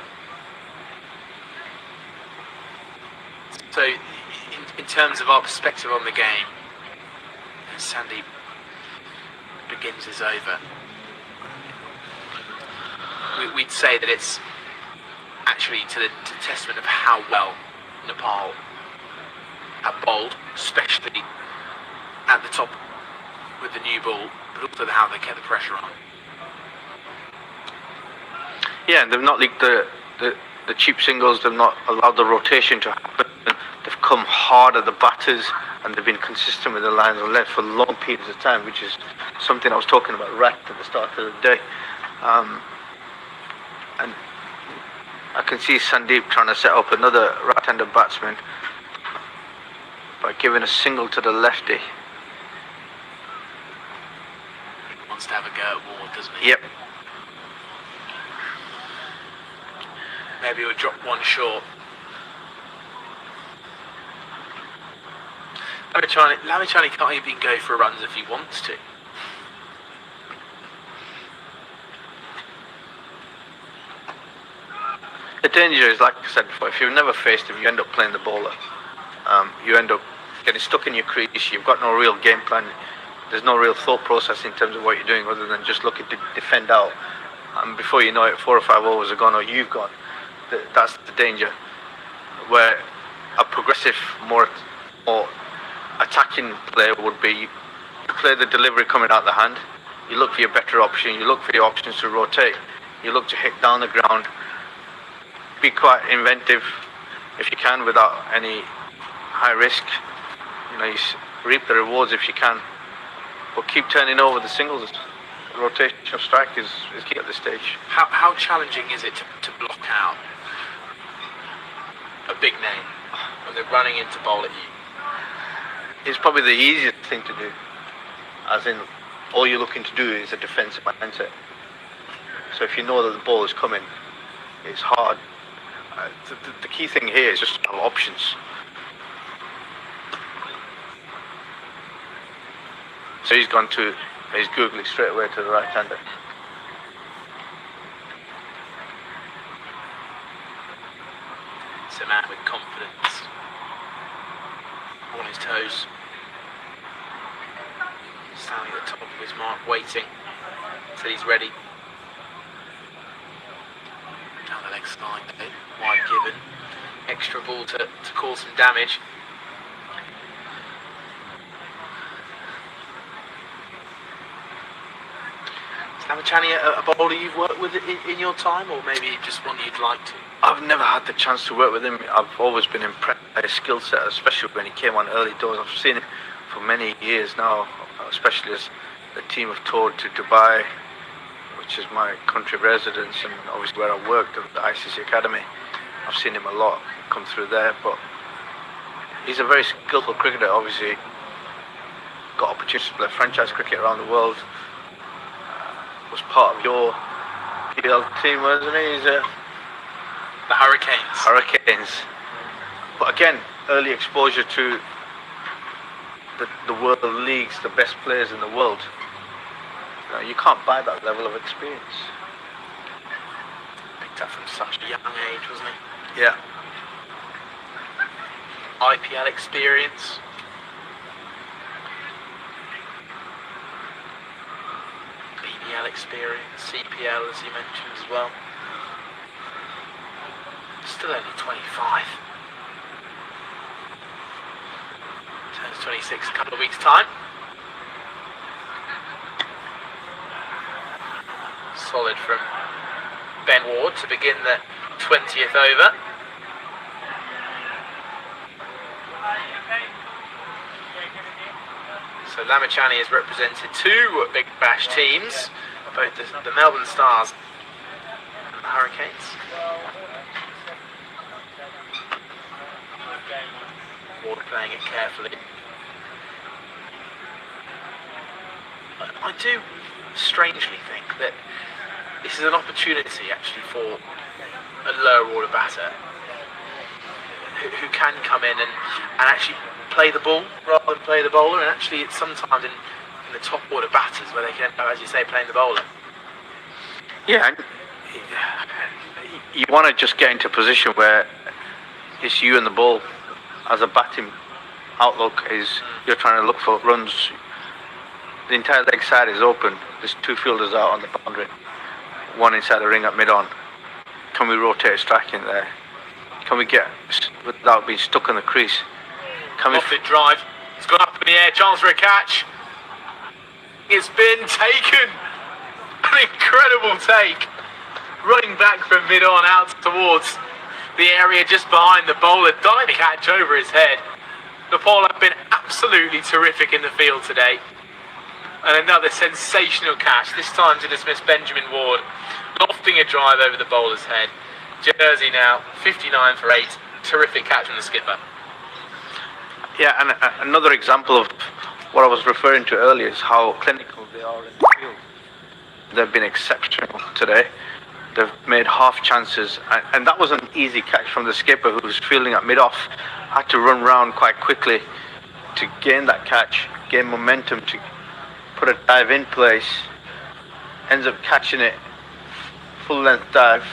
So, in terms of our perspective on the game, Sandy begins his over. We'd say that it's actually to the testament of how well Nepal have bowled, especially at the top with the new ball, but also how they kept the pressure on. Yeah, and they've not leaked the cheap singles. They've not allowed the rotation to happen. They've come hard at the batters, and they've been consistent with the lines of length for long periods of time, which is something I was talking about right at the start of the day. And I can see Sandeep trying to set up another right-handed batsman by giving a single to the lefty. He wants to have a go at Ward, doesn't he? Yep. Maybe he'll drop one short. Lamachani can't even go for runs if he wants to. The danger is, like I said before, if you've never faced him, you end up playing the bowler. You end up getting stuck in your crease. You've got no real game plan. There's no real thought process in terms of what you're doing other than just looking to defend out. And before you know it, 4 or 5 overs are gone or you've gone. That's the danger. Where a progressive, more attacking player would be, you play the delivery coming out the hand, you look for your better option, you look for your options to rotate, you look to hit down the ground, be quite inventive if you can without any high risk. You know, you reap the rewards if you can, but keep turning over the singles. The rotation of strike is key at this stage. How challenging is it to block out a big name when they're running in to bowl at you? It's probably the easiest thing to do, as in all you're looking to do is a defensive mindset. So if you know that the ball is coming, it's hard. The key thing here is just to have options. So he's googling straight away to the right-hander. It's a man with confidence, on his toes, standing at the top of his mark, waiting. Said he's ready. Down the leg side, wide given. Extra ball to cause some damage. Is Lamachani a bowler you've worked with in your time, or maybe just one you'd like to? I've never had the chance to work with him. I've always been impressed by his skill set, especially when he came on early doors. I've seen him for many years now, especially as the team have toured to Dubai, which is my country of residence, and obviously where I worked at the ICC Academy. I've seen him a lot come through there, but he's a very skillful cricketer. Obviously got opportunities to play franchise cricket around the world. Was part of your PL team, wasn't he? He's The Hurricanes. Hurricanes. But again, early exposure to the world leagues, the best players in the world. You can't buy that level of experience. Picked up from such a young age, wasn't he? Yeah. IPL experience. BBL experience, CPL as you mentioned as well. Still only 25. Turns 26 in a couple of weeks' time. Solid from Ben Ward to begin the 20th over. So Lamachani has represented two Big Bash teams, both the Melbourne Stars and the Hurricanes. Ward playing it carefully. I do strangely think that this is an opportunity actually for a lower order batter who can come in and actually play the ball rather than play the bowler, and actually it's sometimes in the top order batters where they can end up, as you say, playing the bowler. Yeah, and you want to just get into a position where it's you and the ball. As a batting outlook is you're trying to look for runs. The entire leg side is open. There's two fielders out on the boundary, one inside the ring at mid-on. Can we rotate a strike in there? Can we get, without being stuck in the crease? Can we? Off it drive. It's gone up in the air. Chance for a catch. It's been taken. An incredible take. Running back from mid-on out towards the area just behind the bowler. Diving catch over his head. Nepal have been absolutely terrific in the field today. And another sensational catch, this time to dismiss Benjamin Ward, lofting a drive over the bowler's head. Jersey now 59 for 8. Terrific catch from the skipper. Yeah, and another example of what I was referring to earlier is how clinical they are in the field. They've been exceptional today. They've made half chances, and that was an easy catch from the skipper, who was fielding at mid-off. Had to run round quite quickly to gain that catch, gain momentum to put a dive in place. Ends up catching it, full length dive.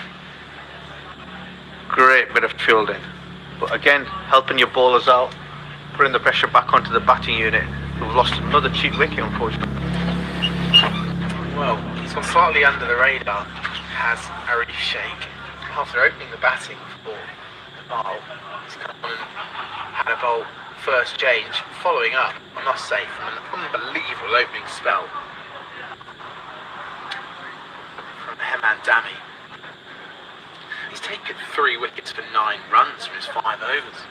Great bit of fielding. But again, helping your bowlers out, putting the pressure back onto the batting unit, who've lost another cheap wicket, unfortunately. Well, he's gone slightly under the radar, has Arif Sheikh. After opening the batting for Nepal, he's come on and had a bowl first change, following up, I must say, from an unbelievable opening spell from Heman Dami. He's taken 3 wickets for 9 runs from his 5 overs.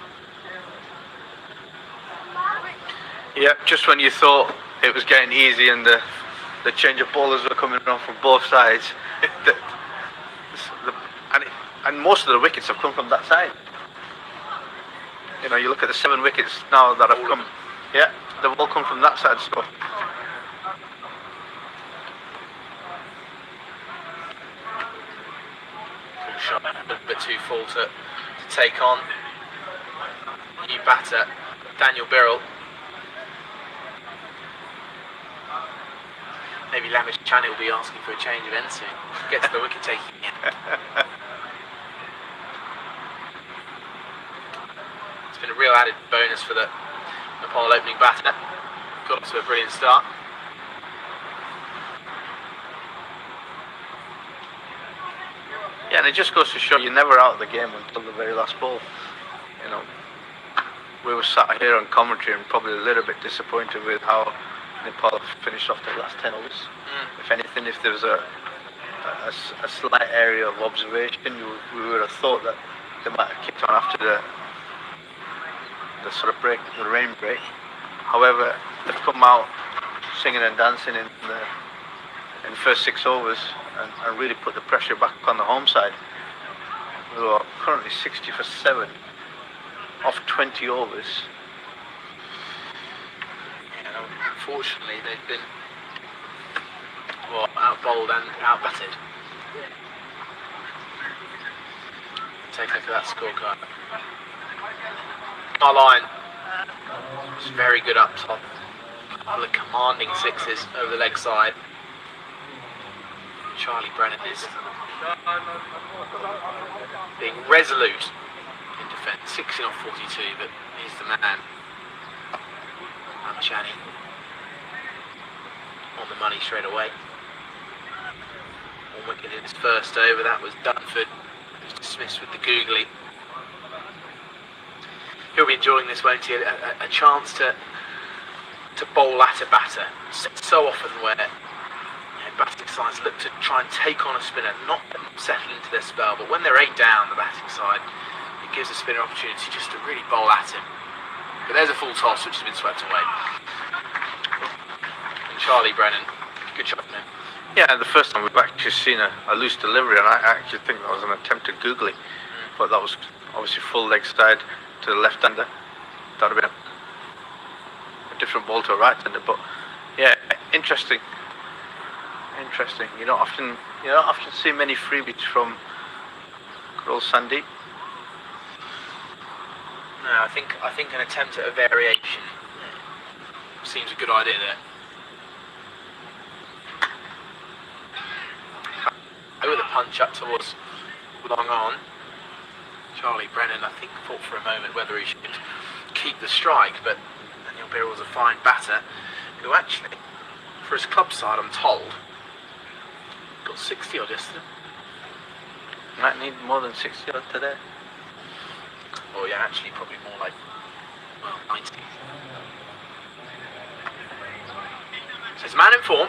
Yeah, just when you thought it was getting easy and the change of bowlers were coming on from both sides, and most of the wickets have come from that side. You know, you look at the 7 wickets now that have come. Yeah, they've all come from that side. So Shot a little bit too full to take on. New batter, Daniel Birrell. Maybe Lamachani will be asking for a change of end soon. Gets the wicket taking in. It's been a real added bonus for the Nepal opening batter. Got to a brilliant start. and it just goes to show you're never out of the game until the very last ball. You know, we were sat here on commentary and probably a little bit disappointed with how Nepal finished off the last 10 overs. If anything, if there was a slight area of observation, we would have thought that they might have kicked on after the sort of break, the rain break. However, they've come out singing and dancing in the first 6 overs and really put the pressure back on the home side. We are currently 60 for 7 off 20 overs. Yeah, unfortunately, they've been out-bowled and out-batted. Take a look at that scorecard. Our line was very good up top. A couple of commanding sixes over the leg side. Charlie Brennan is being resolute in defence. 16 off 42, but he's the man. Chani on the money straight away. One wicket in his first over. That was Dunford, who was dismissed with the googly. He'll be enjoying this, won't he? A chance to bowl at a batter. So often where batting sides look to try and take on a spinner, not settle into their spell, but when they're 8 down, the batting side, it gives the spinner opportunity just to really bowl at him. But there's a full toss which has been swept away. And Charlie Brennan, good shot from him. Yeah, the first time we've actually seen a loose delivery, and I actually think that was an attempt at googly, but that was obviously full leg side to the left-hander. That would have been a different ball to a right-hander, but yeah, interesting. You don't often see many freebies from good old Sandeep. No, I think an attempt at a variation seems a good idea there. With a punch up towards long on. Charlie Brennan, I think, thought for a moment whether he should keep the strike, but Daniel Birrell was a fine batter who actually, for his club side, I'm told, got 60 odd yesterday. Might need more than 60 odd today. Or yeah, actually probably more like 90. So it's a man in form.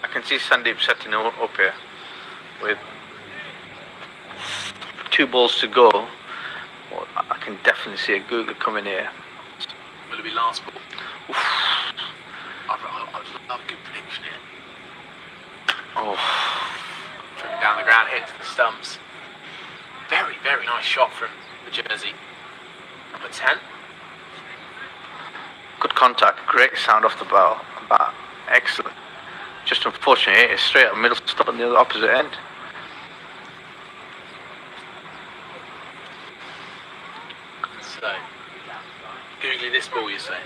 I can see Sandeep setting up here with 2 balls to go. Well, I can definitely see a googly coming here. Will it be last ball? I'd love a good prediction here. Oh, Trimming down the ground, hit to the stumps. Very, very nice shot from the jersey. Number 10. good contact, great sound off the bat. Excellent. Just unfortunately, it's straight up middle stop on the opposite end. So, googly this ball, you say?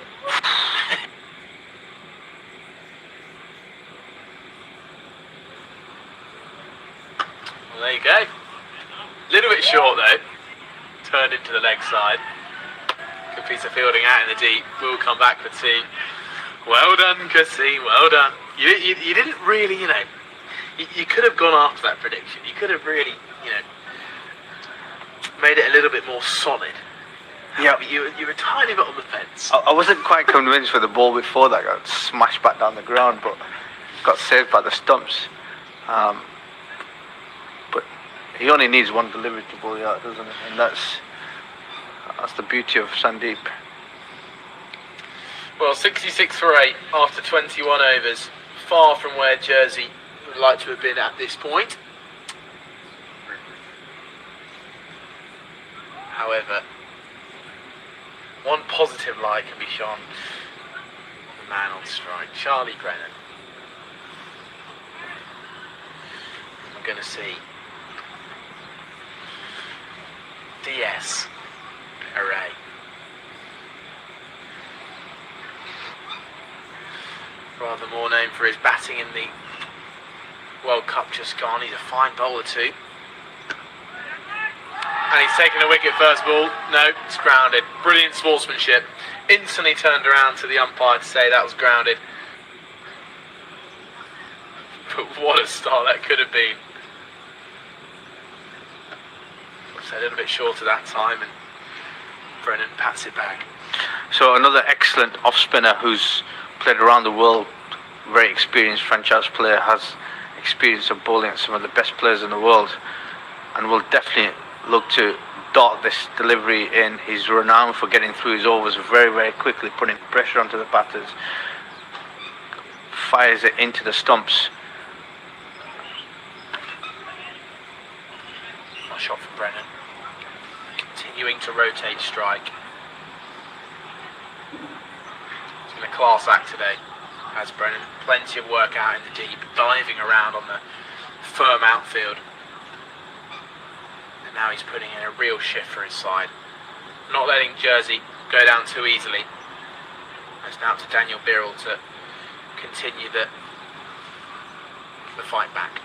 Well, there you go. Little bit short though. Turned into the leg side. Good piece of fielding out in the deep. Will come back for 2. Well done, Cassie. Well done. You didn't really, you could have gone after that prediction. You could have really, made it a little bit more solid. Yeah, but you were a tiny bit on the fence. I wasn't quite convinced with the ball before that got smashed back down the ground, but got saved by the stumps. But he only needs one delivery to bowl out, doesn't it? And that's the beauty of Sandeep. Well, 66 for 8 after 21 overs. Far from where Jersey would like to have been at this point. However, one positive light can be shone on the man on strike, Charlie Brennan. We're going to see DS Array. Rather more known for his batting in the World Cup just gone. He's a fine bowler too. And he's taken a wicket first ball. No, it's grounded. Brilliant sportsmanship. Instantly turned around to the umpire to say that was grounded. But what a start that could have been. So a little bit short of that time, and Brennan pats it back. So another excellent off spinner who's played around the world, very experienced franchise player, has experience of bowling at some of the best players in the world, and will definitely look to dot this delivery in. He's renowned for getting through his overs very, very quickly, putting pressure onto the batters, fires it into the stumps. Nice shot from Brennan. Continuing to rotate strike. He's been a class act today, has Brennan. Plenty of work out in the deep, diving around on the firm outfield. And now he's putting in a real shift for his side. Not letting Jersey go down too easily. It's now up to Daniel Birrell to continue the fight back.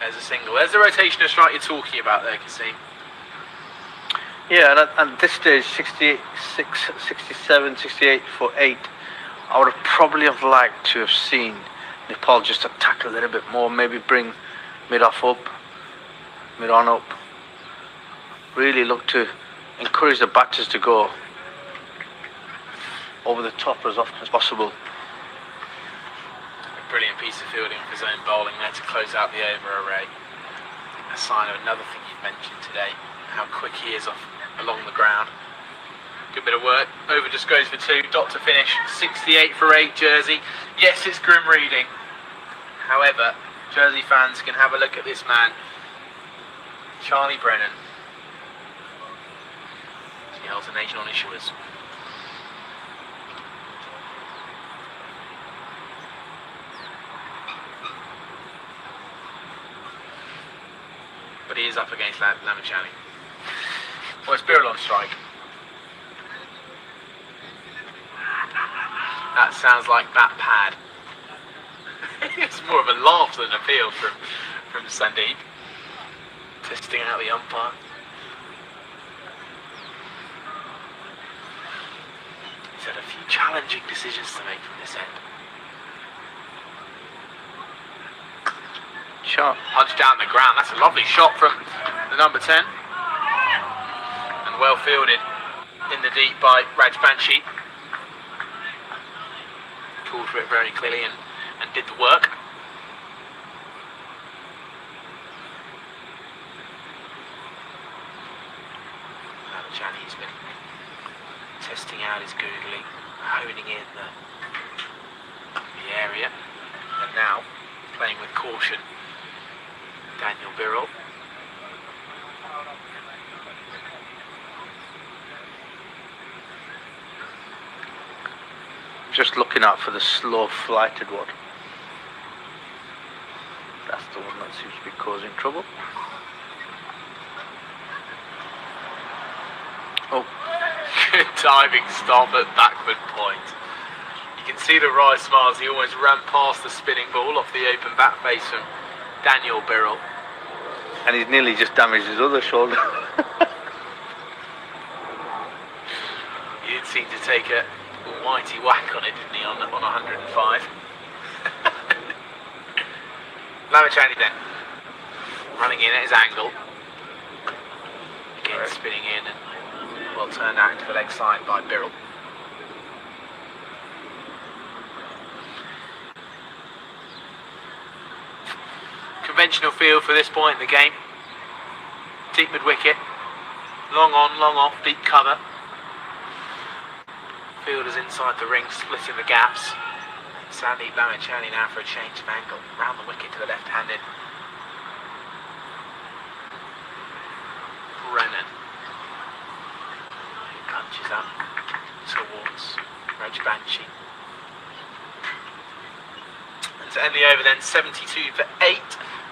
There's a single. There's the rotational strike you're talking about there, Kasim. Yeah, and at this stage, 68, 67, 68 for 8, I would have probably have liked to have seen Nepal just attack a little bit more, maybe bring mid-off up, mid-on up. Really look to encourage the batters to go over the top as often as possible. A brilliant piece of fielding for zone bowling there to close out the over array. A sign of another thing you've mentioned today, how quick he is off along the ground. Good bit of work. Over just goes for 2. Dot to finish. 68 for 8, Jersey. Yes, it's grim reading. However, Jersey fans can have a look at this man, Charlie Brennan. He holds a nation on his shoulders. But he is up against Lamachani. Well, it's Birrell on strike. That sounds like bat pad. It's more of a laugh than an appeal from Sandeep. Testing out the umpire. He's had a few challenging decisions to make from this end. Shot. Punch down the ground. That's a lovely shot from the number 10. And well fielded in the deep by Rajbanshi. Called for it very clearly and did the work. Lamachani's been testing out his googly, honing in the area, and now playing with caution. Daniel Birrell. Just looking out for the slow flighted one. That's the one that seems to be causing trouble. Oh. Good diving stop at backward point. You can see the wry smiles. He almost ran past the spinning ball off the open bat face from Daniel Birrell. And he's nearly just damaged his other shoulder. He did seem to take a almighty whack on it, didn't he, on 105. Lamachani then, running in at his angle. Again spinning in and well turned out into the leg side by Birrell. Conventional field for this point in the game. Deep mid wicket. Long on, long off, deep cover. Fielders inside the ring, splitting the gaps. Sandeep Lamachani now for a change of angle. Round the wicket to the left-handed Brennan. He punches up towards Rajbanshi. And to end the over then, 72 for 8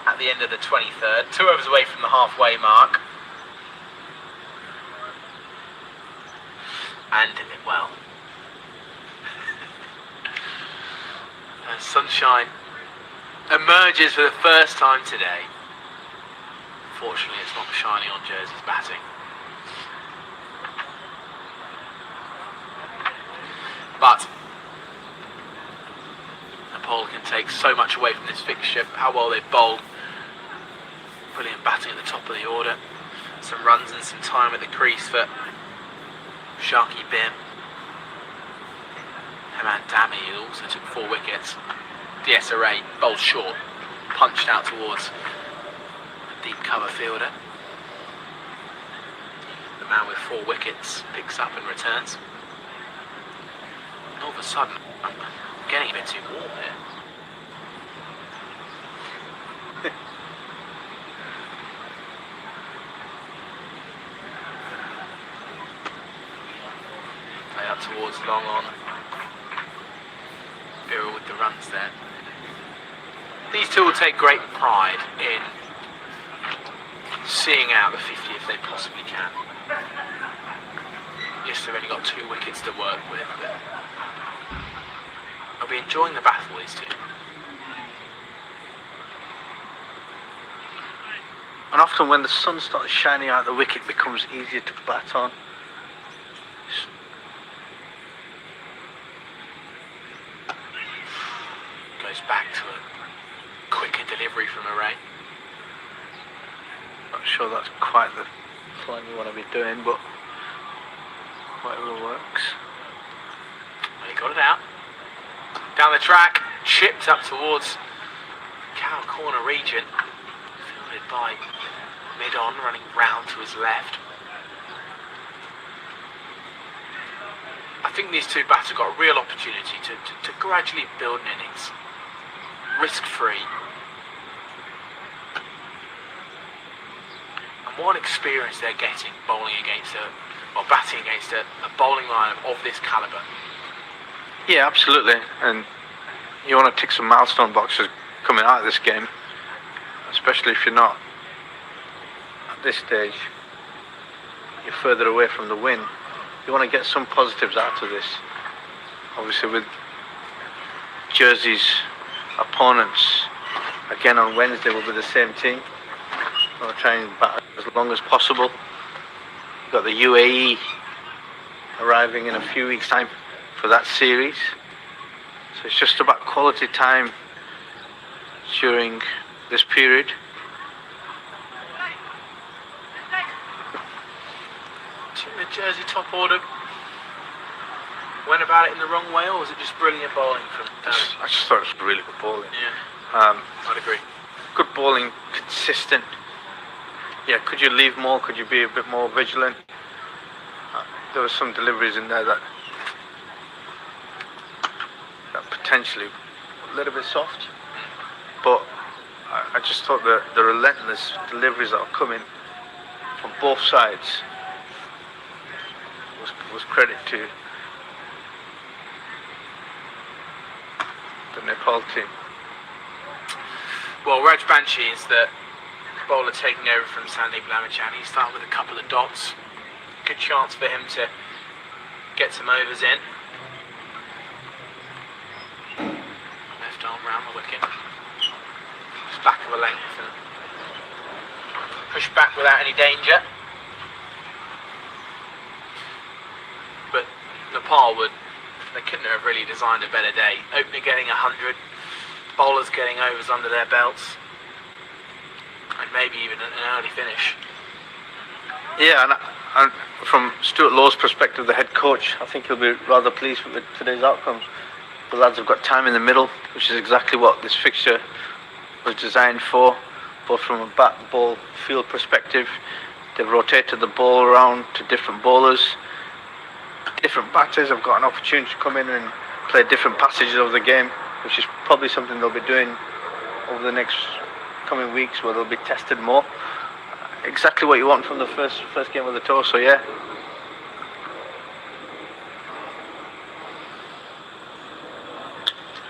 at the end of the 23rd. 2 overs away from the halfway mark. And, well, sunshine emerges for the first time today. Fortunately, it's not shining on Jersey's batting. But Nepal can take so much away from this fixture, how well they've bowled. Brilliant batting at the top of the order. Some runs and some time at the crease for Sharky Bim. Heman Dami, who also took 4 wickets. DSR8 bowled short, punched out towards a deep cover fielder. The man with 4 wickets picks up and returns. And all of a sudden, I'm getting a bit too warm here. Play up towards long on. Birrell with the runs there. These two will take great pride in seeing out the 50 if they possibly can. Yes, they've only got 2 wickets to work with, but I'll be enjoying the battle, these two. And often when the sun starts shining out, the wicket becomes easier to bat on. Goes back to a quicker delivery from Array. Not sure that's quite the flying you want to be doing, but whatever works. Well, he got it out. Down the track, chipped up towards cow corner region. Fielded by mid-on, running round to his left. I think these two batters got a real opportunity to gradually build an innings. Risk-free. And what experience they're getting batting against a bowling line of this calibre. Yeah, absolutely. And you want to tick some milestone boxes coming out of this game, especially if you're not at this stage. You're further away from the win. You want to get some positives out of this. Obviously, with Jersey's opponents again on Wednesday will be the same team. We'll try and bat as long as possible. We've got the UAE arriving in a few weeks' time for that series. So it's just about quality time during this period. The Jersey top order went about it in the wrong way, or was it just brilliant bowling from Dami? I just thought it was really good bowling. Yeah, I'd agree. Good bowling, consistent. Yeah, could you leave more? Could you be a bit more vigilant? There were some deliveries in there that potentially a little bit soft, but I just thought the relentless deliveries that are coming from both sides was credit to the Nepal team. Well, Raj Banshi is the bowler taking over from Sandeep Lamachani. He started with a couple of dots. Good chance for him to get some overs in. Left arm round the wicket. Just back of a length and push back without any danger. But Nepal they couldn't have really designed a better day. Opener getting 100, bowlers getting overs under their belts, and maybe even an early finish. Yeah, and from Stuart Law's perspective, the head coach, I think he'll be rather pleased with today's outcomes. The lads have got time in the middle, which is exactly what this fixture was designed for, both from a bat, ball, field perspective. They've rotated the ball around to different bowlers. Different batters have got an opportunity to come in and play different passages of the game, which is probably something they'll be doing over the next coming weeks, where they'll be tested more. Exactly what you want from the first game of the tour, so yeah.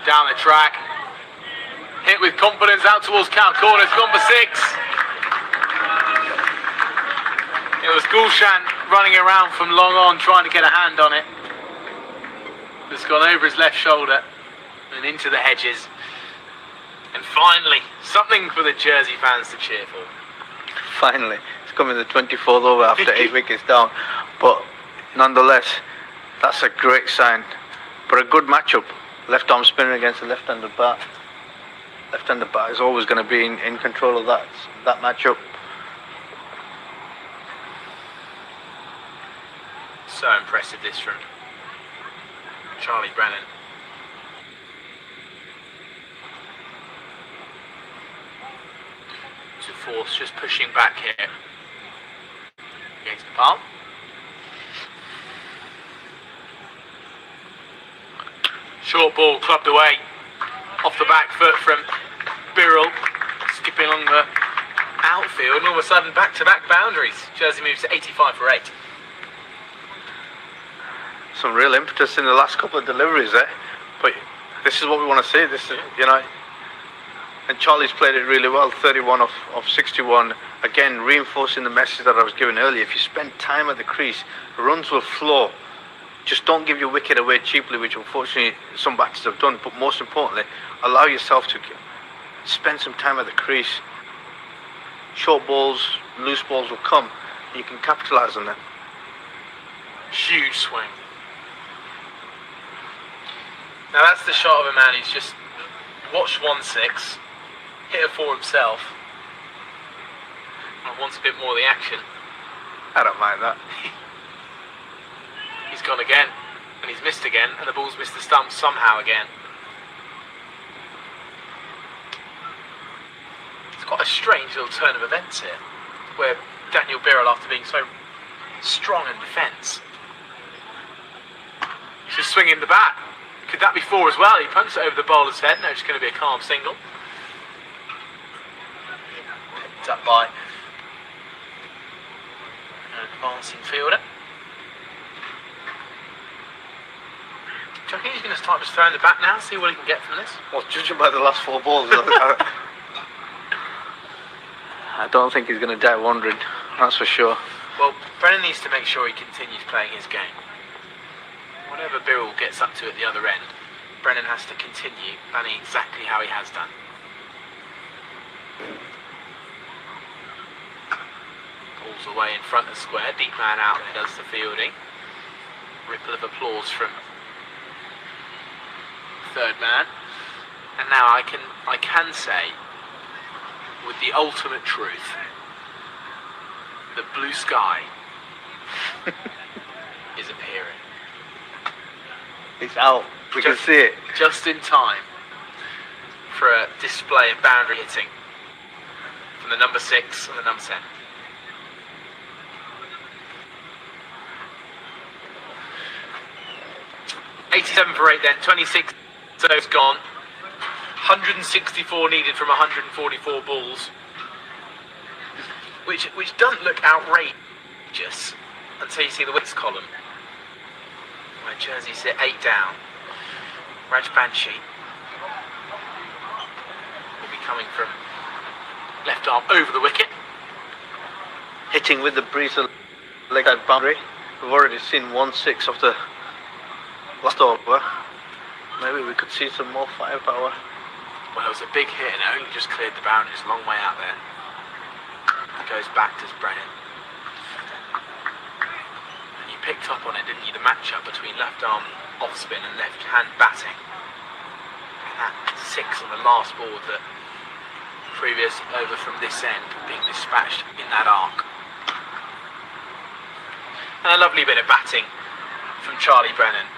Down the track, hit with confidence out towards cow corner. It's gone for 6. It was Gulshan running around from long on trying to get a hand on it. It's gone over his left shoulder and into the hedges. And finally, something for the Jersey fans to cheer for. Finally, it's coming the 24th over after 8 wickets down. But nonetheless, that's a great sign But a good matchup. Left arm spinner against the left-handed bat. Left-handed bat is always going to be in control of that matchup. So impressive this from Charlie Brennan. To force just pushing back here against Nepal. Short ball clubbed away off the back foot from Birrell, skipping along the outfield, and all of a sudden back-to-back boundaries. Jersey moves to 85 for 8. Some real impetus in the last couple of deliveries there, but this is what we want to see. This is, you know, and Charlie's played it really well. 31 of 61. Again, reinforcing the message that I was giving earlier. If you spend time at the crease, runs will flow. Just don't give your wicket away cheaply, which unfortunately some batters have done. But most importantly, allow yourself to spend some time at the crease. Short balls, loose balls will come. You can capitalise on them. Huge swing. Now that's the shot of a man who's just watched 1-6, hit a 4 himself, and wants a bit more of the action. I don't mind that. He's gone again, and he's missed again, and the ball's missed the stump somehow again. It's quite a strange little turn of events here, where Daniel Birrell, after being so strong in defence, he's just swinging the bat. Could that be 4 as well? He punts it over the bowler's head. No, it's going to be a calm single. Picked up by an advancing fielder. Do you reckon he's going to start just throwing the bat now, see what he can get from this? Well, judging by the last 4 balls, I don't think he's going to die wandering, that's for sure. Well, Brennan needs to make sure he continues playing his game. Whatever Birrell gets up to at the other end, Brennan has to continue planning exactly how he has done. Balls away in front of square, deep man out there does the fielding. Ripple of applause from third man. And now I can say with the ultimate truth, the blue sky is appearing. It's out. We can see it. Just in time for a display of boundary hitting from the number 6 and the number 10. '87 for 8 then, 26 overs gone. 164 needed from 144 balls. Which doesn't look outrageous until you see the wickets column. Where Jersey sit 8 down. Raj Banshee will be coming from left arm over the wicket. Hitting with the breeze of leg side boundary. We've already seen 1-6 of the last over. Maybe we could see some more firepower. Well, it was a big hit and it only just cleared the boundaries, a long way out there. It goes back to Brennan. And you picked up on it, didn't you? The matchup between left arm off spin and left hand batting. And that 6 on the last board, that previous over from this end being dispatched in that arc. And a lovely bit of batting from Charlie Brennan.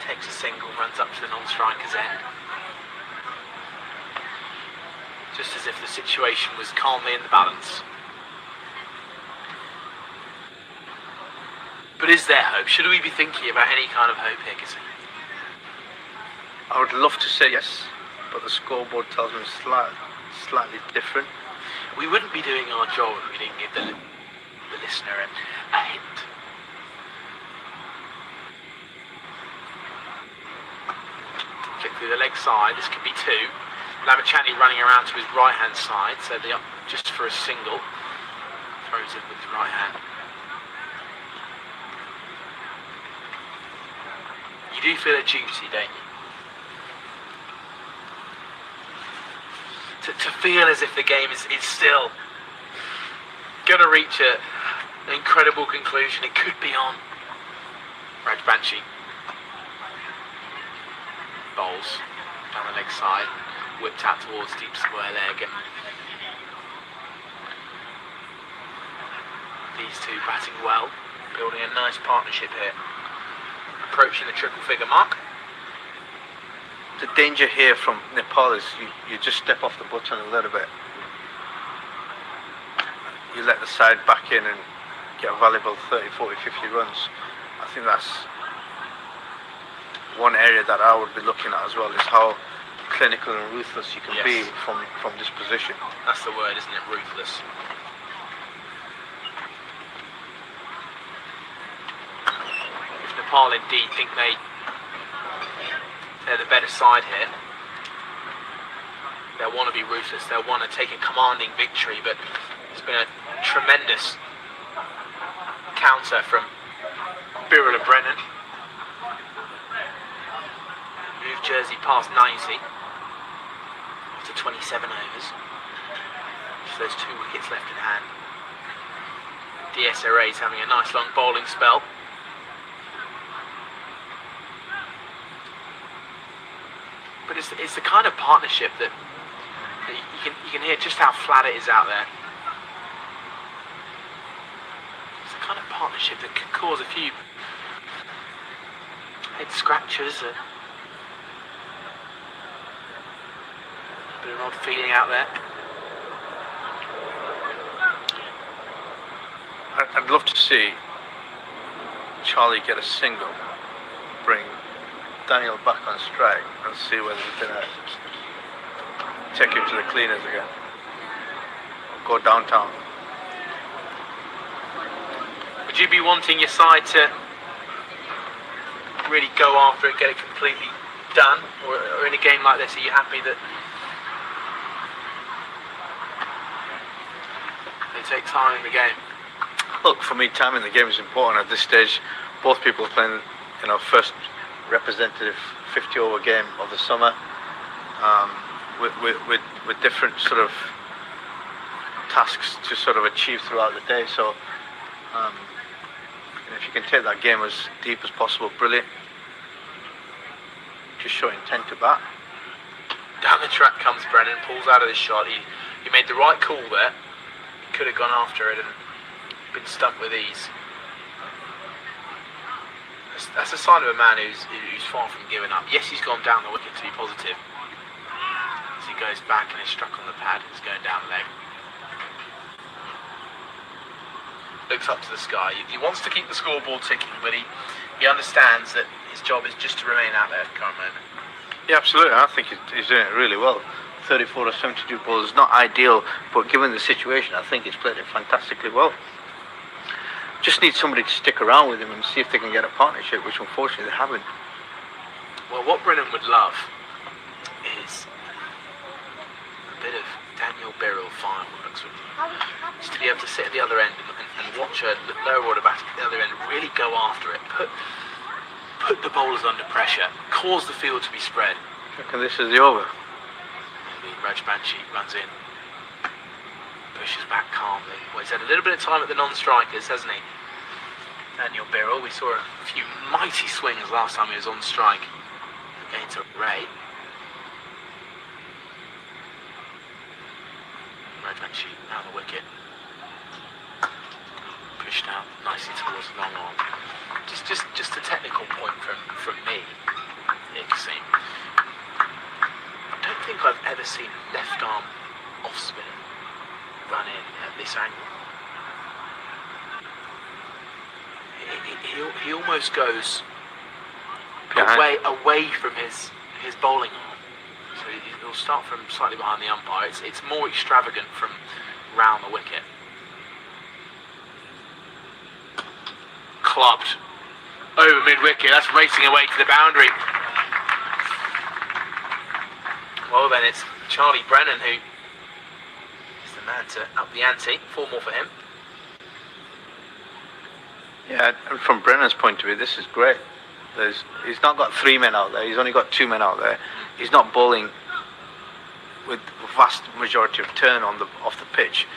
Takes a single, runs up to the non-striker's end. Just as if the situation was calmly in the balance. But is there hope? Should we be thinking about any kind of hope here, Kissy? I would love to say yes, but the scoreboard tells me slightly different. We wouldn't be doing our job if we didn't give the listener a hint. Flick through the leg side, this could be 2. Lamachani running around to his right hand side, so the up just for a single. Throws it with his right hand. You do feel a duty, don't you? To feel as if the game is still going to reach An incredible conclusion. It could be on. Rajbanshi bowls down the leg side, whipped out towards deep square leg. These two batting well, building a nice partnership here. Approaching the triple figure mark. The danger here from Nepal is you just step off the button a little bit. You let the side back in and get a valuable 30, 40, 50 runs. I think that's one area that I would be looking at as well, is how clinical and ruthless you can be from this position. That's the word, isn't it? Ruthless. If Nepal indeed think they're the better side here, they'll want to be ruthless, they'll want to take a commanding victory, but it's been a tremendous counter from Birrell and Brennan. Moved Jersey past 90 after 27 overs. So there's 2 wickets left in hand. The SRA's having a nice long bowling spell. But it's the kind of partnership that you can hear just how flat it is out there. It's the kind of partnership that can cause a few head scratchers, a bit of an odd feeling out there. I'd love to see Charlie get a single, bring Daniel back on strike, and see whether we can take him to the cleaners again, or go downtown. Would you be wanting your side to really go after it, get it completely done, or in a game like this, are you happy that they take time in the game? Look, for me, time in the game is important at this stage. Both people are playing, first representative 50-over game of the summer, with different sort of tasks to sort of achieve throughout the day. So, if you can take that game as deep as possible, brilliant. Just show intent to bat. Down the track comes Brennan, pulls out of the shot. He made the right call there. He could have gone after it and been stuck with ease. That's a sign of a man who's far from giving up. Yes, he's gone down the wicket to be positive. As he goes back and is struck on the pad, he's going down the leg. Looks up to the sky. He wants to keep the scoreboard ticking, but he understands that his job is just to remain out there at the current moment. Yeah, absolutely. I think he's doing it really well. 34 or 72 balls is not ideal, but given the situation, I think he's played it fantastically well. Just need somebody to stick around with him and see if they can get a partnership, which unfortunately they haven't. Well, what Brennan would love is a bit of Daniel Birrell fireworks. Just to be able to sit at the other end and watch a lower order batter at the other end really go after it, put the bowlers under pressure, cause the field to be spread. I reckon this is the over. Maybe Rajbanshi runs in, pushes back calmly. Well, he's had a little bit of time at the non-strikers, hasn't he? Daniel Birrell, we saw a few mighty swings last time he was on strike against Ray. Rajbanshi around the wicket. Pushed out nicely towards the long arm. Just a technical point from me, Ixie. I don't think I've ever seen left arm off spinner run in at this angle. He almost goes away from his bowling arm. So he'll start from slightly behind the umpire. It's more extravagant from round the wicket. Clubbed over mid-wicket. That's racing away to the boundary. Well then, it's Charlie Brennan who is the man to up the ante. 4 more for him. Yeah, and from Brennan's point of view, this is great. He's not got 3 men out there. He's only got 2 men out there. He's not bowling with vast majority of turn off the pitch.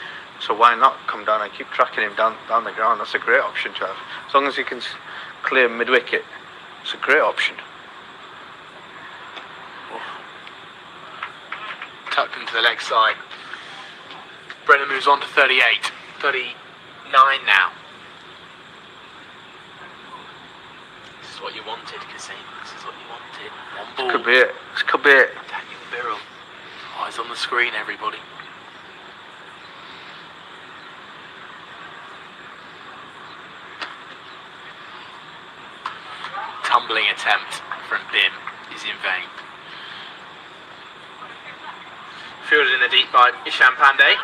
So why not come down and keep tracking him down the ground? That's a great option to have. As long as he can clear mid-wicket, it's a great option. Tucked into the leg side. Brennan moves on to 38. 39 now. This is what you wanted, Kasim. This is what you wanted. One ball. Could be it. This could be it. Daniel Birrell. Eyes on the screen, everybody. Tumbling attempt from Bim is in vain. Fielded in the deep by Ishan Pandey.